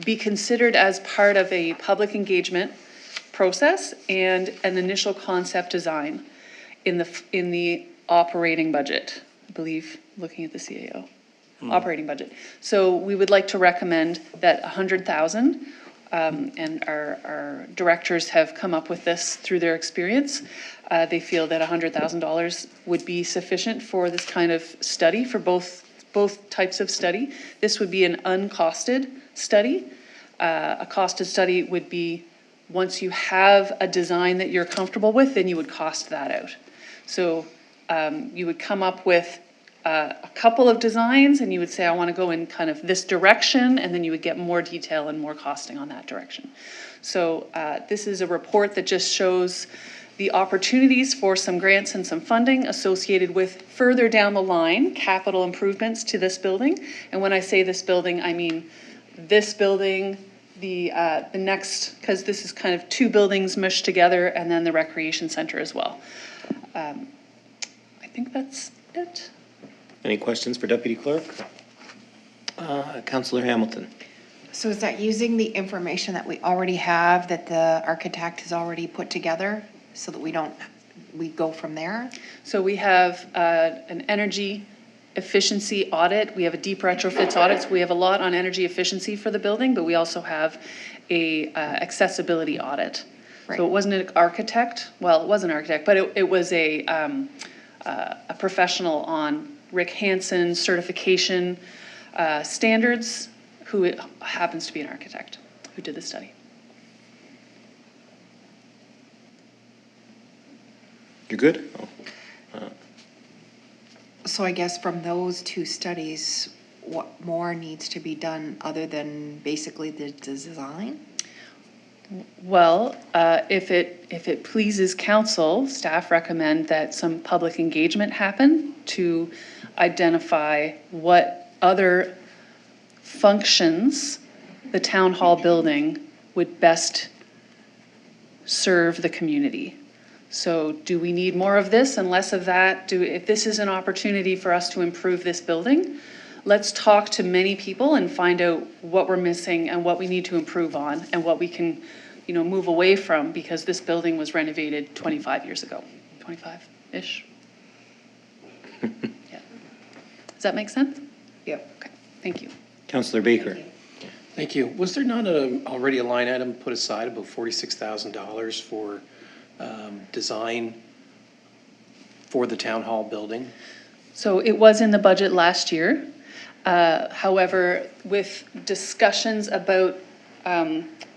be considered as part of a public engagement process and an initial concept design in the operating budget, I believe, looking at the CAO, operating budget. So we would like to recommend that 100,000, and our directors have come up with this through their experience. They feel that $100,000 would be sufficient for this kind of study, for both types of study. This would be an uncosted study. A costed study would be once you have a design that you're comfortable with, then you would cost that out. So you would come up with a couple of designs and you would say, I want to go in kind of this direction, and then you would get more detail and more costing on that direction. So this is a report that just shows the opportunities for some grants and some funding associated with further down the line, capital improvements to this building. And when I say this building, I mean this building, the next, because this is kind of two buildings mushed together, and then the recreation center as well. I think that's it. Any questions for Deputy Clerk? Councillor Hamilton. So is that using the information that we already have, that the architect has already put together, so that we go from there? So we have an energy efficiency audit. We have a deep retrofits audit. So we have a lot on energy efficiency for the building, but we also have a accessibility audit. Right. So it wasn't an architect. Well, it was an architect, but it was a professional on Rick Hansen certification standards, who happens to be an architect who did the study. You're good? So I guess from those two studies, what more needs to be done other than basically the design? Well, if it pleases council, staff recommend that some public engagement happen to identify what other functions the town hall building would best serve the community. So do we need more of this and less of that? If this is an opportunity for us to improve this building, let's talk to many people and find out what we're missing and what we need to improve on and what we can, move away from, because this building was renovated 25 years ago, 25-ish. Yeah. Does that make sense? Yep. Okay, thank you. Councillor Baker. Thank you. Was there not already a line item put aside about $46,000 for design for the town hall building? So it was in the budget last year. However, with discussions about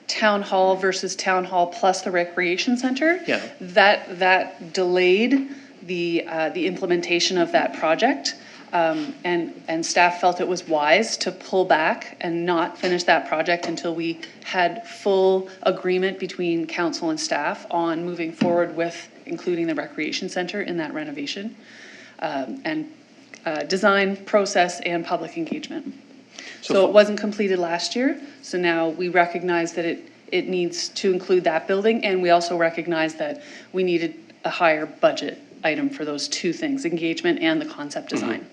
town hall versus town hall plus the recreation center, Yeah. that delayed the implementation of that project. And staff felt it was wise to pull back and not finish that project until we had full agreement between council and staff on moving forward with including the recreation center in that renovation, and design process and public engagement. So it wasn't completed last year, so now we recognize that it needs to include that building, and we also recognize that we needed a higher budget item for those two things, engagement and the concept design. Mm-hmm.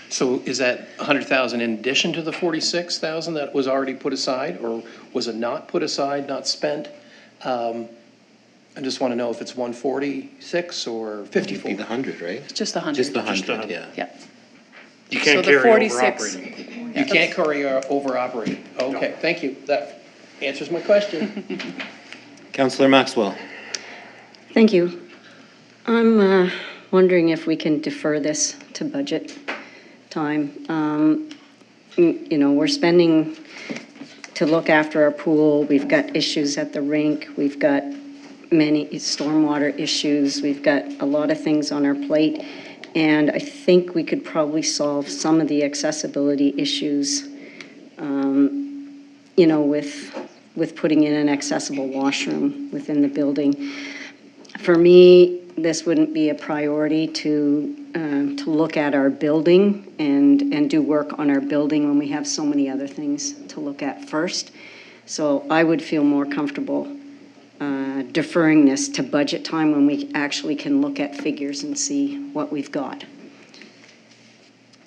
So is that 100,000 in addition to the 46,000 that was already put aside, or was it not put aside, not spent? I just want to know if it's 146 or 54. Be the 100, right? It's just the 100. Just the Just the 100, 100. yeah. Yeah. You can't So the carry over 46 operating. You can't carry over operating. Okay, thank you. That answers my question. Councillor Maxwell. Thank you. I'm wondering if we can defer this to budget time. We're spending to look after our pool. We've got issues at the rink. We've got many stormwater issues. We've got a lot of things on our plate. And I think we could probably solve some of the accessibility issues, with putting in an accessible washroom within the building. For me, this wouldn't be a priority to look at our building and do work on our building when we have so many other things to look at first. So I would feel more comfortable deferring this to budget time when we actually can look at figures and see what we've got.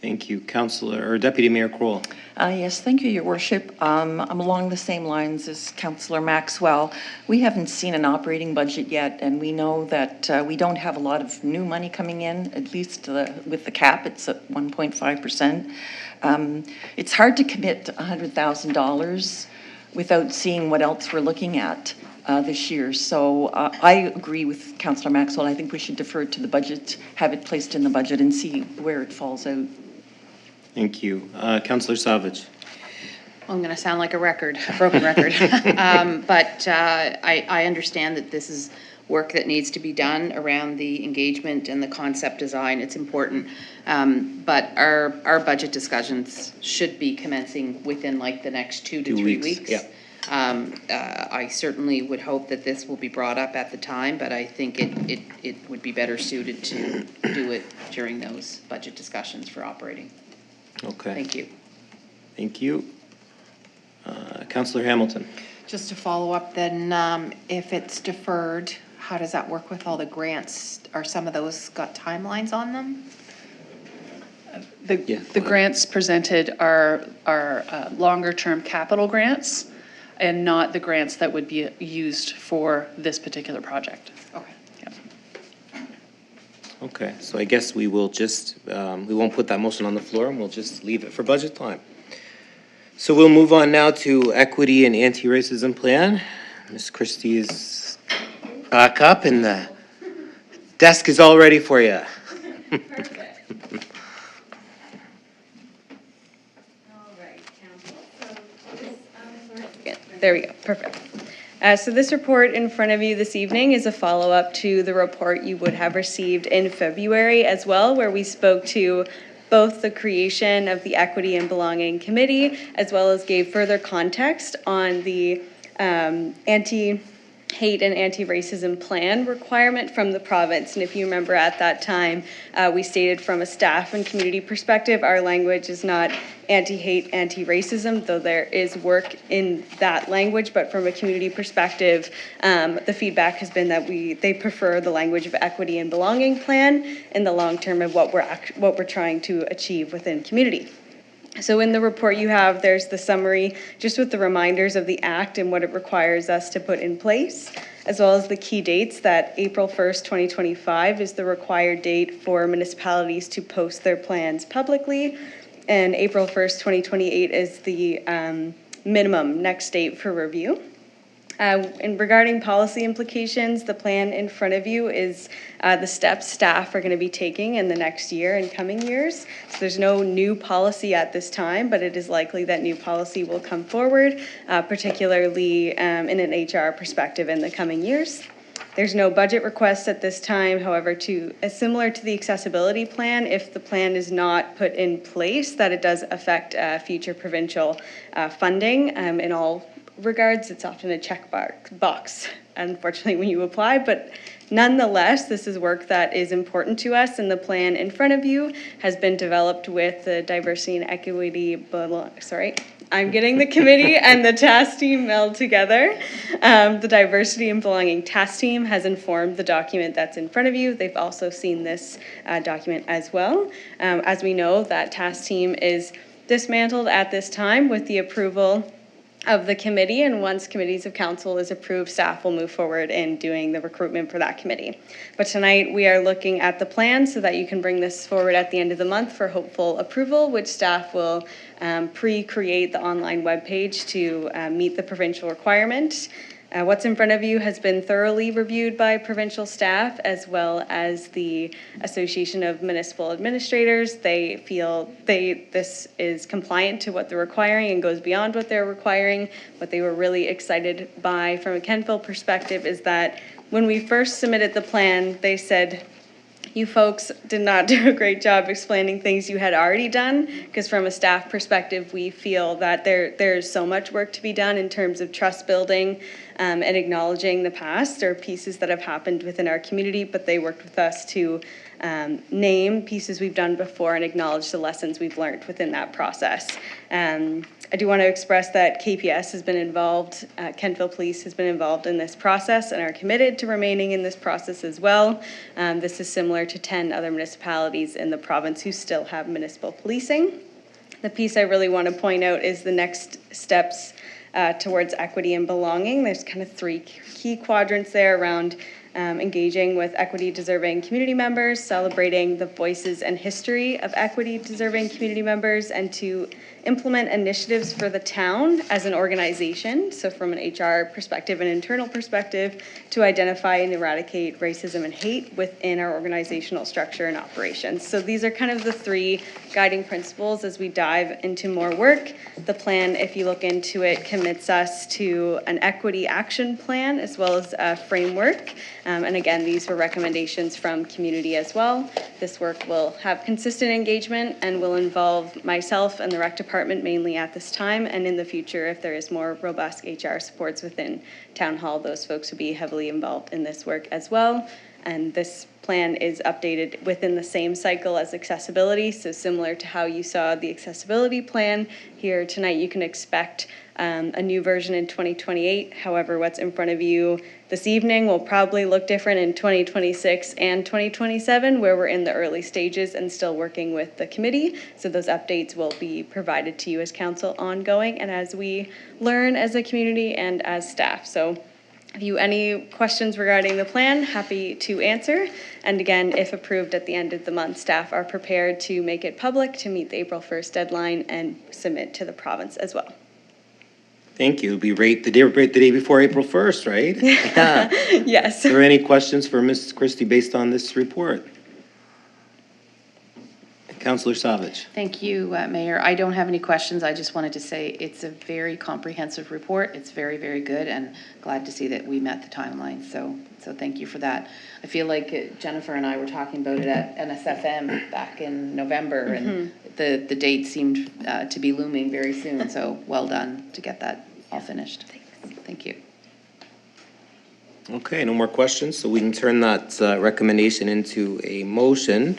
Thank you. Deputy Mayor Kroll. Yes, thank you, Your Worship. I'm along the same lines as Councillor Maxwell. We haven't seen an operating budget yet, and we know that we don't have a lot of new money coming in, at least with the cap, it's at 1.5%. It's hard to commit $100,000 without seeing what else we're looking at this year. So I agree with Councillor Maxwell. I think we should defer it to the budget, have it placed in the budget and see where it falls out. Thank you. Councillor Savage. I'm going to sound like a broken record. But I understand that this is work that needs to be done around the engagement and the concept design. It's important. But our budget discussions should be commencing within like the next 2 to 3 weeks. Yeah. I certainly would hope that this will be brought up at the time, but I think it would be better suited to do it during those budget discussions for operating. Okay. Thank you. Thank you. Councillor Hamilton. Just to follow up then, if it's deferred, how does that work with all the grants? Are some of those got timelines on them? The grants presented are longer-term capital grants and not the grants that would be used for this particular project. Okay. Okay, so I guess we will just, we won't put that motion on the floor, and we'll just leave it for budget time. So we'll move on now to equity and anti-racism plan. Ms. Christie is back up, and the desk is all ready for you. There we go, perfect. So this report in front of you this evening is a follow-up to the report you would have received in February as well, where we spoke to both the creation of the Equity and Belonging Committee, as well as gave further context on the anti-hate and anti-racism plan requirement from the province. And if you remember at that time, we stated from a staff and community perspective, our language is not anti-hate, anti-racism, though there is work in that language, but from a community perspective, the feedback has been that they prefer the language of equity and belonging plan in the long term of what we're trying to achieve within community. So in the report you have, there's the summary, just with the reminders of the act and what it requires us to put in place, as well as the key dates that April 1st, 2025 is the required date for municipalities to post their plans publicly, and April 1st, 2028 is the minimum next date for review. And regarding policy implications, the plan in front of you is the steps staff are going to be taking in the next year and coming years. So there's no new policy at this time, but it is likely that new policy will come forward, particularly in an HR perspective in the coming years. There's no budget request at this time, however, similar to the accessibility plan, if the plan is not put in place, that it does affect future provincial funding. In all regards, it's often a check box, unfortunately, when you apply, but nonetheless, this is work that is important to us, and the plan in front of you has been developed with the diversity and equity, I'm getting the committee and the task team meld together. The diversity and belonging task team has informed the document that's in front of you. They've also seen this document as well. As we know, that task team is dismantled at this time with the approval of the committee, and once committees of council is approved, staff will move forward in doing the recruitment for that committee. But tonight we are looking at the plan so that you can bring this forward at the end of the month for hopeful approval, which staff will pre-create the online webpage to meet the provincial requirement. What's in front of you has been thoroughly reviewed by provincial staff as well as the Association of Municipal Administrators. They feel this is compliant to what they're requiring and goes beyond what they're requiring. What they were really excited by from a Kentville perspective is that when we first submitted the plan, they said, you folks did not do a great job explaining things you had already done, because from a staff perspective, we feel that there's so much work to be done in terms of trust building and acknowledging the past or pieces that have happened within our community, but they worked with us to name pieces we've done before and acknowledge the lessons we've learned within that process. I do want to express that KPS has been involved, Kentville Police has been involved in this process and are committed to remaining in this process as well. This is similar to 10 other municipalities in the province who still have municipal policing. The piece I really want to point out is the next steps towards equity and belonging. There's kind of 3 key quadrants there around engaging with equity-deserving community members, celebrating the voices and history of equity-deserving community members, and to implement initiatives for the town as an organization, so from an HR perspective and internal perspective, to identify and eradicate racism and hate within our organizational structure and operations. So these are kind of the 3 guiding principles as we dive into more work. The plan, if you look into it, commits us to an equity action plan as well as a framework And again, these were recommendations from community as well. This work will have consistent engagement and will involve myself and the rec department mainly at this time, and in the future, if there is more robust HR supports within Town Hall, those folks will be heavily involved in this work as well. And this plan is updated within the same cycle as accessibility, so similar to how you saw the accessibility plan here tonight, you can expect a new version in 2028. However, what's in front of you this evening will probably look different in 2026 and 2027, where we're in the early stages and still working with the committee. So those updates will be provided to you as council ongoing and as we learn as a community and as staff. So if you any questions regarding the plan, happy to answer. And again, if approved at the end of the month, staff are prepared to make it public to meet the April 1st deadline and submit to the province as well. Thank you. It'll be right the day before April 1st, right? Yeah. Yes. Are there any questions for Ms. Christie based on this report? Councillor Savage. Thank you, Mayor. I don't have any questions. I just wanted to say it's a very comprehensive report. It's very, very good, and glad to see that we met the timeline. So thank you for that. I feel like Jennifer and I were talking about it at NSFM back in November, and the date seemed to be looming very soon. So well done to get that all finished. Thank you. Okay, no more questions, so we can turn that recommendation into a motion.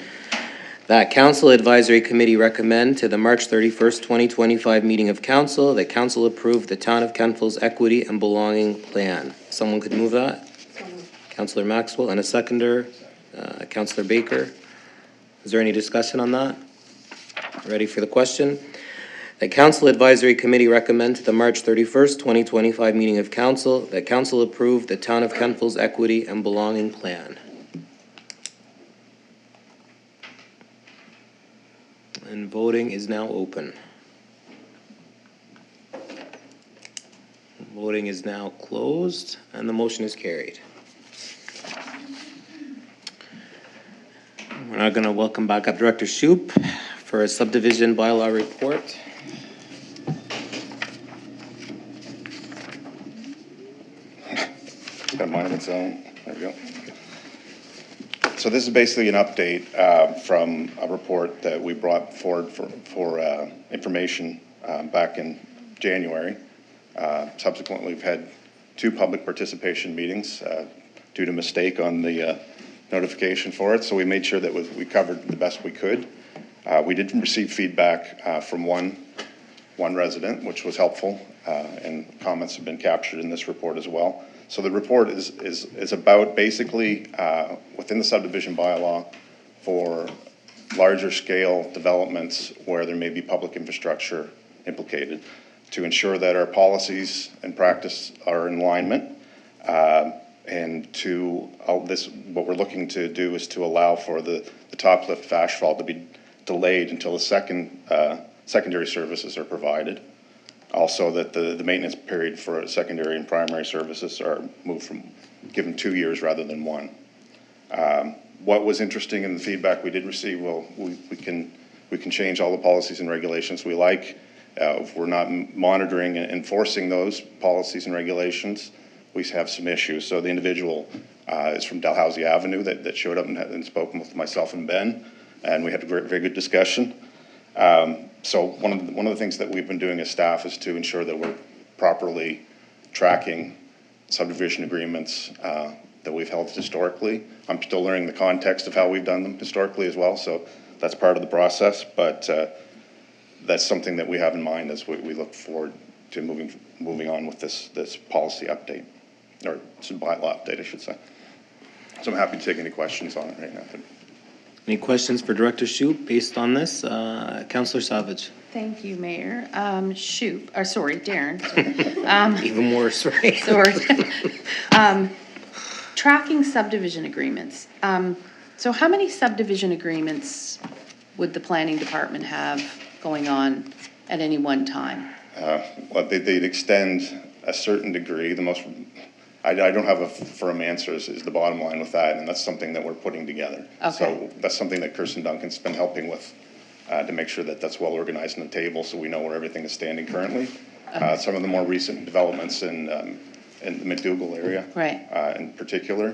That Council Advisory Committee recommend to the March 31st, 2025 meeting of Council that Council approve the Town of Kentville's Equity and Belonging Plan. Someone could move that? Councillor Maxwell, and a seconder, Councillor Baker. Is there any discussion on that? Ready for the question? That Council Advisory Committee recommend to the March 31st, 2025 meeting of Council that Council approve the Town of Kentville's Equity and Belonging Plan. And voting is now open. Voting is now closed, and the motion is carried. We're now going to welcome back up Director Shoup for a subdivision bylaw report. It's got mine of its own. There we go. So this is basically an update from a report that we brought forward for information back in January. Subsequently, we've had 2 public participation meetings due to mistake on the notification for it. So we made sure that we covered the best we could. We did receive feedback from one resident, which was helpful, and comments have been captured in this report as well. So the report is about basically within the subdivision bylaw for larger scale developments where there may be public infrastructure implicated to ensure that our policies and practice are in alignment. And what we're looking to do is to allow for the top lift of asphalt to be delayed until the secondary services are provided. Also, that the maintenance period for secondary and primary services are moved from given 2 years rather than 1. What was interesting in the feedback we did receive, well, we can change all the policies and regulations we like. If we're not monitoring and enforcing those policies and regulations, we have some issues. So the individual is from Dalhousie Avenue that showed up and spoken with myself and Ben, and we had a very good discussion. So one of the things that we've been doing as staff is to ensure that we're properly tracking subdivision agreements that we've held historically. I'm still learning the context of how we've done them historically as well, so that's part of the process, but that's something that we have in mind as we look forward to moving on with this policy update, or some bylaw update, I should say. So I'm happy to take any questions on it right now. Any questions for Director Shoup based on this? Councillor Savage. Thank you, Mayor. Darren. Even worse, right? Sorry. Tracking subdivision agreements. So how many subdivision agreements would the planning department have going on at any one time? Well, they'd extend a certain degree. I don't have a firm answer is the bottom line with that, and that's something that we're putting together. Okay. So that's something that Kirsten Duncan's been helping with to make sure that that's well organized on the table so we know where everything is standing currently. Okay. Some of the more recent developments in in the McDougall area. Right. In particular,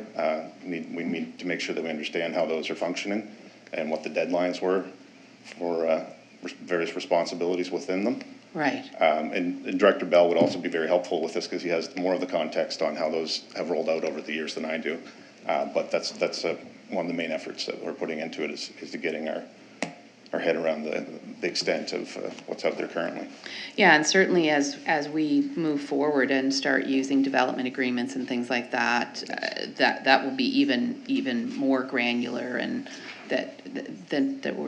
we need to make sure that we understand how those are functioning and what the deadlines were for various responsibilities within them. Right. And Director Bell would also be very helpful with this because he has more of the context on how those have rolled out over the years than I do. But that's one of the main efforts that we're putting into it is to getting our head around the extent of what's out there currently. Yeah, and certainly as we move forward and start using development agreements and things like that, that will be even more granular, and that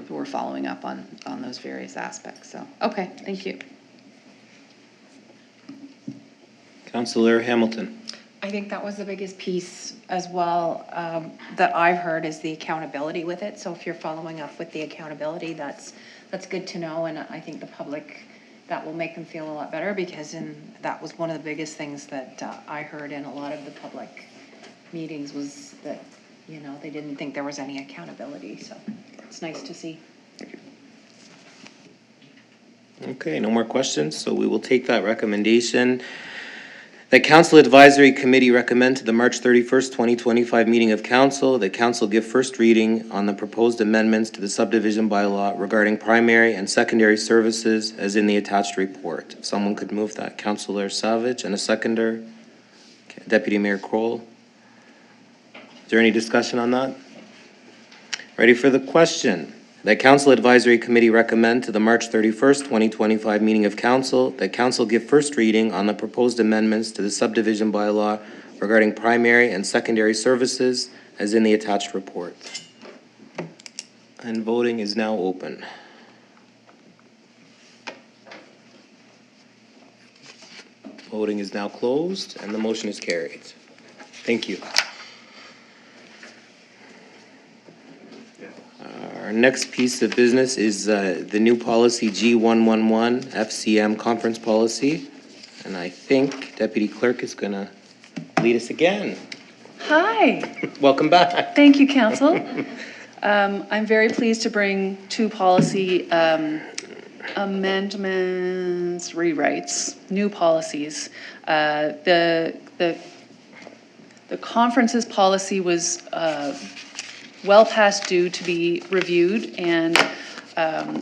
we're following up on those various aspects. So, okay, thank you. Councillor Hamilton. I think that was the biggest piece as well that I've heard is the accountability with it. So if you're following up with the accountability, that's good to know. And I think the public, that will make them feel a lot better, because that was one of the biggest things that I heard in a lot of the public meetings was that, you know, they didn't think there was any accountability. So it's nice to see. Okay, no more questions, so we will take that recommendation. The Council Advisory Committee recommend to the March 31st, 2025 meeting of Council that Council give first reading on the proposed amendments to the subdivision bylaw regarding primary and secondary services as in the attached report. If someone could move that. Councillor Savage, and a seconder. Deputy Mayor Kroll. Is there any discussion on that? Ready for the question. That Council Advisory Committee recommend to the March 31st, 2025 meeting of Council that Council give first reading on the proposed amendments to the subdivision bylaw regarding primary and secondary services as in the attached report. And voting is now open. Voting is now closed and the motion is carried. Thank you. Our next piece of business is the new policy G111 FCM conference policy. And I think Deputy Clerk is going to lead us again. Hi. Welcome back. Thank you, Council. I'm very pleased to bring two policy amendments, rewrites, new policies. The conferences policy was well past due to be reviewed and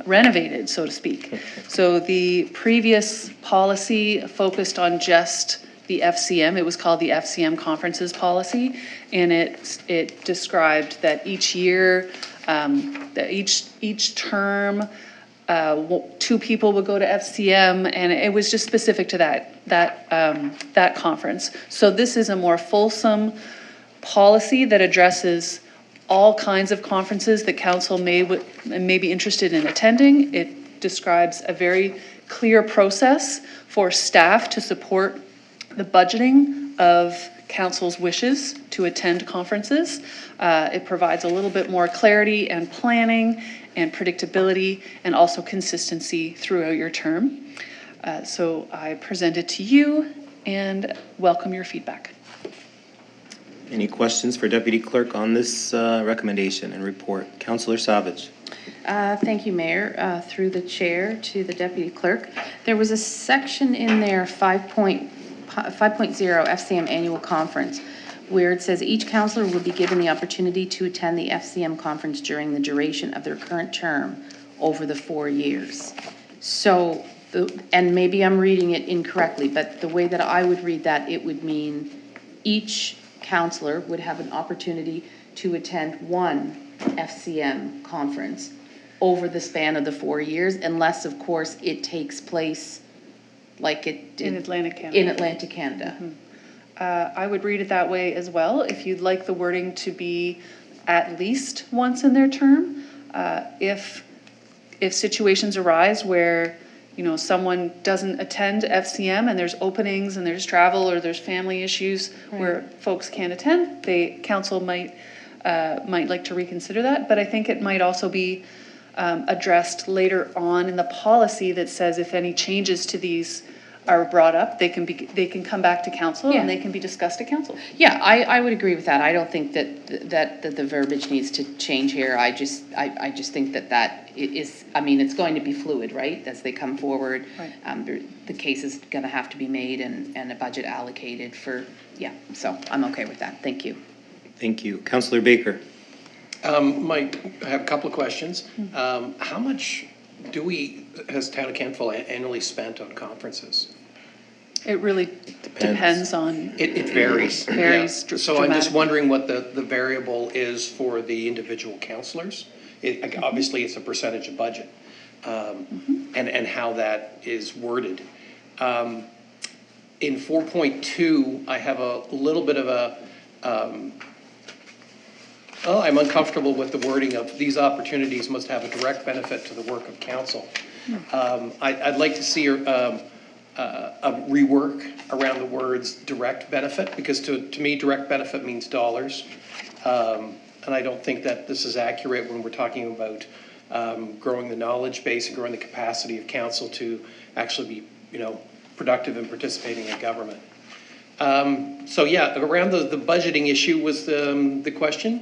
renovated, so to speak. So the previous policy focused on just the FCM. It was called the FCM conferences policy, and it described that each year, that each term, two people would go to FCM, and it was just specific to that conference. So this is a more fulsome policy that addresses all kinds of conferences that council may be interested in attending. It describes a very clear process for staff to support the budgeting of council's wishes to attend conferences. It provides a little bit more clarity and planning and predictability and also consistency throughout your term. So I present it to you and welcome your feedback. Any questions for Deputy Clerk on this recommendation and report? Councillor Savage. Thank you, Mayor. Through the chair to the Deputy Clerk. There was a section in there, 5.0 FCM Annual Conference, where it says each councillor will be given the opportunity to attend the FCM conference during the duration of their current term over the 4 years. So, and maybe I'm reading it incorrectly, but the way that I would read that, it would mean each councillor would have an opportunity to attend one FCM conference over the span of the 4 years, unless, of course, it takes place like it did in Atlantic Canada. In Atlantic Canada. Mm-hmm. I would read it that way as well. If you'd like the wording to be at least once in their term, if situations arise where someone doesn't attend FCM and there's openings and there's travel or there's family issues where folks can't attend, council might like to reconsider that. But I think it might also be addressed later on in the policy that says if any changes to these are brought up, they can come back to council Yeah. and they can be discussed at council. Yeah, I would agree with that. I don't think that the verbiage needs to change here. I just think that is, I mean, it's going to be fluid, right, as they come forward. Right. The case is gonna have to be made and a budget allocated for, yeah, so I'm okay with that. Thank you. Thank you. Councillor Baker. Mike, I have a couple of questions. How much has Town of Kentville annually spent on conferences? It really depends on. It varies. Varies Yeah. So I'm just dramatically. wondering what the variable is for the individual councillors. Obviously, it's a percentage of budget, and how that is worded. In 4.2, I have a little bit of a, I'm uncomfortable with the wording of these opportunities must have a direct benefit to the work of council. I'd like to see a rework around the words direct benefit, because to me, direct benefit means dollars. And I don't think that this is accurate when we're talking about growing the knowledge base and growing the capacity of council to actually be, productive in participating in government. So yeah, around the budgeting issue was the question.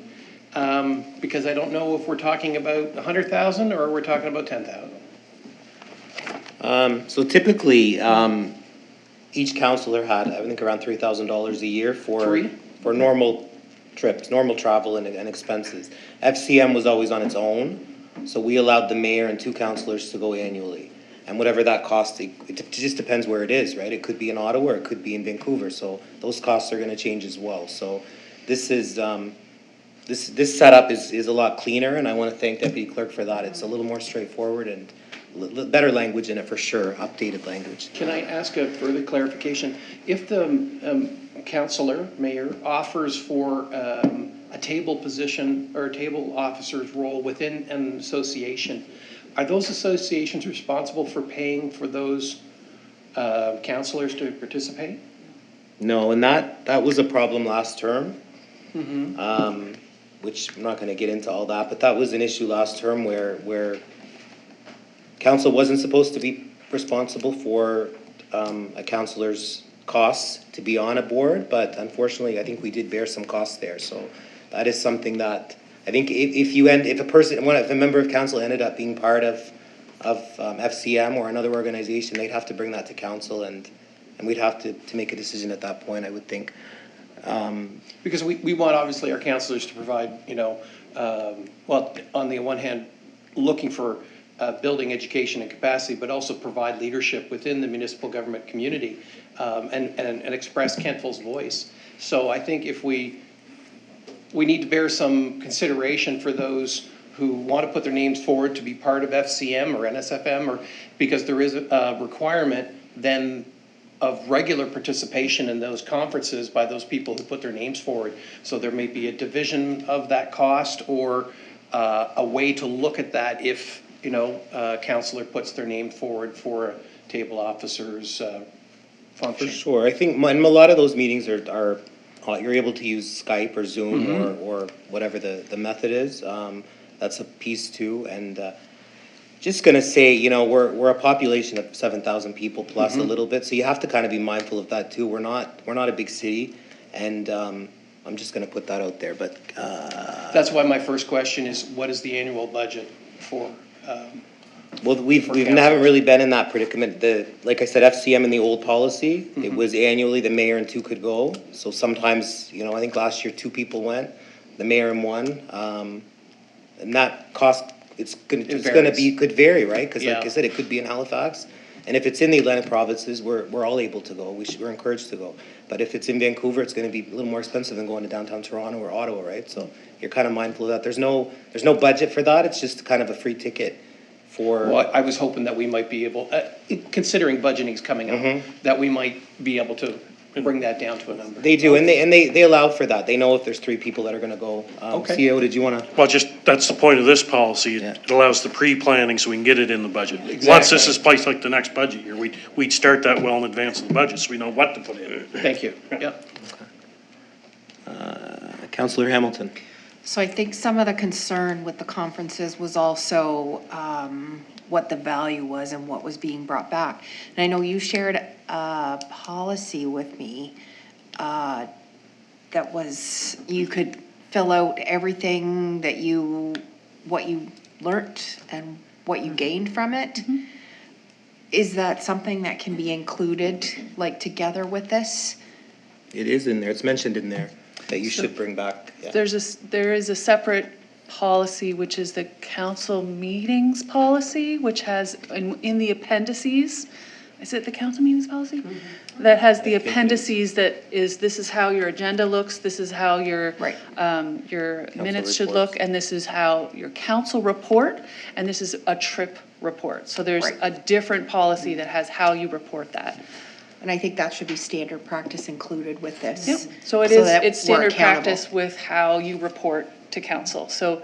Because I don't know if we're talking about 100,000 or we're talking about 10,000. So typically, each councillor had, I think, around $3,000 a year for normal trips, normal travel and expenses. FCM was always on its own, so we allowed the mayor and 2 councillors to go annually. And whatever that cost, it just depends where it is, right? It could be in Ottawa, or it could be in Vancouver, so those costs are gonna change as well. So this is, this setup is a lot cleaner, and I want to thank Deputy Clerk for that. It's a little more straightforward and better language in it for sure, updated language. Can I ask a further clarification? If the councillor, mayor, offers for a table position or a table officer's role within an association, are those associations responsible for paying for those councillors to participate? No, and that was a problem last term. Which I'm not gonna get into all that, but that was an issue last term where council wasn't supposed to be responsible for a councillor's costs to be on a board, but unfortunately, I think we did bear some costs there, so that is something that, I think if a member of council ended up being part of FCM or another organization, they'd have to bring that to council and we'd have to make a decision at that point, I would think. Because we want, obviously, our councillors to provide, well, on the one hand, looking for building education and capacity, but also provide leadership within the municipal government community and express Kentville's voice. So I think if we need to bear some consideration for those who want to put their names forward to be part of FCM or NSFM, or because there is a requirement then of regular participation in those conferences by those people who put their names forward. So there may be a division of that cost or a way to look at that if, a councillor puts their name forward for a table officer's function. For sure. I think in a lot of those meetings are you're able to use Skype or Zoom or whatever the method is. That's a piece too. And just gonna say, we're a population of 7,000 people plus a little bit, so you have to kind of be mindful of that too. We're not a big city, and I'm just gonna put that out there. But that's why my first question is, what is the annual budget for? Well, we haven't really been in that predicament. Like I said, FCM in the old policy, it was annually the mayor and 2 could go. So sometimes, I think last year 2 people went, the mayor and 1, and that cost. Could vary, right? Because like I said, it could be in Halifax, and if it's in the Atlantic provinces, we're all able to go. We're encouraged to go. But if it's in Vancouver, it's going to be a little more expensive than going to downtown Toronto or Ottawa, right? So you're kind of mindful of that. There's no budget for that. It's just kind of a free ticket for. Well, I was hoping that we might be able, considering budgeting's coming up, that we might be able to bring that down to a number. They do, and they allow for that. They know if there's 3 people that are going to go. CEO, did you want to? Well, that's the point of this policy. It allows the pre-planning so we can get it in the budget. Exactly. Once this is placed like the next budget year, we'd start that well in advance of the budget so we know what to put in. Thank you. Yeah. Councillor Hamilton. So I think some of the concern with the conferences was also what the value was and what was being brought back. And I know you shared a policy with me that was, you could fill out everything that what you learnt and what you gained from it. Is that something that can be included, like, together with this? It is in there, it's mentioned in there, that you should bring back. Yeah. There is a separate policy, which is the council meetings policy, which has in the appendices, is it the council meetings policy? That has the appendices that is, this is how your agenda looks, this is how your minutes should look, and this is how your council report, and this is a trip report. So there's a different policy that has how you report that. And I think that should be standard practice included with this. Yep. So that it's we're standard accountable. practice with how you report to council. So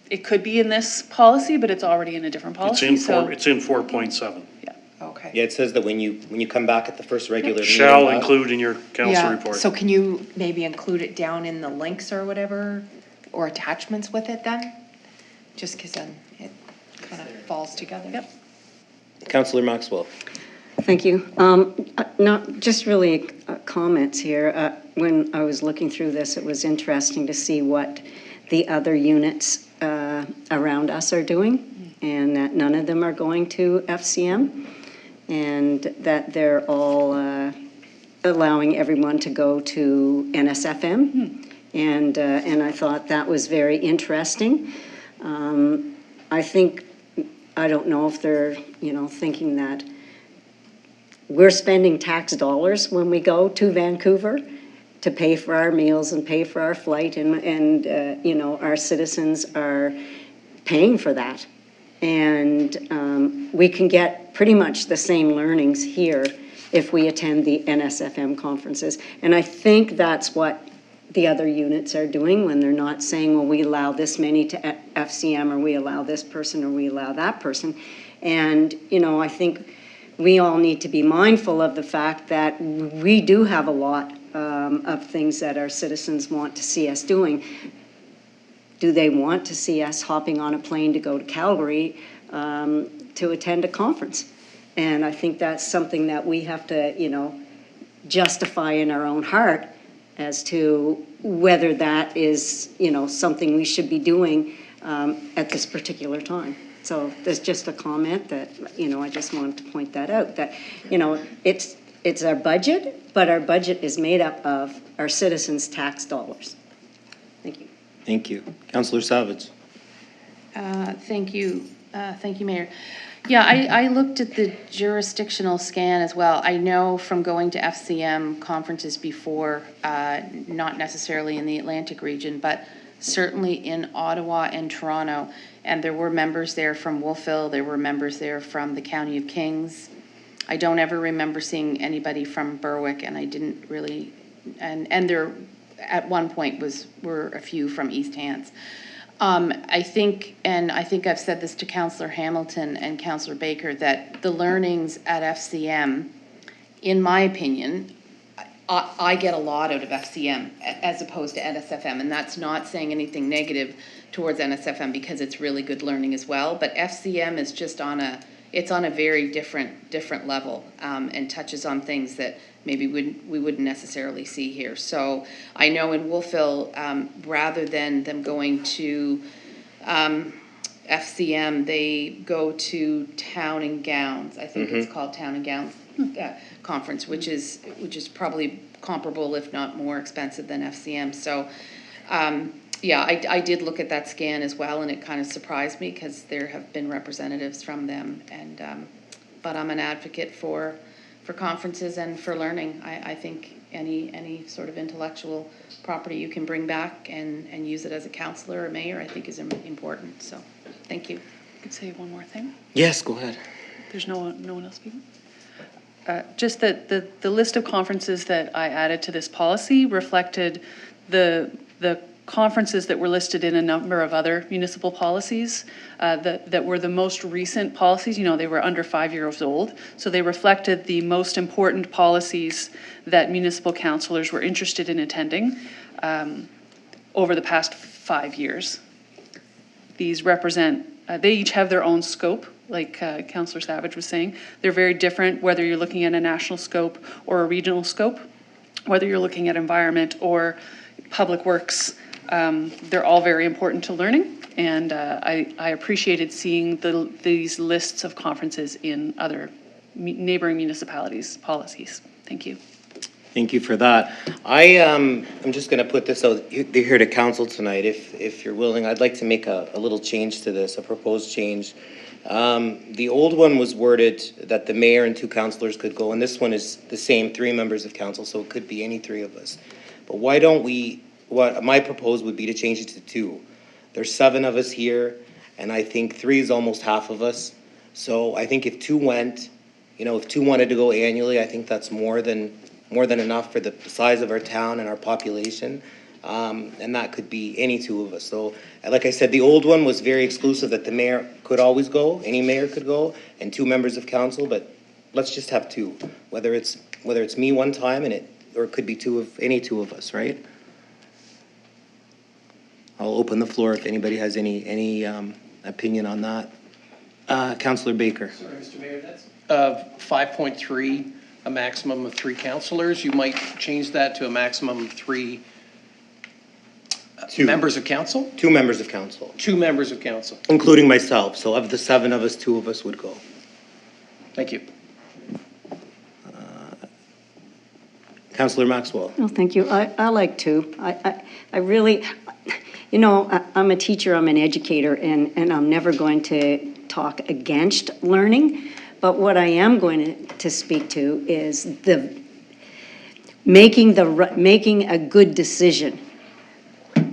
it could be in this policy, but it's already in a different policy. It's in 4.7. Okay. Yeah, it says that when you come back at the first regular meeting. Shall include in your council report. So can you maybe include it down in the links or whatever, or attachments with it then? Just because then it kind of falls together. Yep. Councillor Maxwell. Thank you. Not just really comments here. When I was looking through this, it was interesting to see what the other units around us are doing, and that none of them are going to FCM, and that they're all allowing everyone to go to NSFM. And I thought that was very interesting. I don't know if they're, thinking that we're spending tax dollars when we go to Vancouver to pay for our meals and pay for our flight, and our citizens are paying for that. And we can get pretty much the same learnings here if we attend the NSFM conferences. And I think that's what the other units are doing when they're not saying, well, we allow this many to FCM, or we allow this person, or we allow that person. And, I think we all need to be mindful of the fact that we do have a lot of things that our citizens want to see us doing. Do they want to see us hopping on a plane to go to Calgary to attend a conference? And I think that's something that we have to, justify in our own heart as to whether that is, something we should be doing at this particular time. So there's just a comment that, I just wanted to point that out, that, it's our budget, but our budget is made up of our citizens' tax dollars. Thank you. Thank you. Councillor Savage. Thank you. Thank you, Mayor. Yeah, I looked at the jurisdictional scan as well. I know from going to FCM conferences before, not necessarily in the Atlantic region, but certainly in Ottawa and Toronto. And there were members there from Wolfville. There were members there from the County of Kings. I don't ever remember seeing anybody from Berwick, and I didn't really, and there at one point were a few from East Hants. I think I've said this to Councillor Hamilton and Councillor Baker, that the learnings at FCM, in my opinion, I get a lot out of FCM as opposed to NSFM, and that's not saying anything negative towards NSFM, because it's really good learning as well. But FCM is just on a very different level, and touches on things that maybe we wouldn't necessarily see here. So I know in Wolfville, rather than them going to FCM, they go to Town and Gowns. I think it's called Town and Gowns Conference, which is probably comparable, if not more expensive than FCM. So I did look at that scan as well, and it kind of surprised me because there have been representatives from them. And but I'm an advocate for conferences and for learning. I think any sort of intellectual property you can bring back and use it as a councillor or mayor, I think is important. So, thank you. I could say one more thing. Yes, go ahead. There's no one else speaking? Just that the list of conferences that I added to this policy reflected the conferences that were listed in a number of other municipal policies that were the most recent policies. They were under 5 years old. So they reflected the most important policies that municipal councillors were interested in attending over the past 5 years. These represent they each have their own scope, like Councillor Savage was saying. They're very different, whether you're looking at a national scope or a regional scope, whether you're looking at environment or public works. They're all very important to learning, and I appreciated seeing these lists of conferences in other neighboring municipalities' policies. Thank you. Thank you for that. I'm just going to put this out, they're here to council tonight. If you're willing, I'd like to make a little change to this, a proposed change. The old one was worded that the mayor and 2 councillors could go, and this one is the same, 3 members of council, so it could be any 3 of us. But why don't we, what my proposal would be to change it to 2. There's 7 of us here, and I think 3 is almost half of us. So I think if 2 went, you know, if 2 wanted to go annually, I think that's more than enough for the size of our town and our population. And that could be any 2 of us. So, like I said, the old one was very exclusive that the mayor could always go, any mayor could go, and 2 members of council, but let's just have 2. Whether it's me one time or it could be any 2 of us, right? I'll open the floor if anybody has any opinion on that. Councillor Baker. Sorry, Mr. Mayor, that's 5.3, a maximum of 3 councillors. You might change that to a maximum of 3 members of council? 2 members of council. 2 members of council. Including myself. So of the 7 of us, 2 of us would go. Thank you. Councillor Maxwell. No, thank you. I like 2. I really, you know, I'm a teacher, I'm an educator, and I'm never going to talk against learning. But what I am going to speak to is making a good decision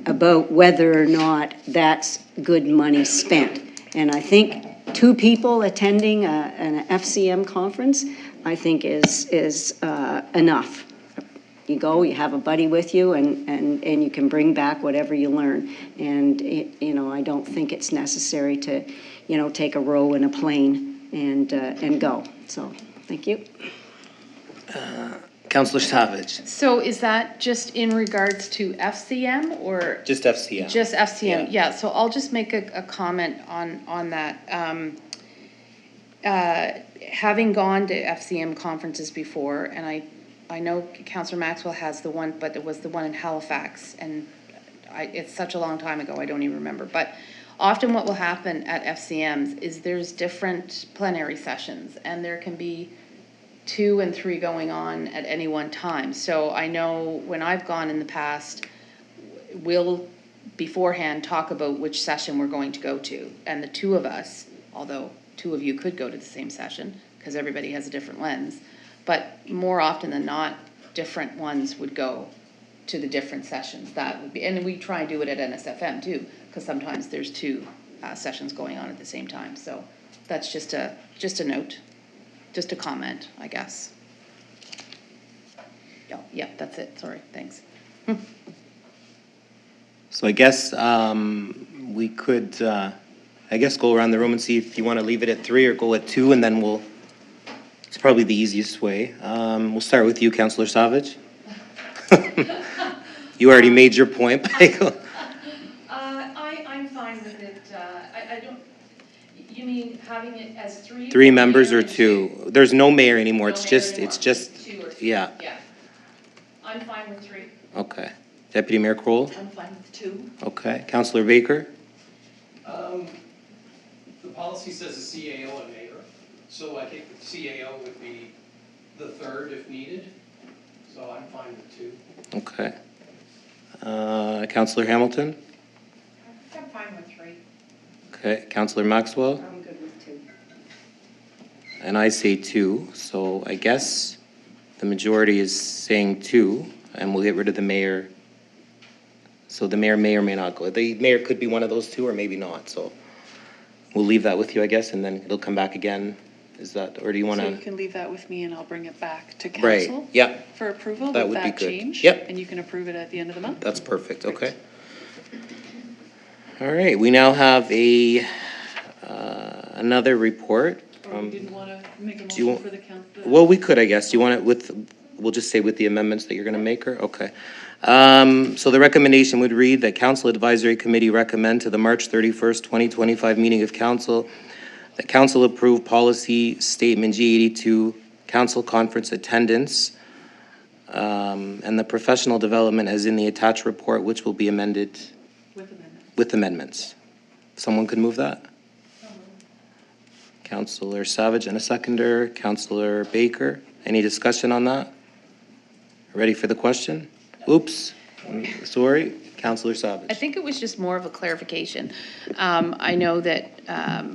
about whether or not that's good money spent. And I think 2 people attending an FCM conference, I think is enough. You go, you have a buddy with you, and you can bring back whatever you learn. And, you know, I don't think it's necessary to, you know, take a row in a plane and go. So, thank you. Councillor Savage. So is that just in regards to FCM or? Just FCM. Just FCM, yeah. So I'll just make a comment on that. Having gone to FCM conferences before, and I know Councillor Maxwell has the one, but it was the one in Halifax, and it's such a long time ago, I don't even remember. But often what will happen at FCMs is there's different plenary sessions, and there can be 2 and 3 going on at any one time. So I know when I've gone in the past, we'll beforehand talk about which session we're going to go to. And the 2 of us, although 2 of you could go to the same session, because everybody has a different lens, but more often than not, different ones would go to the different sessions. That would be, and we try and do it at NSFM too, because sometimes there's 2 sessions going on at the same time. So that's just a note. Just a comment, I guess. Yeah, that's it. Sorry, thanks. So I guess we could, go around the room and see if you want to leave it at 3 or go at 2, and then it's probably the easiest way. We'll start with you, Councillor Savage. You already made your point. I'm fine with it. I don't, you mean having it as 3? 3 members or 2? There's no mayor anymore. It's just, 2 or 3. Yeah. Yeah. I'm fine with 3. Okay. Deputy Mayor Kroll? I'm fine with 2. Okay. Councillor Baker? The policy says a CAO and mayor, so I think the CAO would be the 3rd if needed. So I'm fine with 2. Okay. Councillor Hamilton? I'm fine with 3. Okay. Councillor Maxwell? I'm good with 2. And I say 2, so I guess the majority is saying 2, and we'll get rid of the mayor. So the mayor may or may not go. The mayor could be one of those 2 or maybe not, so we'll leave that with you, I guess, and then it'll come back again. Is that, or do you want to? So you can leave that with me and I'll bring it back to Right, council yeah. for approval That with would be that good. change. Yep. And you can approve it at the end of the month. That's perfect, okay. All right, we now have another report. Or you didn't want to make a you motion want- for the count? Well, we could, I guess. Do you want it we'll just say with the amendments that you're gonna make her, okay. So the recommendation would read that Council Advisory Committee recommend to the March 31st, 2025 meeting of council that council approve policy statement G82, council conference attendance, and the professional development as in the attached report, which will be amended with amendments. Someone could move that? Councillor Savage and a seconder, Councillor Baker. Any discussion on that? Ready for the question? Oops, sorry, Councillor Savage. I think it was just more of a clarification. I know that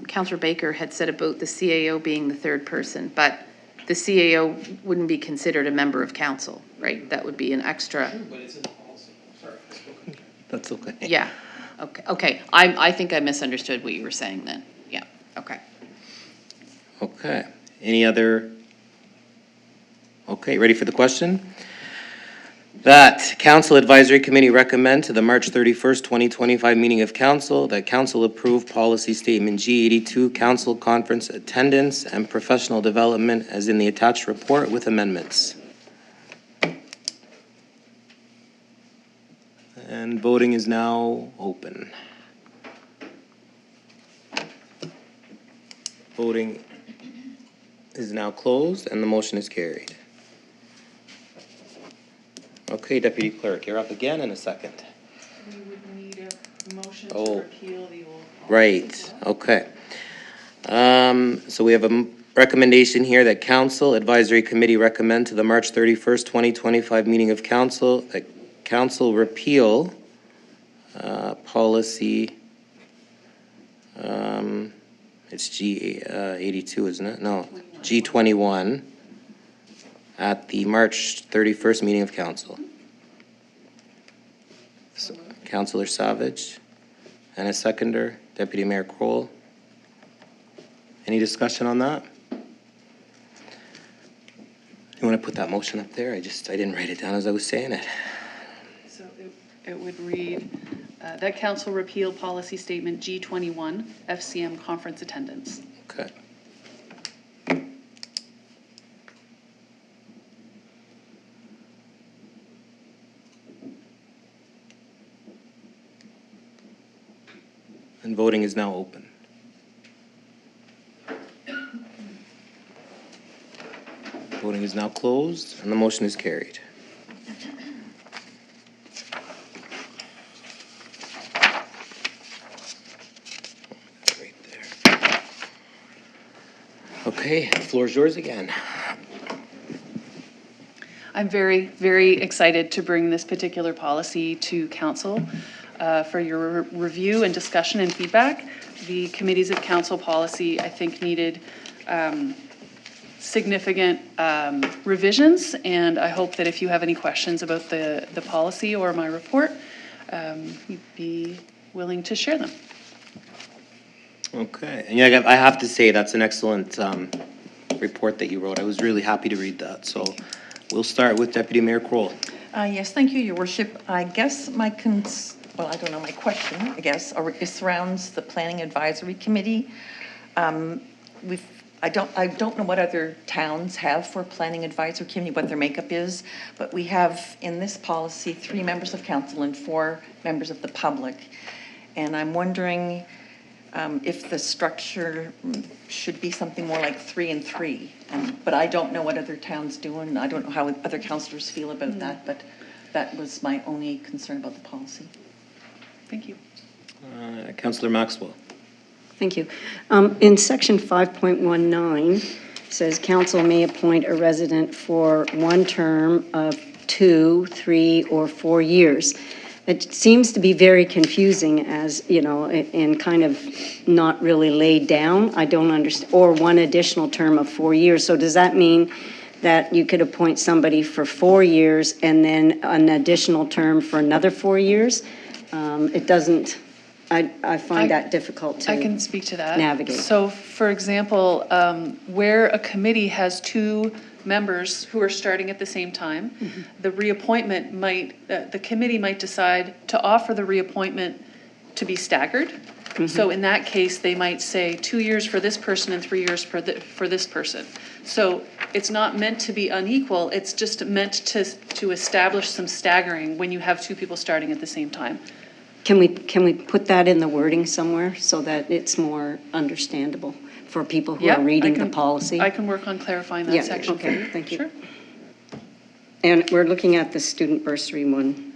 Councillor Baker had said about the CAO being the third person, but the CAO wouldn't be considered a member of council, right? That would be an extra. But it's in the policy, sorry. That's okay. Yeah, okay. I think I misunderstood what you were saying then. Yeah, okay. Okay, any other? Okay, ready for the question? That Council Advisory Committee recommend to the March 31st, 2025 meeting of council that council approve policy statement G82, council conference attendance and professional development as in the attached report with amendments. And voting is now open. Voting is now closed and the motion is carried. Okay, Deputy Clerk, you're up again in a second. We would need a motion to Oh. repeal the old. Right, okay. So we have a recommendation here that Council Advisory Committee recommend to the March 31st, 2025 meeting of council that council repeal policy, it's G82, isn't it? No, G21 at the March 31st meeting of council. So, Councillor Savage and a seconder, Deputy Mayor Kroll. Any discussion on that? You want to put that motion up there? I didn't write it down as I was saying it. So it would read, that council repeal policy statement G21, FCM conference attendance. Okay. And voting is now open. Voting is now closed and the motion is carried. Right there. Okay, the floor is yours again. I'm very, very excited to bring this particular policy to council for your review and discussion and feedback. The committees of council policy, I think, needed significant revisions, and I hope that if you have any questions about the policy or my report, you'd be willing to share them. Okay, and yeah, I have to say, that's an excellent report that you wrote. I was really happy to read that, so we'll start with Deputy Mayor Kroll. Yes, thank you, Your Worship. I guess my question, surrounds the Planning Advisory Committee. I don't know what other towns have for Planning Advisory Committee, what their makeup is, but we have in this policy 3 members of council and 4 members of the public. And I'm wondering if the structure should be something more like 3 and 3. But I don't know what other towns do, and I don't know how other councillors feel about that, but that was my only concern about the policy. Thank you. Councillor Maxwell. Thank you. In section 5.19, says council may appoint a resident for 1 term of 2, 3, or 4 years. It seems to be very confusing as, you know, and kind of not really laid down. I don't understand, or 1 additional term of 4 years. So does that mean that you could appoint somebody for 4 years and then an additional term for another 4 years? It doesn't, I find that difficult to I can speak to that. navigate. So, for example, where a committee has 2 members who are starting at the same time, the reappointment might, the committee might decide to offer the reappointment to be staggered. So in that case, they might say 2 years for this person and 3 years for this person. So it's not meant to be unequal, it's just meant to establish some staggering when you have two people starting at the same time. Can we put that in the wording somewhere so that it's more understandable for people who Yeah, are I reading the can- policy? I can work on clarifying that Yeah, section for you. okay, thank you. Sure. And we're looking at the student bursary one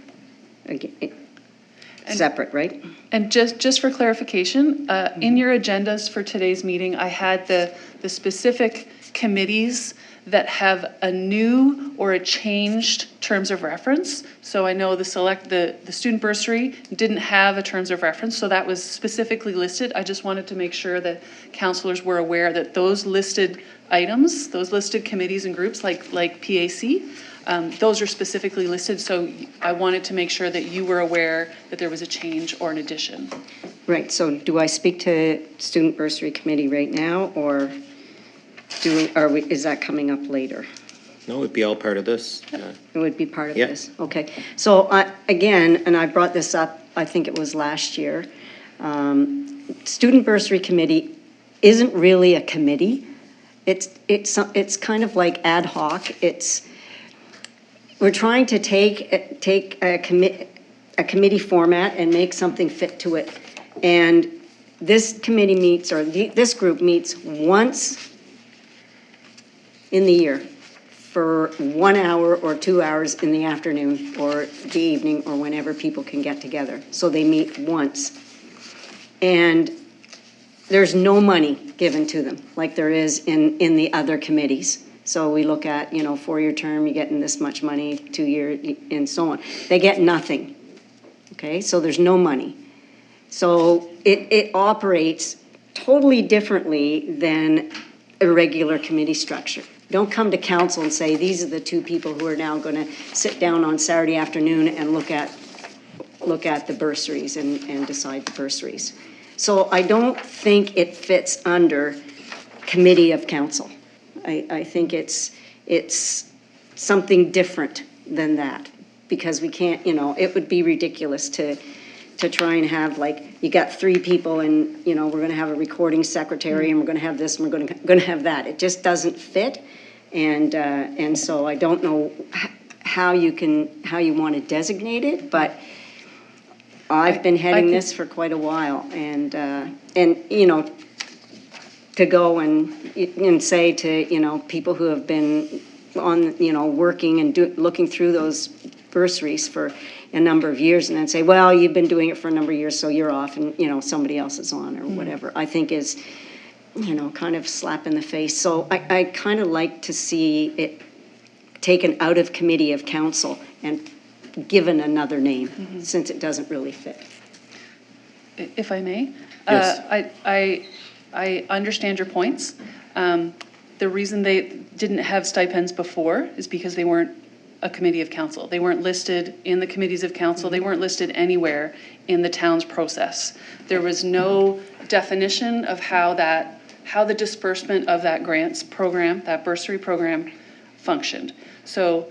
again, separate, right? And just for clarification, in your agendas for today's meeting, I had the specific committees that have a new or a changed terms of reference. So I know the student bursary didn't have a terms of reference, so that was specifically listed. I just wanted to make sure that counselors were aware that those listed items, those listed committees and groups like PAC, those are specifically listed, so I wanted to make sure that you were aware that there was a change or an addition. Right, so do I speak to student bursary committee right now, or is that coming up later? No, it would be all part of this. Yeah. It would be part of Yep. this? Okay, so again, and I brought this up, I think it was last year, student bursary committee isn't really a committee. It's kind of like ad hoc. We're trying to take a committee format and make something fit to it. And this committee meets, or this group meets once in the year for 1 hour or 2 hours in the afternoon or the evening or whenever people can get together. So they meet once. And there's no money given to them like there is in the other committees. So we look at, 4-year term, you're getting this much money, 2-year, and so on. They get nothing, okay? So there's no money. So it operates totally differently than a regular committee structure. Don't come to council and say, these are the two people who are now going to sit down on Saturday afternoon and look at the bursaries and decide the bursaries. So I don't think it fits under committee of council. I think it's something different than that, because we can't, it would be ridiculous to try and have, you got 3 people and, we're going to have a recording secretary and we're going to have this and we're going to have that. It just doesn't fit. And so I don't know how you want to designate it, but I've been heading this for quite a while, and to go and say to, people who have been on, working and looking through those bursaries for a number of years, and then say, well, you've been doing it for a number of years, so you're off, and, somebody else is on, or whatever, I think is, kind of slap in the face. So I kind of like to see it taken out of committee of council and given another name, since it doesn't really fit. If I may? Yes. I understand your points. The reason they didn't have stipends before is because they weren't a committee of council. They weren't listed in the committees of council. They weren't listed anywhere in the town's process. There was no definition of how the disbursement of that grants program, that bursary program, functioned. So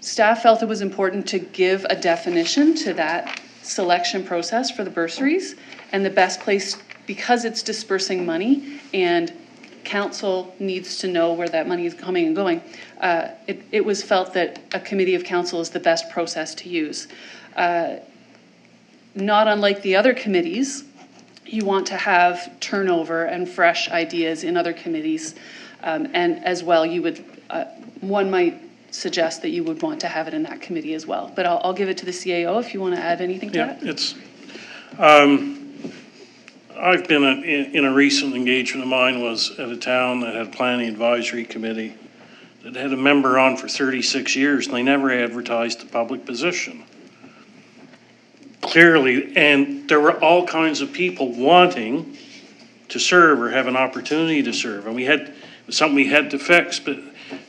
staff felt it was important to give a definition to that selection process for the bursaries, and the best place, because it's dispersing money and council needs to know where that money is coming and going, it was felt that a committee of council is the best process to use. Not unlike the other committees, you want to have turnover and fresh ideas in other committees, and as well, one might suggest that you would want to have it in that committee as well. But I'll give it to the CAO if you want to add anything to that. Yeah, it's, I've been in a recent engagement of mine was at a town that had planning advisory committee that had a member on for 36 years, and they never advertised the public position. Clearly, and there were all kinds of people wanting to serve or have an opportunity to serve, and it was something we had to fix. But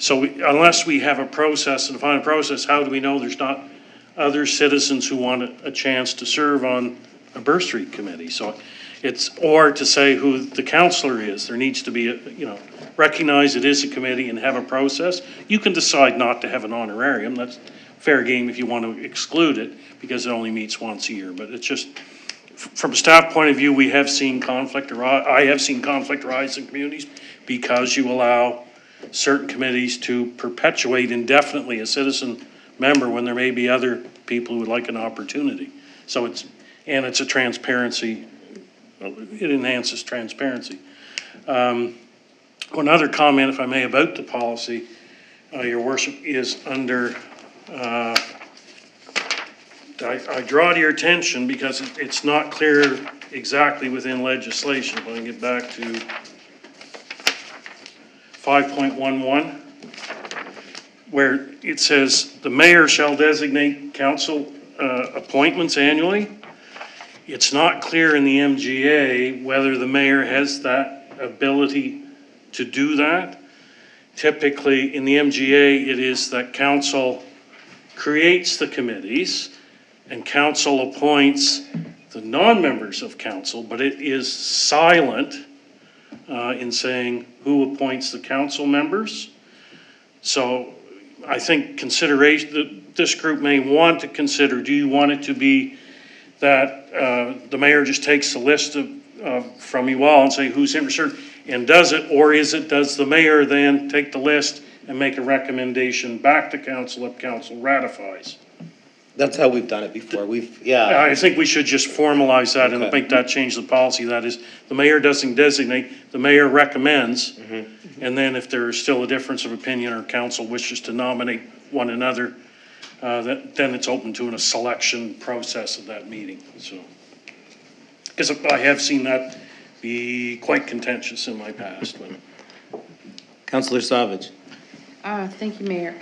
so unless we have a process, a defined process, how do we know there's not other citizens who want a chance to serve on a bursary committee? So or to say who the counselor is. There needs to be recognize it is a committee and have a process. You can decide not to have an honorarium. That's fair game if you want to exclude it because it only meets once a year. But it's just, from a staff point of view, we have seen conflict, or I have seen conflict rise in communities because you allow certain committees to perpetuate indefinitely a citizen member when there may be other people who would like an opportunity. So it's a transparency, it enhances transparency. One other comment, if I may, about the policy, Your Worship, is under, I draw to your attention because it's not clear exactly within legislation. If I can get back to 5.11, where it says the mayor shall designate council appointments annually. It's not clear in the MGA whether the mayor has that ability to do that. Typically, in the MGA, it is that council creates the committees and council appoints the non-members of council, but it is silent in saying who appoints the council members. So I think consideration that this group may want to consider, do you want it to be that the mayor just takes the list from you all and say who's interested and does it, or does the mayor then take the list and make a recommendation back to council if council ratifies? That's how we've done it before. I think we should just formalize that and make that change the policy. That is, the mayor doesn't designate, the mayor recommends. And then if there is still a difference of opinion or council wishes to nominate one another, then it's open to a selection process of that meeting. So, because I have seen that be quite contentious in my past. Councillor Savage. Thank you, Mayor.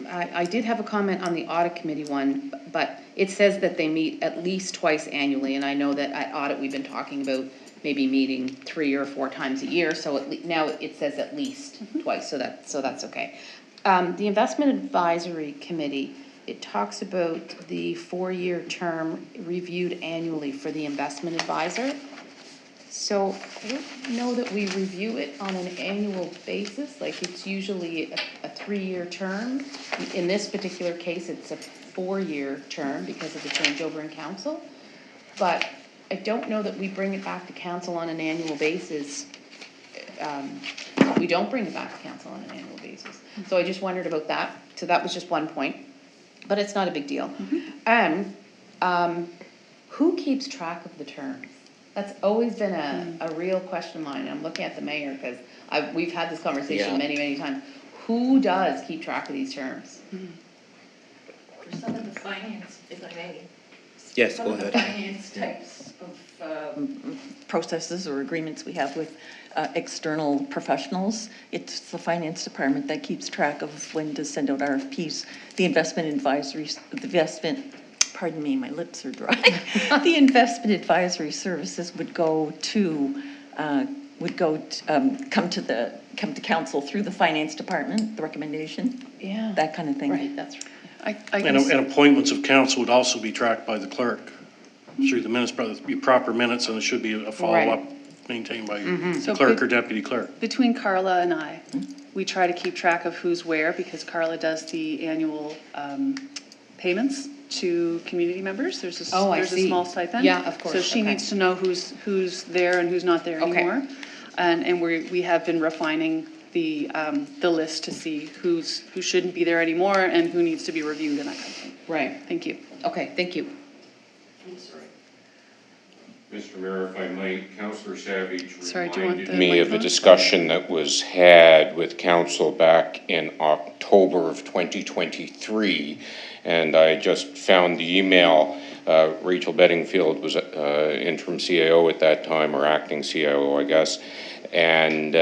I did have a comment on the audit committee one, but it says that they meet at least twice annually, and I know that at audit we've been talking about maybe meeting 3 or 4 times a year, so now it says at least twice, so that's okay. The investment advisory committee, it talks about the 4-year term reviewed annually for the investment advisor. So I don't know that we review it on an annual basis, like it's usually a 3-year term. In this particular case, it's a 4-year term because of the changeover in council. But I don't know that we bring it back to council on an annual basis. We don't bring it back to council on an annual basis. So I just wondered about that. So that was just one point, but it's not a big deal. And who keeps track of the terms? That's always been a real question of mine. I'm looking at the mayor because we've had this conversation many, many times. Who does keep track of these terms? For some of the finance, if I may. Yes, go Some of the ahead. finance types of processes or agreements we have with external professionals, it's the finance department that keeps track of when to send out RFPs. The investment advisories, pardon me, my lips are dry. The investment advisory services would come to council through the finance department, the recommendation. Yeah. That kind of thing. Right, that's right. And appointments of council would also be tracked by the clerk through the minutes, proper minutes, and it should be a follow-up maintained by the clerk or deputy clerk. Between Carla and I, we try to keep track of who's where because Carla does the annual payments to community members. There's a small stipend. Yeah, of course. So she needs to know who's there and who's not there anymore. And we have been refining the list to see who shouldn't be there anymore and who needs to be reviewed and that kind of thing. Right. Thank you. Okay, thank you. Mr. Mayor, if I might, Councillor Savage reminded me of a discussion that was had with council back in October of 2023, and I just found the email. Rachel Bedingfield was interim CAO at that time, or acting CAO, I guess, and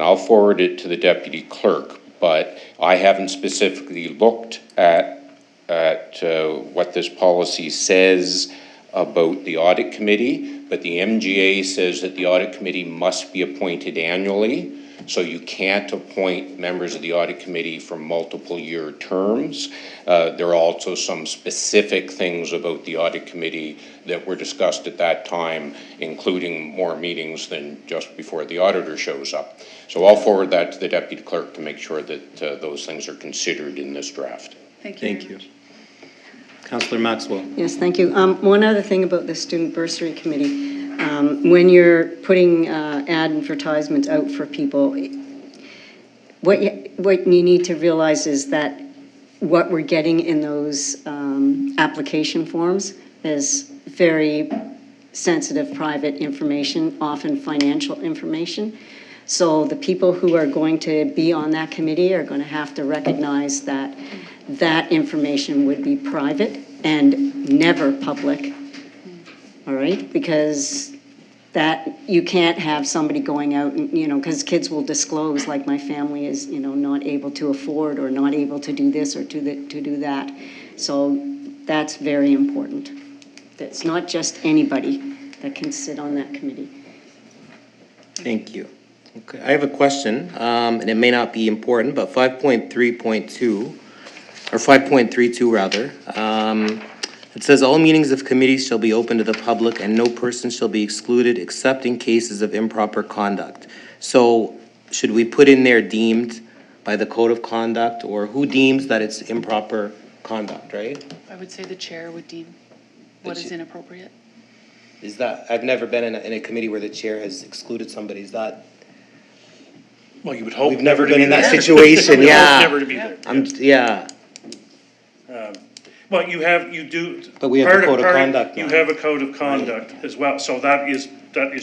I'll forward it to the deputy clerk, but I haven't specifically looked at what this policy says about the audit committee, but the MGA says that the audit committee must be appointed annually, so you can't appoint members of the audit committee for multiple year terms. There are also some specific things about the audit committee that were discussed at that time, including more meetings than just before the auditor shows up. So I'll forward that to the deputy clerk to make sure that those things are considered in this draft. Thank you. Thank you. Councillor Maxwell. Yes, thank you. One other thing about the Student Bursary Committee. when you're putting advertisements out for people, what you need to realize is that what we're getting in those application forms is very sensitive, private information, often financial information. So the people who are going to be on that committee are going to have to recognize that that information would be private and never public, all right? Because that, you can't have somebody going out and, because kids will disclose, like my family is, not able to afford or not able to do this or to do that. So that's very important. It's not just anybody that can sit on that committee. Thank you. Okay, I have a question, and it may not be important, but 5.3.2, or 5.32 rather, it says all meetings of committees shall be open to the public and no person shall be excluded except in cases of improper conduct. So should we put in there deemed by the code of conduct, or who deems that it's improper conduct, right? I would say the chair would deem what is inappropriate. Is that, I've never been in a committee where the chair has excluded somebody, is that? Well, you would hope. We've never to been be in that there. situation, We hope yeah. never to be there. Yeah. Well, you do. But we have a code of conduct You now. have a code of conduct as well, so that is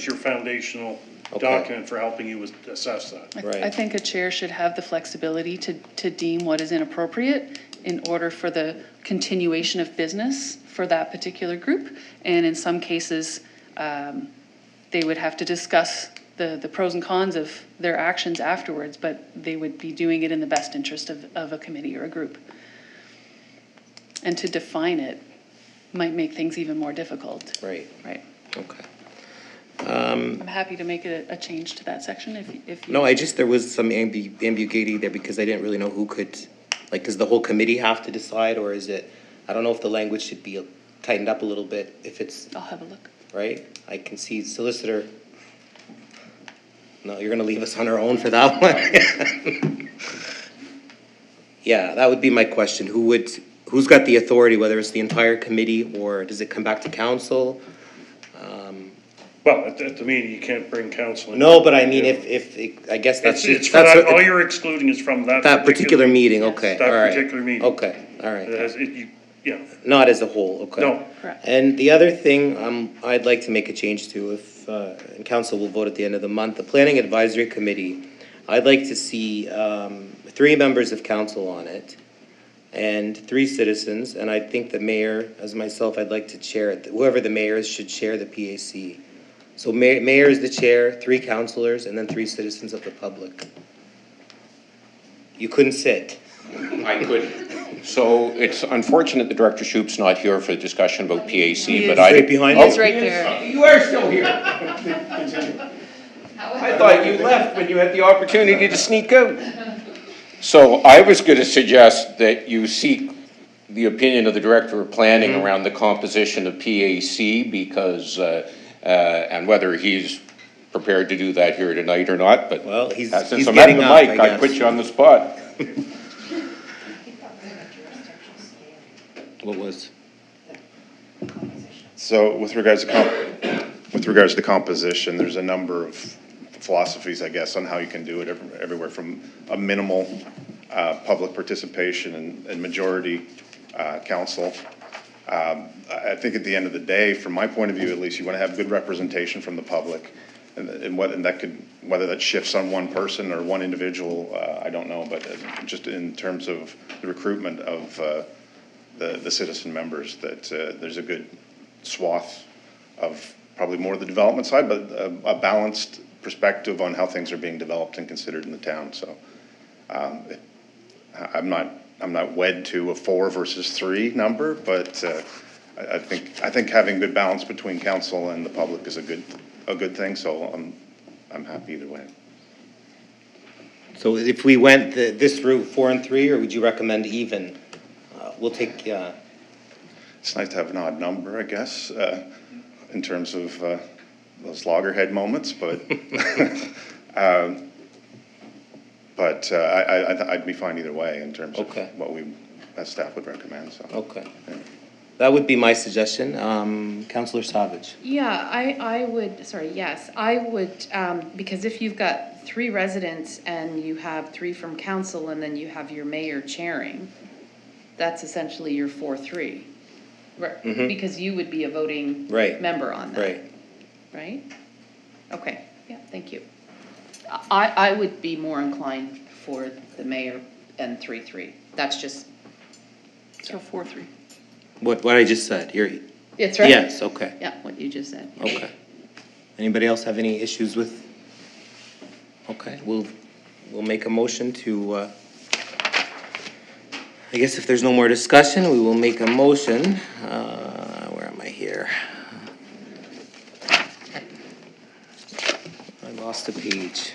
your foundational Okay. document for helping you assess that. I think a chair should have the flexibility to deem what is inappropriate in order for the continuation of business for that particular group. And in some cases, they would have to discuss the pros and cons of their actions afterwards, but they would be doing it in the best interest of a committee or a group. And to define it might make things even more difficult. Right. Right. Okay. I'm happy to make a change to that section if you. No, there was some ambiguity there because I didn't really know who could, like, does the whole committee have to decide, or is it, I don't know if the language should be tightened up a little bit, if it's. I'll have a look. Right? I can see solicitor. No, you're gonna leave us on our own for that one? Yeah, that would be my question. Who's got the authority, whether it's the entire committee, or does it come back to council? Well, at the meeting, you can't bring counsel in. No, but I mean, I guess that's It's just. for that, all you're excluding is from that. That particular meeting, okay, all That right. particular meeting. Okay, all right. It has, yeah. Not as a whole, okay. No. Correct. And the other thing, I'd like to make a change to, if, and council will vote at the end of the month, the Planning Advisory Committee, I'd like to see, 3 members of council on it and 3 citizens, and I think the mayor, as myself, I'd like to chair it. Whoever the mayor is should chair the PAC. So mayor is the chair, 3 councilors, and then 3 citizens of the public. You couldn't sit. I couldn't. So it's unfortunate that Director Shoup's not here for the discussion about PAC, He but is. I. Right behind It's you. right there. You are still here. I thought you left when you had the opportunity to sneak out. So I was going to suggest that you seek the opinion of the Director of Planning around the composition of PAC, because, and whether he's prepared to do that here tonight or not, but. Well, he's Since I'm at getting the up, mic, I I guess. put you on the spot. What was? So with regards to composition, there's a number of philosophies, I guess, on how you can do it, everywhere from a minimal public participation and majority council. I think at the end of the day, from my point of view at least, you want to have good representation from the public, and that could, whether that shifts on one person or one individual, I don't know, but just in terms of the recruitment of the citizen members, that there's a good swath of probably more the development side, but a balanced perspective on how things are being developed and considered in the town. So I'm not wed to a 4 versus 3 number, but I think having good balance between council and the public is a good thing. So I'm happy either way. So if we went this route, 4 and 3, or would you recommend even? We'll take, It's nice to have an odd number, I guess, in terms of those loggerhead moments, but I'd be fine either way in terms of Okay. what we, as staff, would recommend, so. okay. Yeah. That would be my suggestion. Councillor Savage. Yeah, I would, sorry, yes, I would, because if you've got 3 residents and you have 3 from council and then you have your mayor chairing, that's essentially your 4-3. Right, because you would be a voting Right. member on that. Right. Right? Okay, yeah, thank you. I would be more inclined for the mayor and 3-3. That's just, So 4-3. What I just said, it's right. yes, okay, Yeah, what you just said. okay. Anybody else have any issues with? Okay, we'll make a motion to, I guess if there's no more discussion, we will make a motion. Where am I here? I lost a page.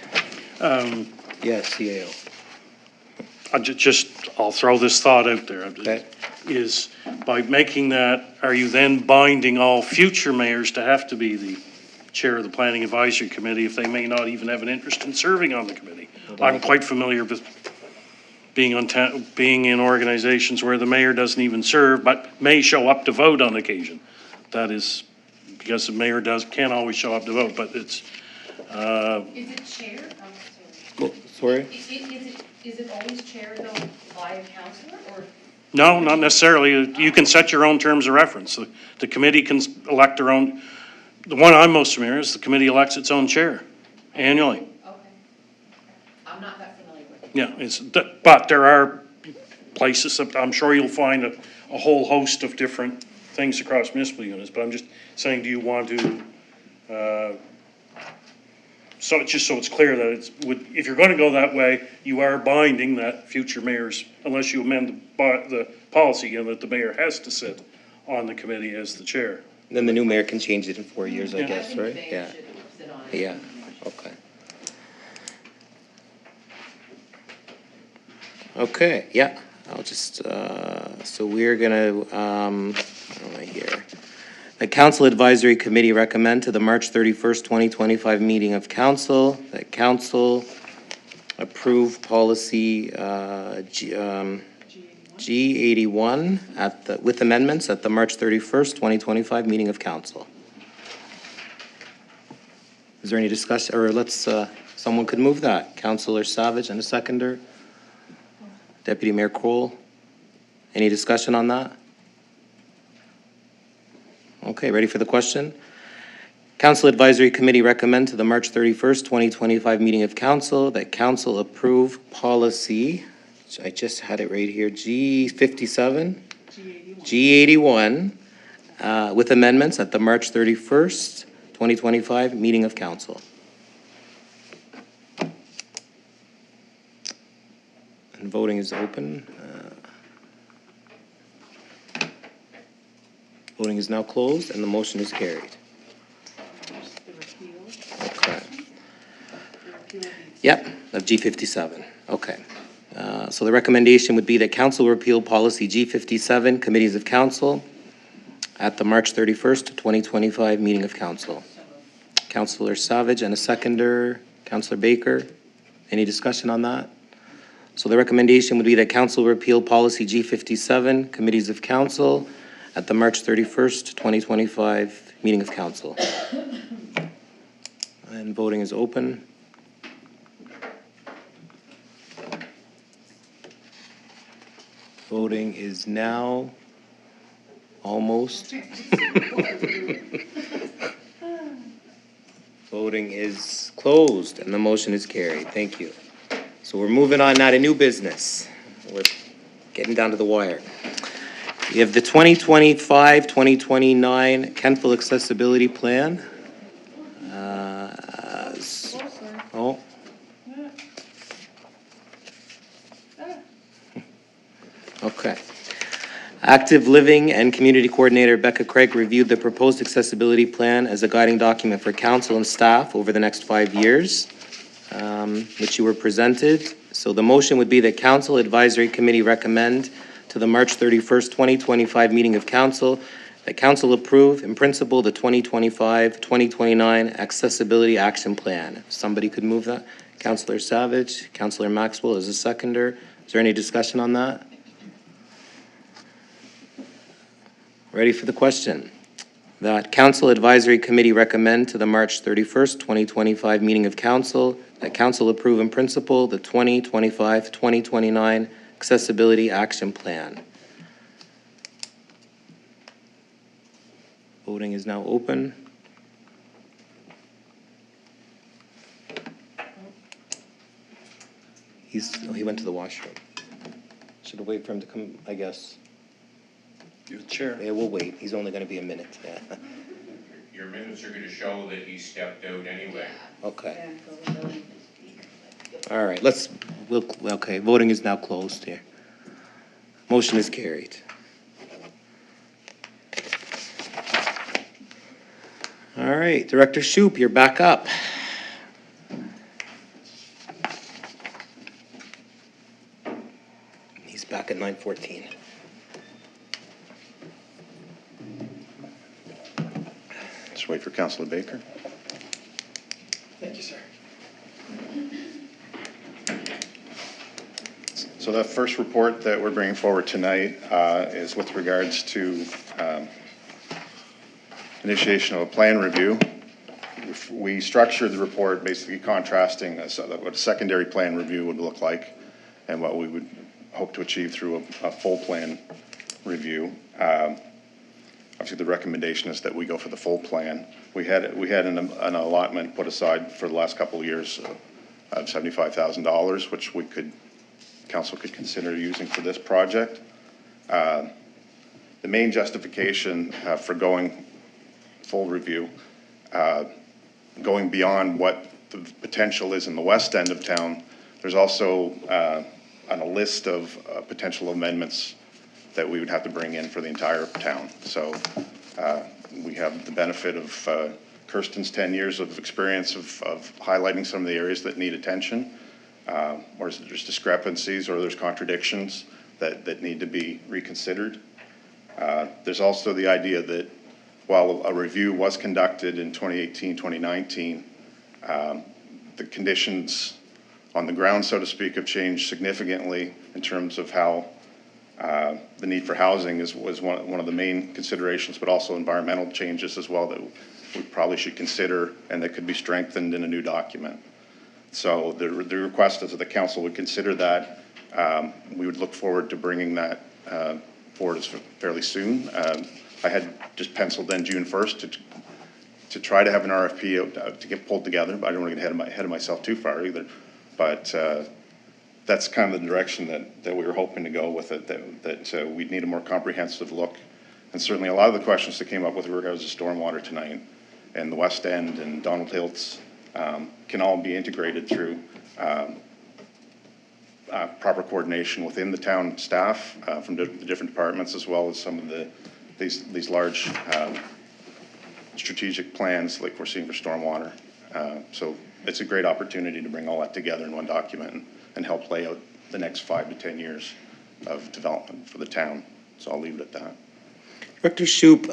Yes, CAO. I'll throw this thought out there. Okay. Is by making that, are you then binding all future mayors to have to be the chair of the planning advisory committee if they may not even have an interest in serving on the committee? I'm quite familiar with being in organizations where the mayor doesn't even serve, but may show up to vote on occasion. That is because the mayor can't always show up to vote, but it's, Is it chaired? Oh, sorry? Is it always chaired though by a councillor or? no, not necessarily. You can set your own terms of reference. The committee can elect their own. The one I'm most familiar is the committee elects its own chair annually. Okay. I'm not that familiar with it. Yeah, but there are places that I'm sure you'll find a whole host of different things across municipal units, but I'm just saying, do you want to, so it's clear that if you're gonna go that way, you are binding that future mayor's, unless you amend the policy again, that the mayor has to sit on the committee as the chair. Then the new mayor can change it in 4 years, I Yeah. guess, right? Yeah. Sit on it. Yeah, okay. Okay, yeah, I'll just, so we're gonna, where am I here? The Council Advisory Committee recommend to the March 31st, 2025 meeting of council that council approve policy G81 with amendments at the March 31st, 2025 meeting of council. Is there any discussion, or someone could move that? Councillor Savage and a seconder. Deputy Mayor Kroll. Any discussion on that? Okay, ready for the question? Council Advisory Committee recommend to the March 31st, 2025 meeting of council that council approve policy, I just had it right here, G57? G81, with amendments at the March 31st, 2025 meeting of council. And voting is open. Voting is now closed and the motion is carried. Okay. Yep, of G57, okay. So the recommendation would be that council repeal policy G57, committees of council, at the March 31st, 2025 meeting of council. Councillor Savage and a seconder, Councillor Baker. Any discussion on that? So the recommendation would be that council repeal policy G57, committees of council, at the March 31st, 2025 meeting of council. And voting is open. Voting is now almost. Voting is closed and the motion is carried. Thank you. So we're moving on now to new business. We're getting down to the wire. We have the 2025-2029 Kentville Accessibility Plan. Oh. Okay. Active Living and Community Coordinator Becca Craig reviewed the proposed accessibility plan as a guiding document for council and staff over the next 5 years, which you were presented. So the motion would be that Council Advisory Committee recommend to the March 31st, 2025 meeting of council that council approve in principle the 2025-2029 Accessibility Action Plan. If somebody could move that. Councillor Savage, Councillor Maxwell is a seconder. Is there any discussion on that? Ready for the question? That Council Advisory Committee recommend to the March 31st, 2025 meeting of council that council approve in principle the 2025-2029 Accessibility Action Plan. Voting is now open. He went to the washroom. Should we wait for him to come, I guess? You're the chair. Yeah, we'll wait. He's only going to be a minute. Yeah. Your minutes are going to show that he stepped out anyway. Okay. All right, okay, voting is now closed here. Motion is carried. All right, Director Shoup, you're back up. He's back at 9:14. Just wait for Councillor Baker. Thank you, sir. So the first report that we're bringing forward tonight is with regards to initiation of a plan review. We structured the report basically contrasting what a secondary plan review would look like and what we would hope to achieve through a full plan review. Obviously, the recommendation is that we go for the full plan. We had an allotment put aside for the last couple of years of $75,000, which council could consider using for this project. The main justification for going full review, going beyond what the potential is in the west end of town, there's also on a list of potential amendments that we would have to bring in for the entire town. So we have the benefit of Kirsten's 10 years of experience of highlighting some of the areas that need attention, or there's discrepancies or there's contradictions that need to be reconsidered. There's also the idea that while a review was conducted in 2018, 2019, the conditions on the ground, so to speak, have changed significantly in terms of how the need for housing was one of the main considerations, but also environmental changes as well that we probably should consider and that could be strengthened in a new document. So the request is that the council would consider that. We would look forward to bringing that forward fairly soon. I had just penciled in June 1st to try to have an RFP to get pulled together, but I don't want to get ahead of myself too far either. But that's kind of the direction that we were hoping to go with it, that we'd need a more comprehensive look. And certainly a lot of the questions that came up with regards to stormwater tonight and the West End and Donald Hills can all be integrated through proper coordination within the town staff from the different departments, as well as some of these large strategic plans like we're seeing for stormwater. So it's a great opportunity to bring all that together in one document and help lay out the next 5 to 10 years of development for the town. So I'll leave it at that. Director Shoup,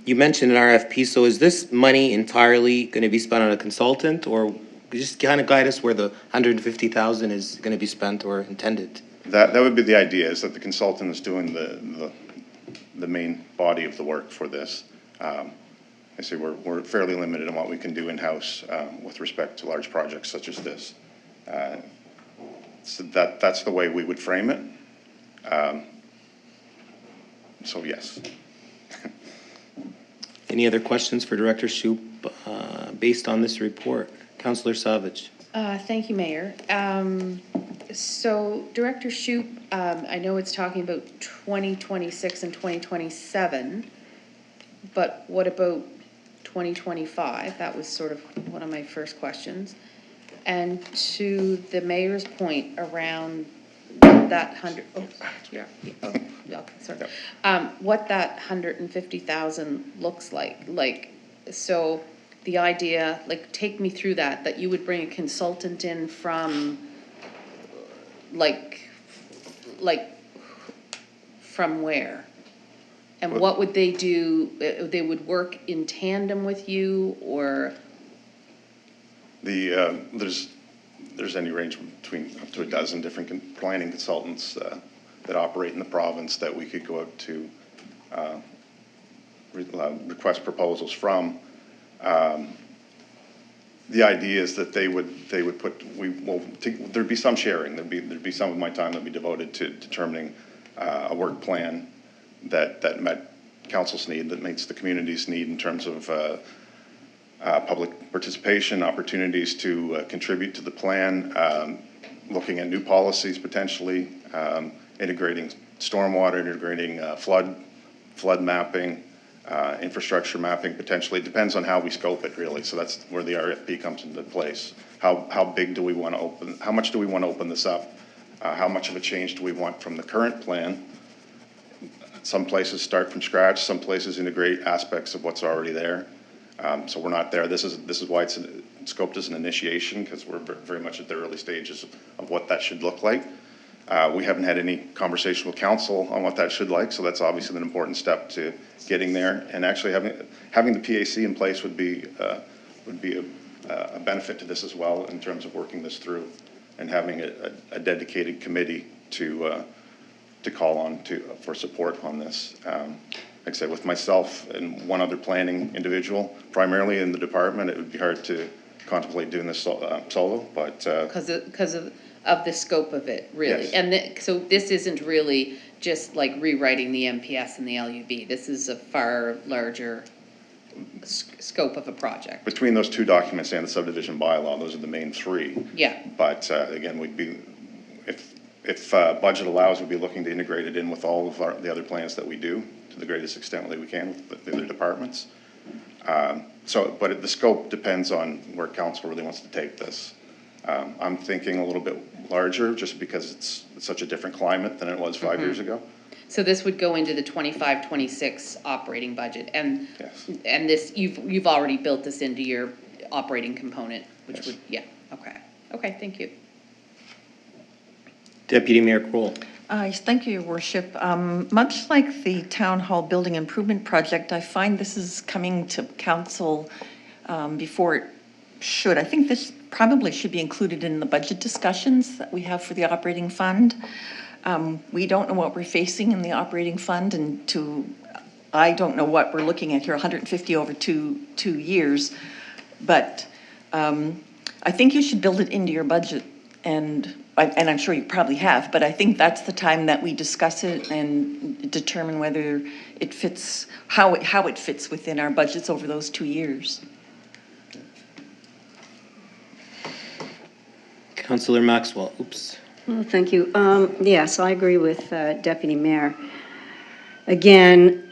you mentioned an RFP, so is this money entirely going to be spent on a consultant, or just kind of guide us where the $150,000 is going to be spent or intended? That would be the idea, is that the consultant is doing the main body of the work for this. I say we're fairly limited in what we can do in-house with respect to large projects such as this. So that's the way we would frame it. So yes. Any other questions for Director Shoup based on this report? Councillor Savage. Thank you, Mayor. So Director Shoup, I know it's talking about 2026 and 2027, but what about 2025? That was sort of one of my first questions. And to the mayor's point around that what that 150,000 looks like, so the idea, like, take me through that you would bring a consultant in from, from where? And what would they do? They would work in tandem with you, or? There's any range between up to a dozen different planning consultants that operate in the province that we could go out to request proposals from. The idea is that they would put, there'd be some sharing, there'd be some of my time that'd be devoted to determining a work plan that met council's need, that meets the community's need in terms of public participation, opportunities to contribute to the plan, looking at new policies potentially, integrating stormwater, integrating flood mapping, infrastructure mapping potentially. It depends on how we scope it really. So that's where the RFP comes into place. How big do we want to open, how much do we want to open this up? How much of a change do we want from the current plan? Some places start from scratch, some places integrate aspects of what's already there. So we're not there. This is why it's scoped as an initiation, because we're very much at the early stages of what that should look like. We haven't had any conversation with council on what that should like, so that's obviously an important step to getting there. And actually having the PAC in place would be a benefit to this as well in terms of working this through and having a dedicated committee to call on for support on this. Like I said, with myself and one other planning individual, primarily in the department, it would be hard to contemplate doing this solo, but. Because of the scope of it, really. Yes. And so this isn't really just like rewriting the MPS and the LUB. This is a far larger scope of a project. Between those two documents and the subdivision bylaw, those are the main three. Yeah. But again, we'd be, if budget allows, we'd be looking to integrate it in with all of the other plans that we do to the greatest extent that we can with the other departments. But the scope depends on where council really wants to take this. I'm thinking a little bit larger just because it's such a different climate than it was 5 years ago. So this would go into the 25-26 operating budget, and Yes. and this you've already built this into your operating component, which Yes. would okay, thank you. Deputy Mayor Kroll. Yes, thank you, Your Worship. Much like the Town Hall Building Improvement Project, I find this is coming to council before it should. I think this probably should be included in the budget discussions that we have for the operating fund. We don't know what we're facing in the operating fund, and I don't know what we're looking at here, 150 over two years. But I think you should build it into your budget, and I'm sure you probably have, but I think that's the time that we discuss it and determine whether it fits, how it fits within our budgets over those 2 years. Councillor Maxwell, oops. Well, thank you. Yes, I agree with Deputy Mayor. Again,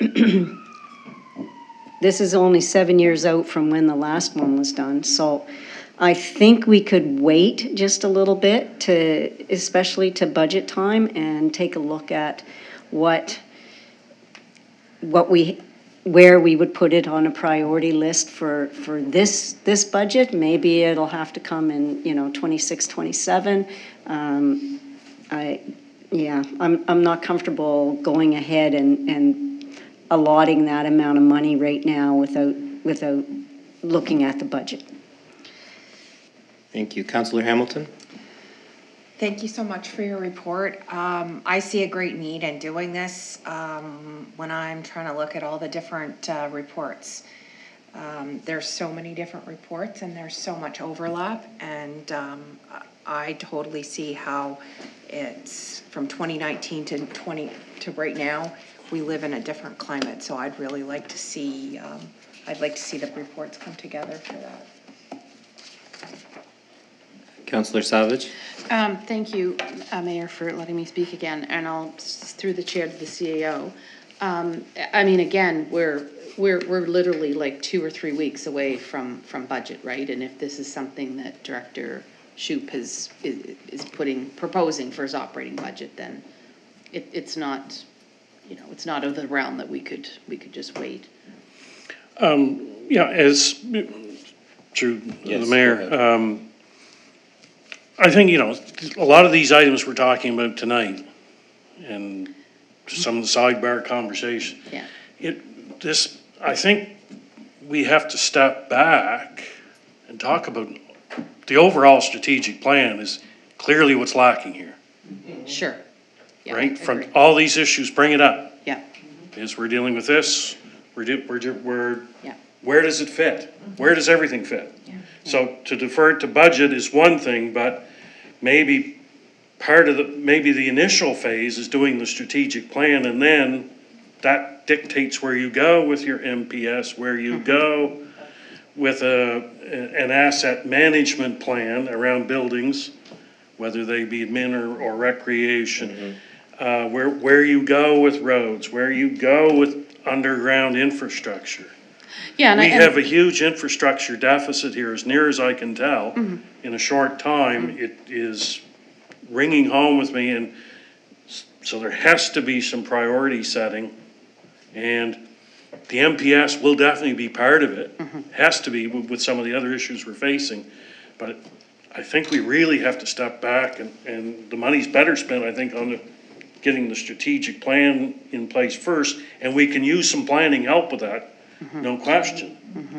this is only 7 years out from when the last one was done, so I think we could wait just a little bit especially to budget time, and take a look at where we would put it on a priority list for this budget. Maybe it'll have to come in, 26, 27. I'm not comfortable going ahead and allotting that amount of money right now without looking at the budget. Thank you. Councillor Hamilton. Thank you so much for your report. I see a great need in doing this when I'm trying to look at all the different reports. There's so many different reports and there's so much overlap, and I totally see how it's from 2019 to right now, we live in a different climate. So I'd really like to see, the reports come together for that. Councillor Savage. Thank you, Mayor, for letting me speak again, and I'll, through the chair to the CAO. I mean, again, we're literally like 2 or 3 weeks away from budget, right? And if this is something that Director Shoup is proposing for his operating budget, then it's not, it's not out of the realm that we could just wait. As through the mayor, I think, a lot of these items we're talking about tonight and some of the sidebar conversation. Yeah. I think we have to step back and talk about the overall strategic plan is clearly what's lacking here. Sure. Yeah, Right? From agree. all these issues, bring it up. Yeah. As we're dealing with this, Yeah. where does it fit? Where does everything fit? So to defer to budget is one thing, but maybe maybe the initial phase is doing the strategic plan, and then that dictates where you go with your MPS, where you go with an asset management plan around buildings, whether they be admin or recreation, where you go with roads, where you go with underground infrastructure. Yeah, We have a huge infrastructure deficit here, as near as I can tell. In a short time, it is ringing home with me, and so there has to be some priority setting. And the MPS will definitely be part of it, has to be with some of the other issues we're facing. But I think we really have to step back, and the money's better spent, I think, on getting the strategic plan in place first, and we can use some planning help with that, no question.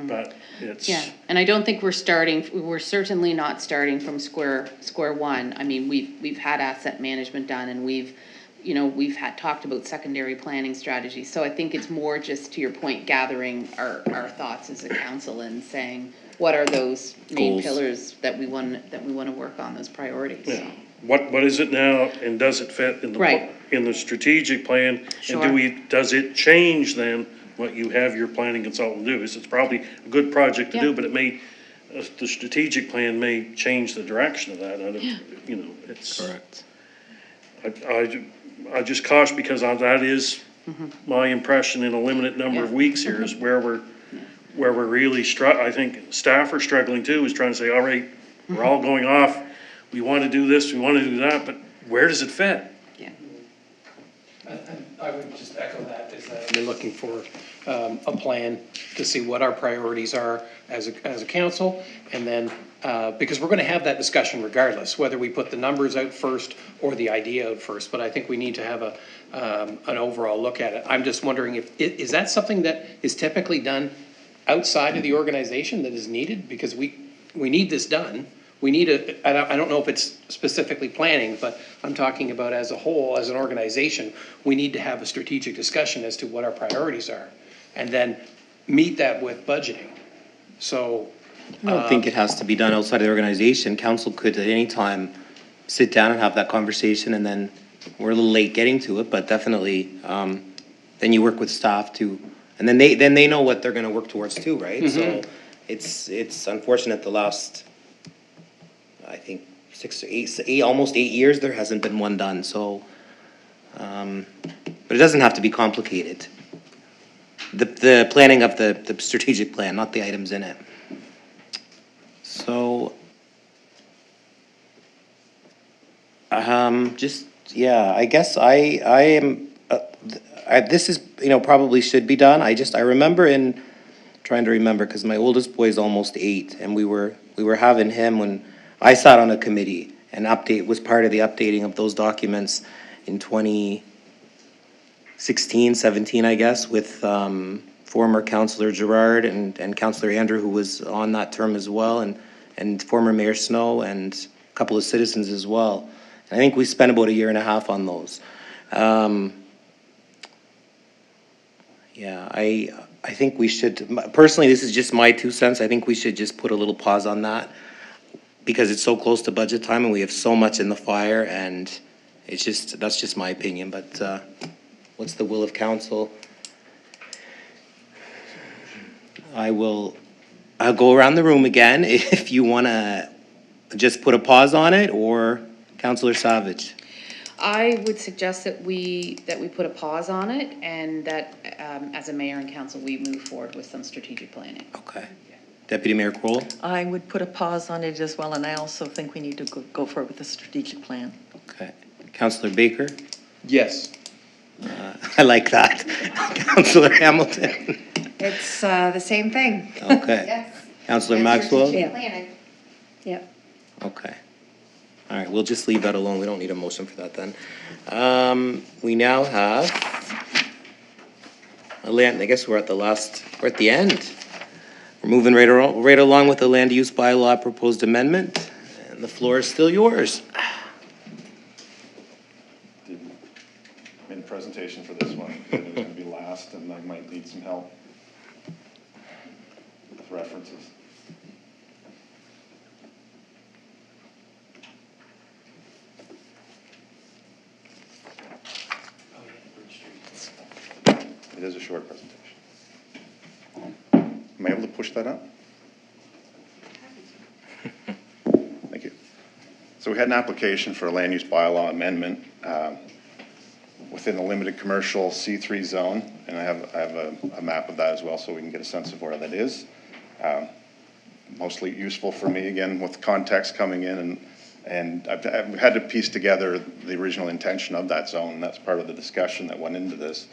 But it's. Yeah, and I don't think we're certainly not starting from square one. I mean, we've had asset management done, and we've talked about secondary planning strategies. So I think it's more just, to your point, gathering our thoughts as a council and saying, what are those main Goals. pillars that we want to work on, those priorities? Yeah. What is it now, and does it fit in the Right. in the strategic plan? Sure. And does it change then what you have your planning consultant do? It's probably a good project to do, but it may, the strategic plan may change the direction of that. It's Correct. I just caution, because that is my impression in a limited number of weeks here, is where we're really I think staff are struggling too, is trying to say, all right, we're all going off. We want to do this, we want to do that, but where does it fit? Yeah. I would just echo that, is that we're looking for a plan to see what our priorities are as a council, and then, because we're gonna have that discussion regardless, whether we put the numbers out first or the idea out first, but I think we need to have an overall look at it. I'm just wondering is that something that is typically done outside of the organization that is needed? Because we need this done. We need I don't know if it's specifically planning, but I'm talking about as a whole, as an organization, we need to have a strategic discussion as to what our priorities are, and then meet that with budgeting. So. I don't think it has to be done outside of the organization. Council could at any time sit down and have that conversation, and then we're a little late getting to it, but definitely, then you work with staff to, and then they know what they're gonna work towards too, right? So it's unfortunate the last, I think, 6 to 8, almost 8 years, there hasn't been one done, so, but it doesn't have to be complicated. The planning of the strategic plan, not the items in it. So, I guess I am, this is, probably should be done. I remember trying to remember, because my oldest boy is almost 8, and we were having him when I sat on a committee, and was part of the updating of those documents in 2016, 17, I guess, with former Councillor Gerard and Councillor Andrew, who was on that term as well, and former Mayor Snow, and a couple of citizens as well. And I think we spent about 1.5 years on those. I think we should, personally, this is just my 2 cents, I think we should just put a little pause on that, because it's so close to budget time and we have so much in the fire, and that's just my opinion, but what's the will of council? I'll go around the room again if you want to just put a pause on it, or Councillor Savage. I would suggest that we put a pause on it, and that as a mayor and council, we move forward with some strategic planning. Okay. Deputy Mayor Kroll? I would put a pause on it as well, and I also think we need to go forward with a strategic plan. Okay. Councillor Baker? Yes. I like that. Councillor Hamilton? It's the same thing. Okay. Yes. Councillor Maxwell? Planning. Yep. Okay. All right, we'll just leave that alone. We don't need a motion for that then. We now have, I guess we're at the end. We're moving right along with the land use bylaw proposed amendment, and the floor is still yours. Made a presentation for this one, it was gonna be last, and I might need some help with references. It is a short presentation. Am I able to push that up? Thank you. So we had an application for a land use bylaw amendment within the limited commercial C3 zone, and I have a map of that as well, so we can get a sense of where that is. Mostly useful for me, again, with context coming in, and I've had to piece together the original intention of that zone, and that's part of the discussion that went into this.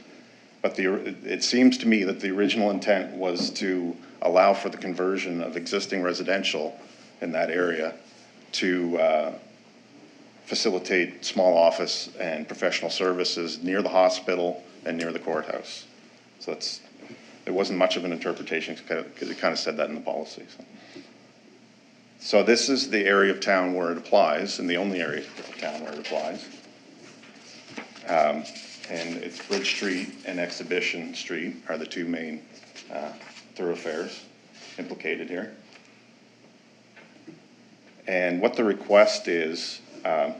But it seems to me that the original intent was to allow for the conversion of existing residential in that area to facilitate small office and professional services near the hospital and near the courthouse. So it wasn't much of an interpretation because it kind of said that in the policy. So this is the area of town where it applies, and the only area of town where it applies. And it's Bridge Street and Exhibition Street are the two main thoroughfares implicated here. And what the request is,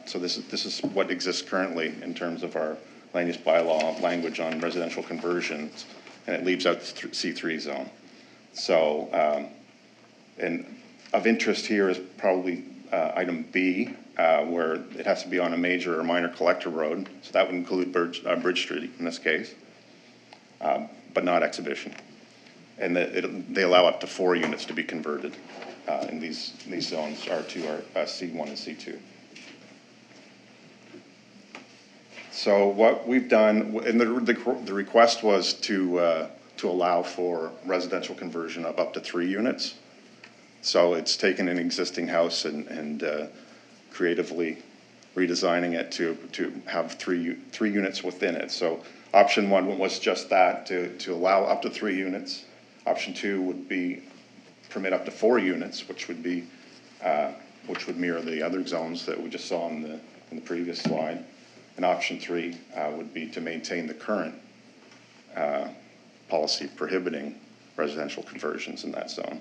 so this is what exists currently in terms of our land use bylaw language on residential conversions, and it leaves out the C3 zone. So, and of interest here is probably item B, where it has to be on a major or minor collector road. So that would include Bridge Street in this case, but not Exhibition. And they allow up to 4 units to be converted in these zones, R2, C1, and C2. So what we've done, and the request was to allow for residential conversion of up to 3 units. So it's taken an existing house and creatively redesigning it to have three units within it. So option 1 was just that, to allow up to 3 units. Option 2 would be permit up to 4 units, which would mirror the other zones that we just saw in the previous slide. And option 3 would be to maintain the current policy prohibiting residential conversions in that zone.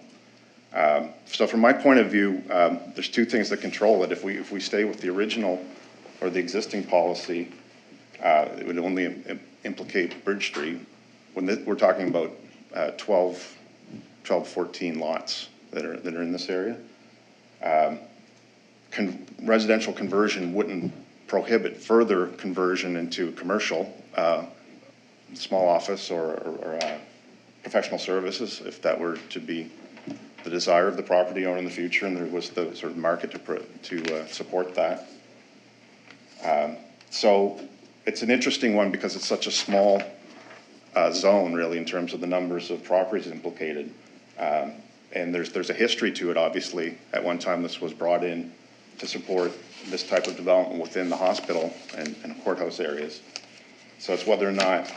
So from my point of view, there's 2 things that control it. If we stay with the original or the existing policy, it would only implicate Bridge Street. When we're talking about 12, 14 lots that are in this area. Residential conversion wouldn't prohibit further conversion into commercial, small office or professional services, if that were to be the desire of the property owner in the future, and there was the sort of market to support that. So it's an interesting one because it's such a small zone, really, in terms of the numbers of properties implicated. And there's a history to it, obviously. At one time, this was brought in to support this type of development within the hospital and courthouse areas. So it's whether or not,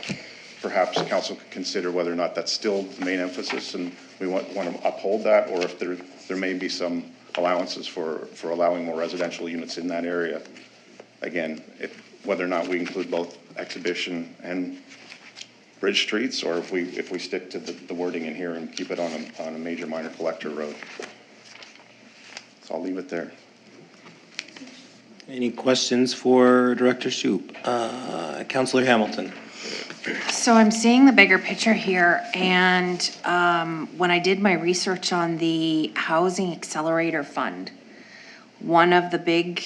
perhaps council could consider whether or not that's still the main emphasis, and we want to uphold that, or if there may be some allowances for allowing more residential units in that area. Again, whether or not we include both Exhibition and Bridge Streets, or if we stick to the wording in here and keep it on a major minor collector road. So I'll leave it there. Any questions for Director Shoup? Councillor Hamilton. So I'm seeing the bigger picture here, and when I did my research on the Housing Accelerator Fund, one of the big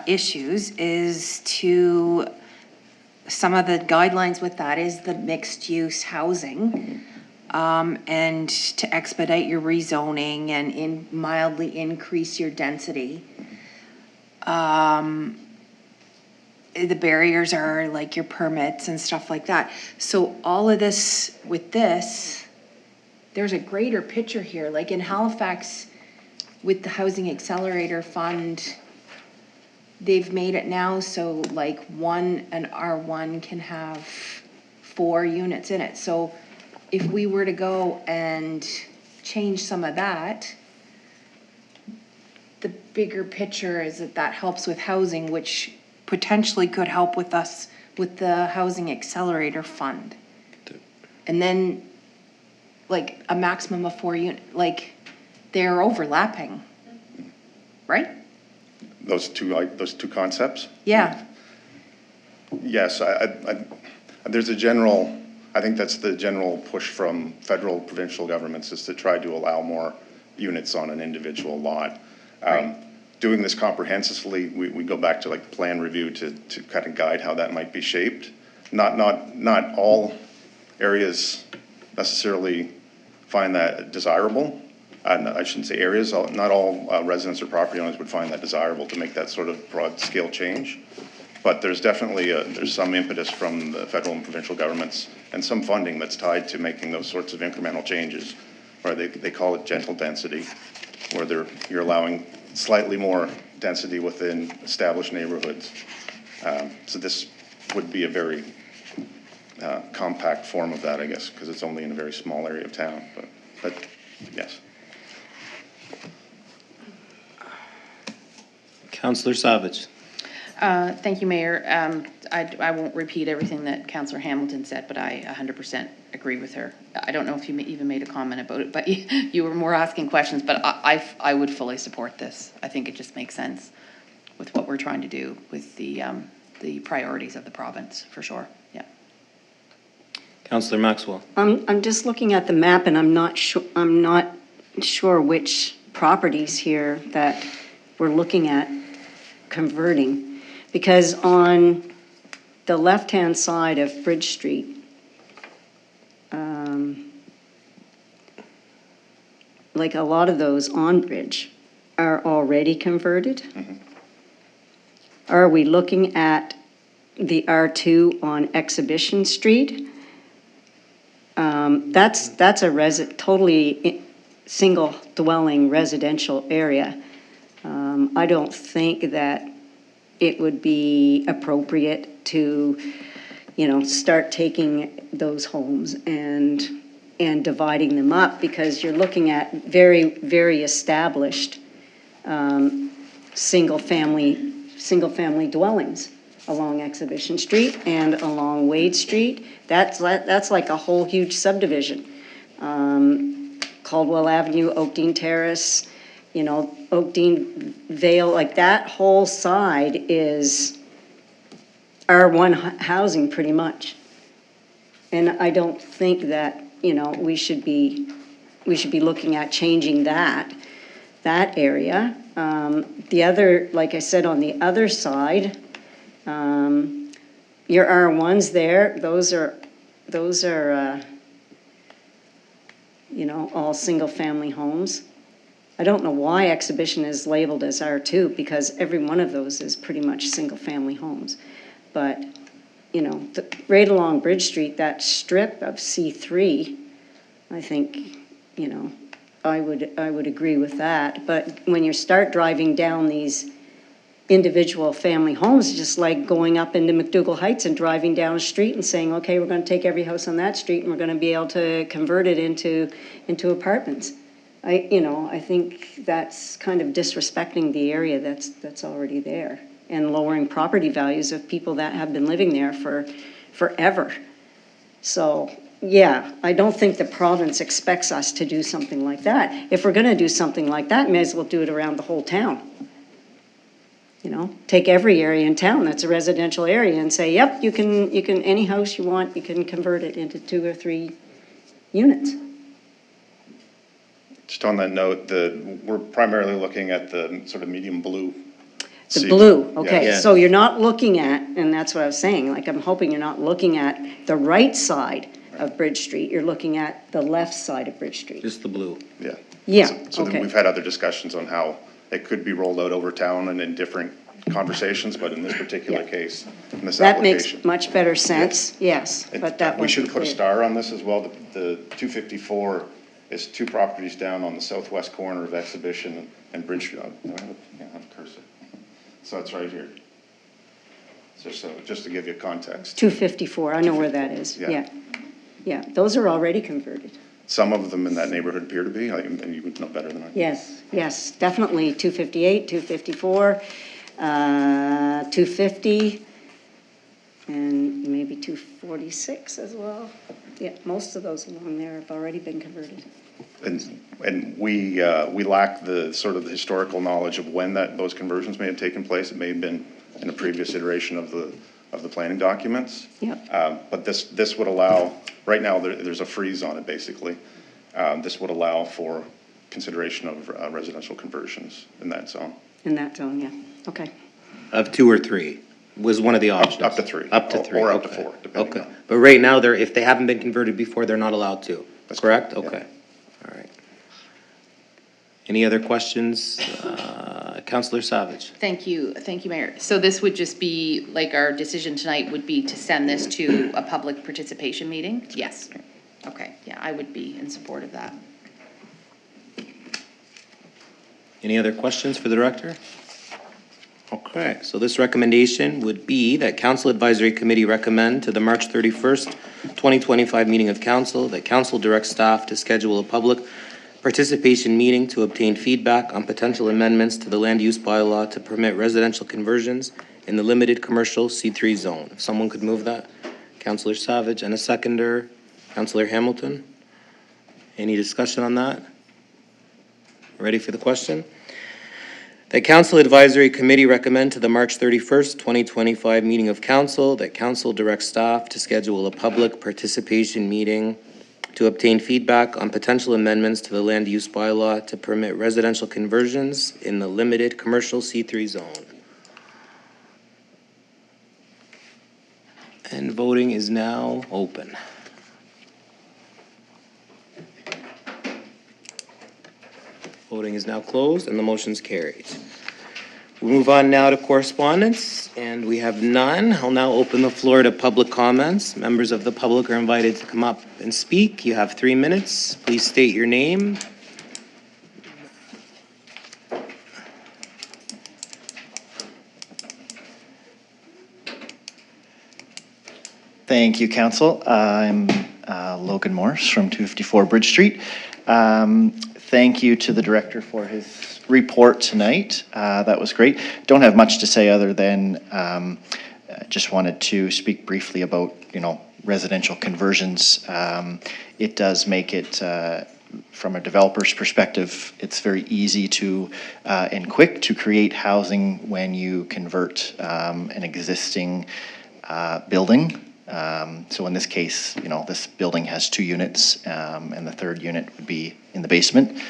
issues is some of the guidelines with that is the mixed-use housing, and to expedite your rezoning and mildly increase your density. The barriers are like your permits and stuff like that. So all of this, with this, there's a greater picture here. Like in Halifax, with the Housing Accelerator Fund, they've made it now so like an R1 can have 4 units in it. So if we were to go and change some of that, the bigger picture is that helps with housing, which potentially could help with us with the Housing Accelerator Fund. And then like a maximum of 4 unit, like they're overlapping, right? Those two concepts? Yeah. Yes, there's a general, I think that's the general push from federal, provincial governments is to try to allow more units on an individual lot. Doing this comprehensively, we go back to like plan review to kind of guide how that might be shaped. Not all areas necessarily find that desirable. I shouldn't say areas, not all residents or property owners would find that desirable to make that sort of broad scale change. But there's definitely there's some impetus from the federal and provincial governments and some funding that's tied to making those sorts of incremental changes, or they call it gentle density, where you're allowing slightly more density within established neighborhoods. So this would be a very compact form of that, I guess, because it's only in a very small area of town. But yes. Councillor Savage. Thank you, Mayor. I won't repeat everything that Councillor Hamilton said, but I 100% agree with her. I don't know if you even made a comment about it, but you were more asking questions, but I would fully support this. I think it just makes sense with what we're trying to do with the priorities of the province, for sure. Yeah. Councillor Maxwell. I'm just looking at the map and I'm not sure which properties here that we're looking at converting. Because on the left-hand side of Bridge Street, like a lot of those on Bridge are already converted. Mm-hmm. Are we looking at the R2 on Exhibition Street? That's a totally single dwelling residential area. I don't think that it would be appropriate to, start taking those homes and dividing them up, because you're looking at very, very established single family dwellings along Exhibition Street and along Wade Street. That's like a whole huge subdivision. Caldwell Avenue, Oakdean Terrace, Oakdean Vale, like that whole side is R1 housing pretty much. And I don't think that, we should be looking at changing that area. The other, like I said, on the other side, your R1s there, those are all single family homes. I don't know why Exhibition is labeled as R2, because every one of those is pretty much single family homes. But, right along Bridge Street, that strip of C3, I think, I would agree with that. But when you start driving down these individual family homes, just like going up into McDougall Heights and driving down a street and saying, okay, we're going to take every house on that street and we're going to be able to convert it into apartments. I think that's kind of disrespecting the area that's already there and lowering property values of people that have been living there for forever. So, yeah, I don't think the province expects us to do something like that. If we're going to do something like that, may as well do it around the whole town. Take every area in town that's a residential area and say, yep, you can any house you want, you can convert it into 2 or 3 units. Just on that note, we're primarily looking at the sort of medium blue. The blue, okay. Yeah. So you're not looking at, and that's what I was saying, like I'm hoping you're not looking at the right side of Bridge Street. You're looking at the left side of Bridge Street. Just the blue. Yeah. Yeah, So okay. we've had other discussions on how it could be rolled out over town and in different conversations, but in this particular case, in this That application. makes much better sense, yes, but that We wasn't should put a clear. star on this as well. The 254 is 2 properties down on the southwest corner of Exhibition and Bridge. Do I have a cursor? So it's right here. So just to give you context. 254, I know where that is, yeah. Yeah, those are already converted. Some of them in that neighborhood appear to be, and you would know better than I do. Yes, definitely 258, 254, 250. and maybe 246 as well. Yeah, most of those along there have already been converted. And we lack the sort of the historical knowledge of when those conversions may have taken place. It may have been in a previous iteration of the planning documents. Yep. But this would allow, right now, there's a freeze on it, basically. This would allow for consideration of residential conversions in that zone. In that zone, yeah. Okay. Of 2 or 3 was one of the options. Up to 3. Up to 3. Or up to okay. 4, depending Okay. on. But right now, if they haven't been converted before, they're not allowed to. That's correct? correct, Okay. All right. Any other questions? Councillor Savage. Thank you, Mayor. So this would just be, like our decision tonight would be to send this to a public participation meeting? Yes. Okay, yeah, I would be in support of that. Any other questions for the director? Okay, so this recommendation would be that Council Advisory Committee recommend to the March 31st, 2025 meeting of council that council direct staff to schedule a public participation meeting to obtain feedback on potential amendments to the land use bylaw to permit residential conversions in the limited commercial C3 zone. If someone could move that. Councillor Savage, and a seconder, Councillor Hamilton. Any discussion on that? Ready for the question? That Council Advisory Committee recommend to the March 31st, 2025 meeting of council that council direct staff to schedule a public participation meeting to obtain feedback on potential amendments to the land use bylaw to permit residential conversions in the limited commercial C3 zone. And voting is now open. Voting is now closed and the motion's carried. We move on now to correspondence, and we have none. I'll now open the floor to public comments. Members of the public are invited to come up and speak. You have 3 minutes. Please state your name. Thank you, Council. I'm Logan Morris from 254 Bridge Street. Thank you to the director for his report tonight. That was great. Don't have much to say other than just wanted to speak briefly about, residential conversions. It does make it, from a developer's perspective, it's very easy to and quick to create housing when you convert an existing building. So in this case, this building has 2 units, and the 3rd unit would be in the basement.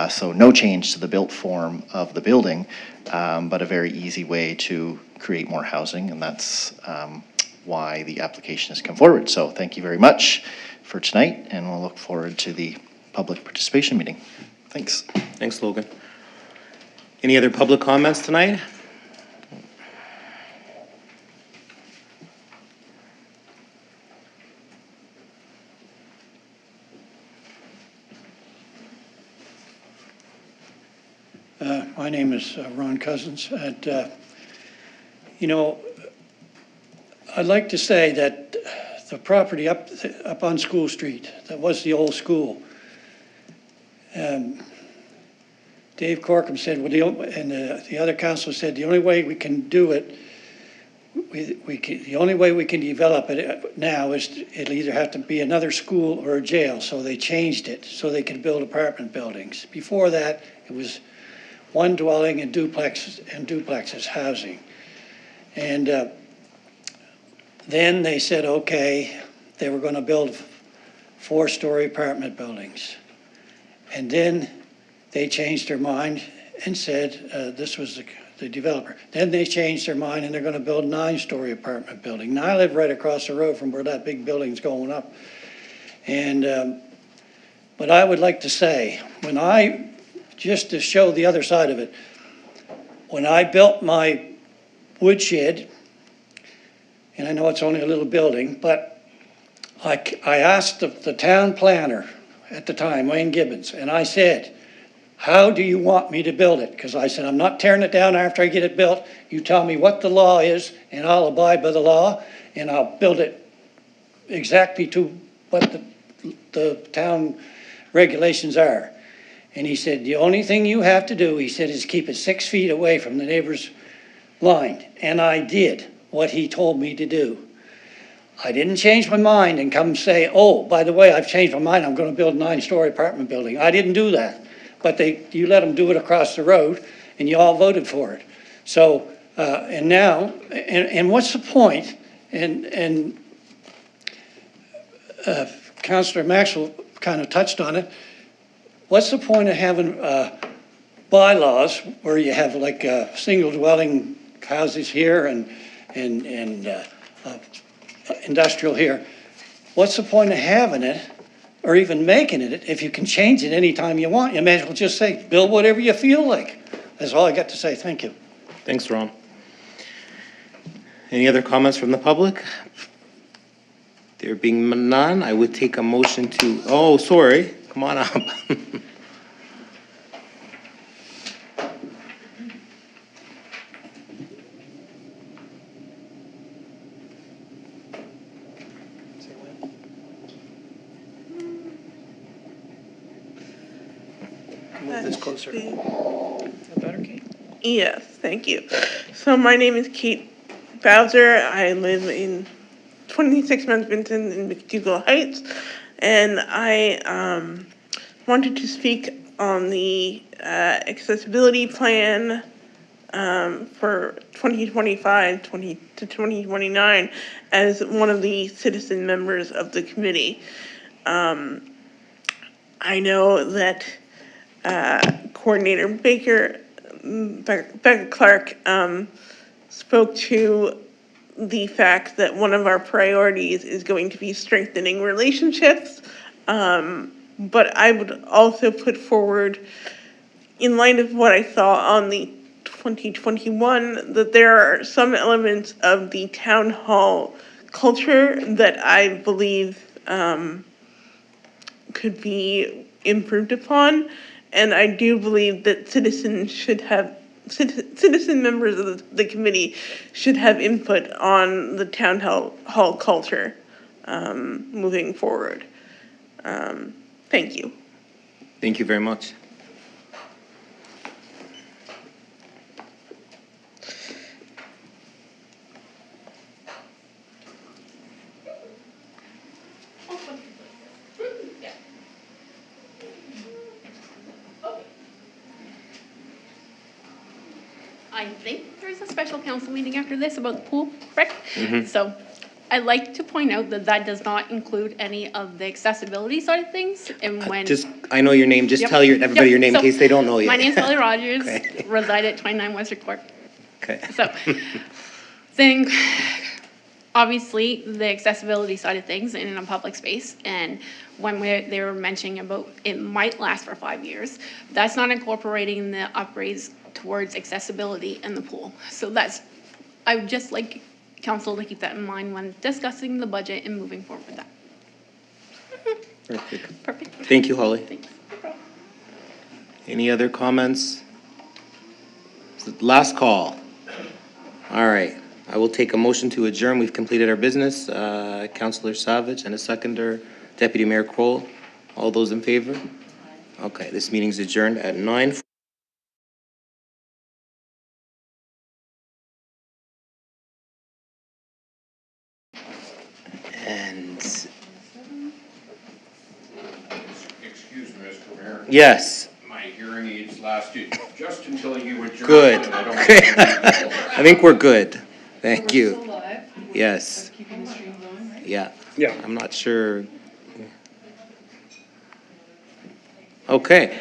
So no change to the built form of the building, but a very easy way to create more housing, and that's why the application has come forward. So thank you very much for tonight, and we'll look forward to the public participation meeting. Thanks. Thanks, Logan. Any other public comments tonight? My name is Ron Cousins, and I'd like to say that the property up on School Street, that was the old school. Dave Corkum said, and the other council said, the only way we can do it, the only way we can develop it now is it'll either have to be another school or a jail. So they changed it so they could build apartment buildings. Before that, it was one dwelling and duplexes housing. And then they said, okay, they were going to build 4-story apartment buildings. And then they changed their mind and said, this was the developer. Then they changed their mind and they're going to build 9-story apartment building. Now I live right across the road from where that big building's going up. And, but I would like to say, just to show the other side of it, when I built my woodshed, and I know it's only a little building, but I asked the town planner at the time, Wayne Gibbons, and I said, how do you want me to build it? Because I said, I'm not tearing it down after I get it built. You tell me what the law is, and I'll abide by the law, and I'll build it exactly to what the town regulations are. And he said, the only thing you have to do, he said, is keep it 6 feet away from the neighbor's line. And I did what he told me to do. I didn't change my mind and come say, oh, by the way, I've changed my mind, I'm gonna build a 9-story apartment building. I didn't do that. But you let them do it across the road, and you all voted for it. So, and now, and what's the point? And Councillor Maxwell kind of touched on it. What's the point of having bylaws where you have like single dwelling houses here and industrial here? What's the point of having it or even making it if you can change it anytime you want? You may as well just say, build whatever you feel like. That's all I got to say. Thank you. Thanks, Ron. Any other comments from the public? There being none, I would take a motion to, oh, sorry, come on up. Move this closer. Yes, thank you. So my name is Kate Bowser. I live in 26 Mount Vincent in McDougall Heights, and I wanted to speak on the accessibility plan for 2025 to 2029 as one of the citizen members of the committee. I know that Coordinator Becca Clark spoke to the fact that one of our priorities is going to be strengthening relationships. But I would also put forward, in light of what I saw on the 2021, that there are some elements of the town hall culture that I believe could be improved upon. And I do believe that citizens should have, citizen members of the committee should have input on the town hall culture moving forward. Thank you. Thank you very much. I think there's a special council meeting after this about the pool, correct? Mhm. So I'd like to point out that that does not include any of the accessibility side of things. And when Just, I know your name, just Yep. tell everybody Yep. your name in So, case they don't know you. My name's Kelly Rogers, Okay. reside at 29 Western Court. Okay. So, think, obviously, the accessibility side of things in a public space, and when they were mentioning about it might last for 5 years, that's not incorporating the upgrades towards accessibility in the pool. So that's, I would just like council to keep that in mind when discussing the budget and moving forward with that. Perfect. Perfect. Thank you, Holly. Thanks. Any other comments? Last call. All right. I will take a motion to adjourn. We've completed our business. Councillor Savage and a seconder, Deputy Mayor Kroll. All those in favor? Okay, this meeting's adjourned at 9:00. And Excuse me, Mr. Mayor. yes. My hearing aids lasted just until you adjourned. Good. and I don't- I think we're good. Thank you. Yes. Yeah. Yeah. I'm not sure. Okay.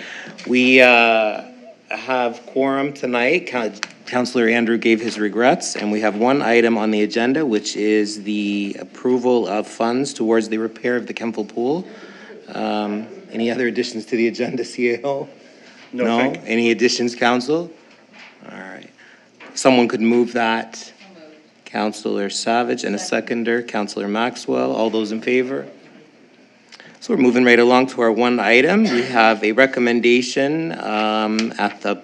We have quorum tonight. Councillor Andrew gave his regrets, and we have one item on the agenda, which is the approval of funds towards the repair of the Kentville pool. Any other additions to the agenda, CAO? No, thank you. Any additions, council? All right. Someone could move that. Councillor Savage and a seconder, Councillor Maxwell. All those in favor? So we're moving right along to our one item. We have a recommendation at the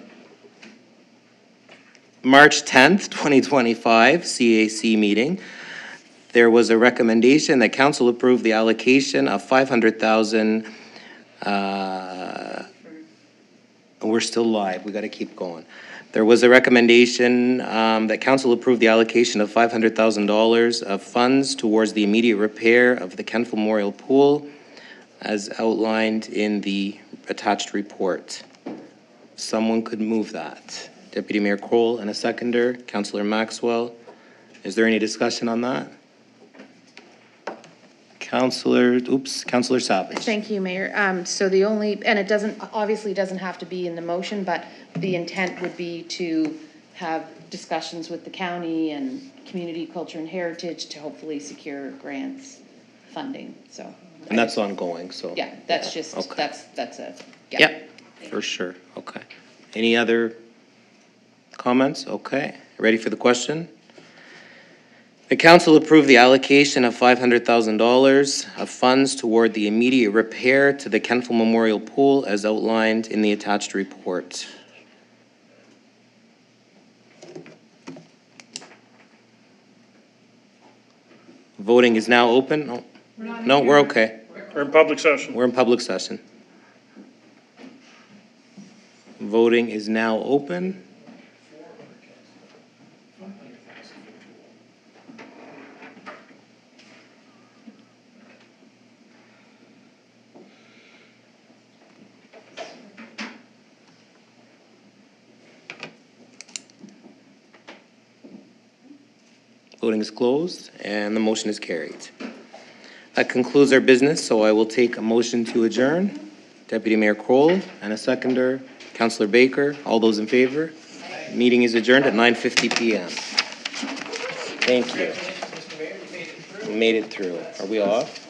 March 10th, 2025 CAC meeting. There was a recommendation that council approve the allocation of $500,000. We're still live. We got to keep going. There was a recommendation that council approve the allocation of $500,000 of funds towards the immediate repair of the Kentville Memorial Pool as outlined in the attached report. Someone could move that. Deputy Mayor Kroll and a seconder, Councillor Maxwell. Is there any discussion on that? Councillor Savage. Thank you, Mayor. So the only, and it obviously doesn't have to be in the motion, but the intent would be to have discussions with the county and community, culture and heritage to hopefully secure grants, funding, so. And that's ongoing, so. Yeah, that's just, Okay. that's it. Yep, for sure, okay. Any other comments? Okay, ready for the question? The council approved the allocation of $500,000 of funds toward the immediate repair to the Kentville Memorial Pool as outlined in the attached report. Voting is now open. No, we're okay. We're in public session. We're in public session. Voting is now open. Voting is closed, and the motion is carried. That concludes our business, so I will take a motion to adjourn. Deputy Mayor Kroll and a seconder, Councillor Baker. All those in favor? Meeting is adjourned at 9:50 p.m. Thank you. We made it through. Are we off?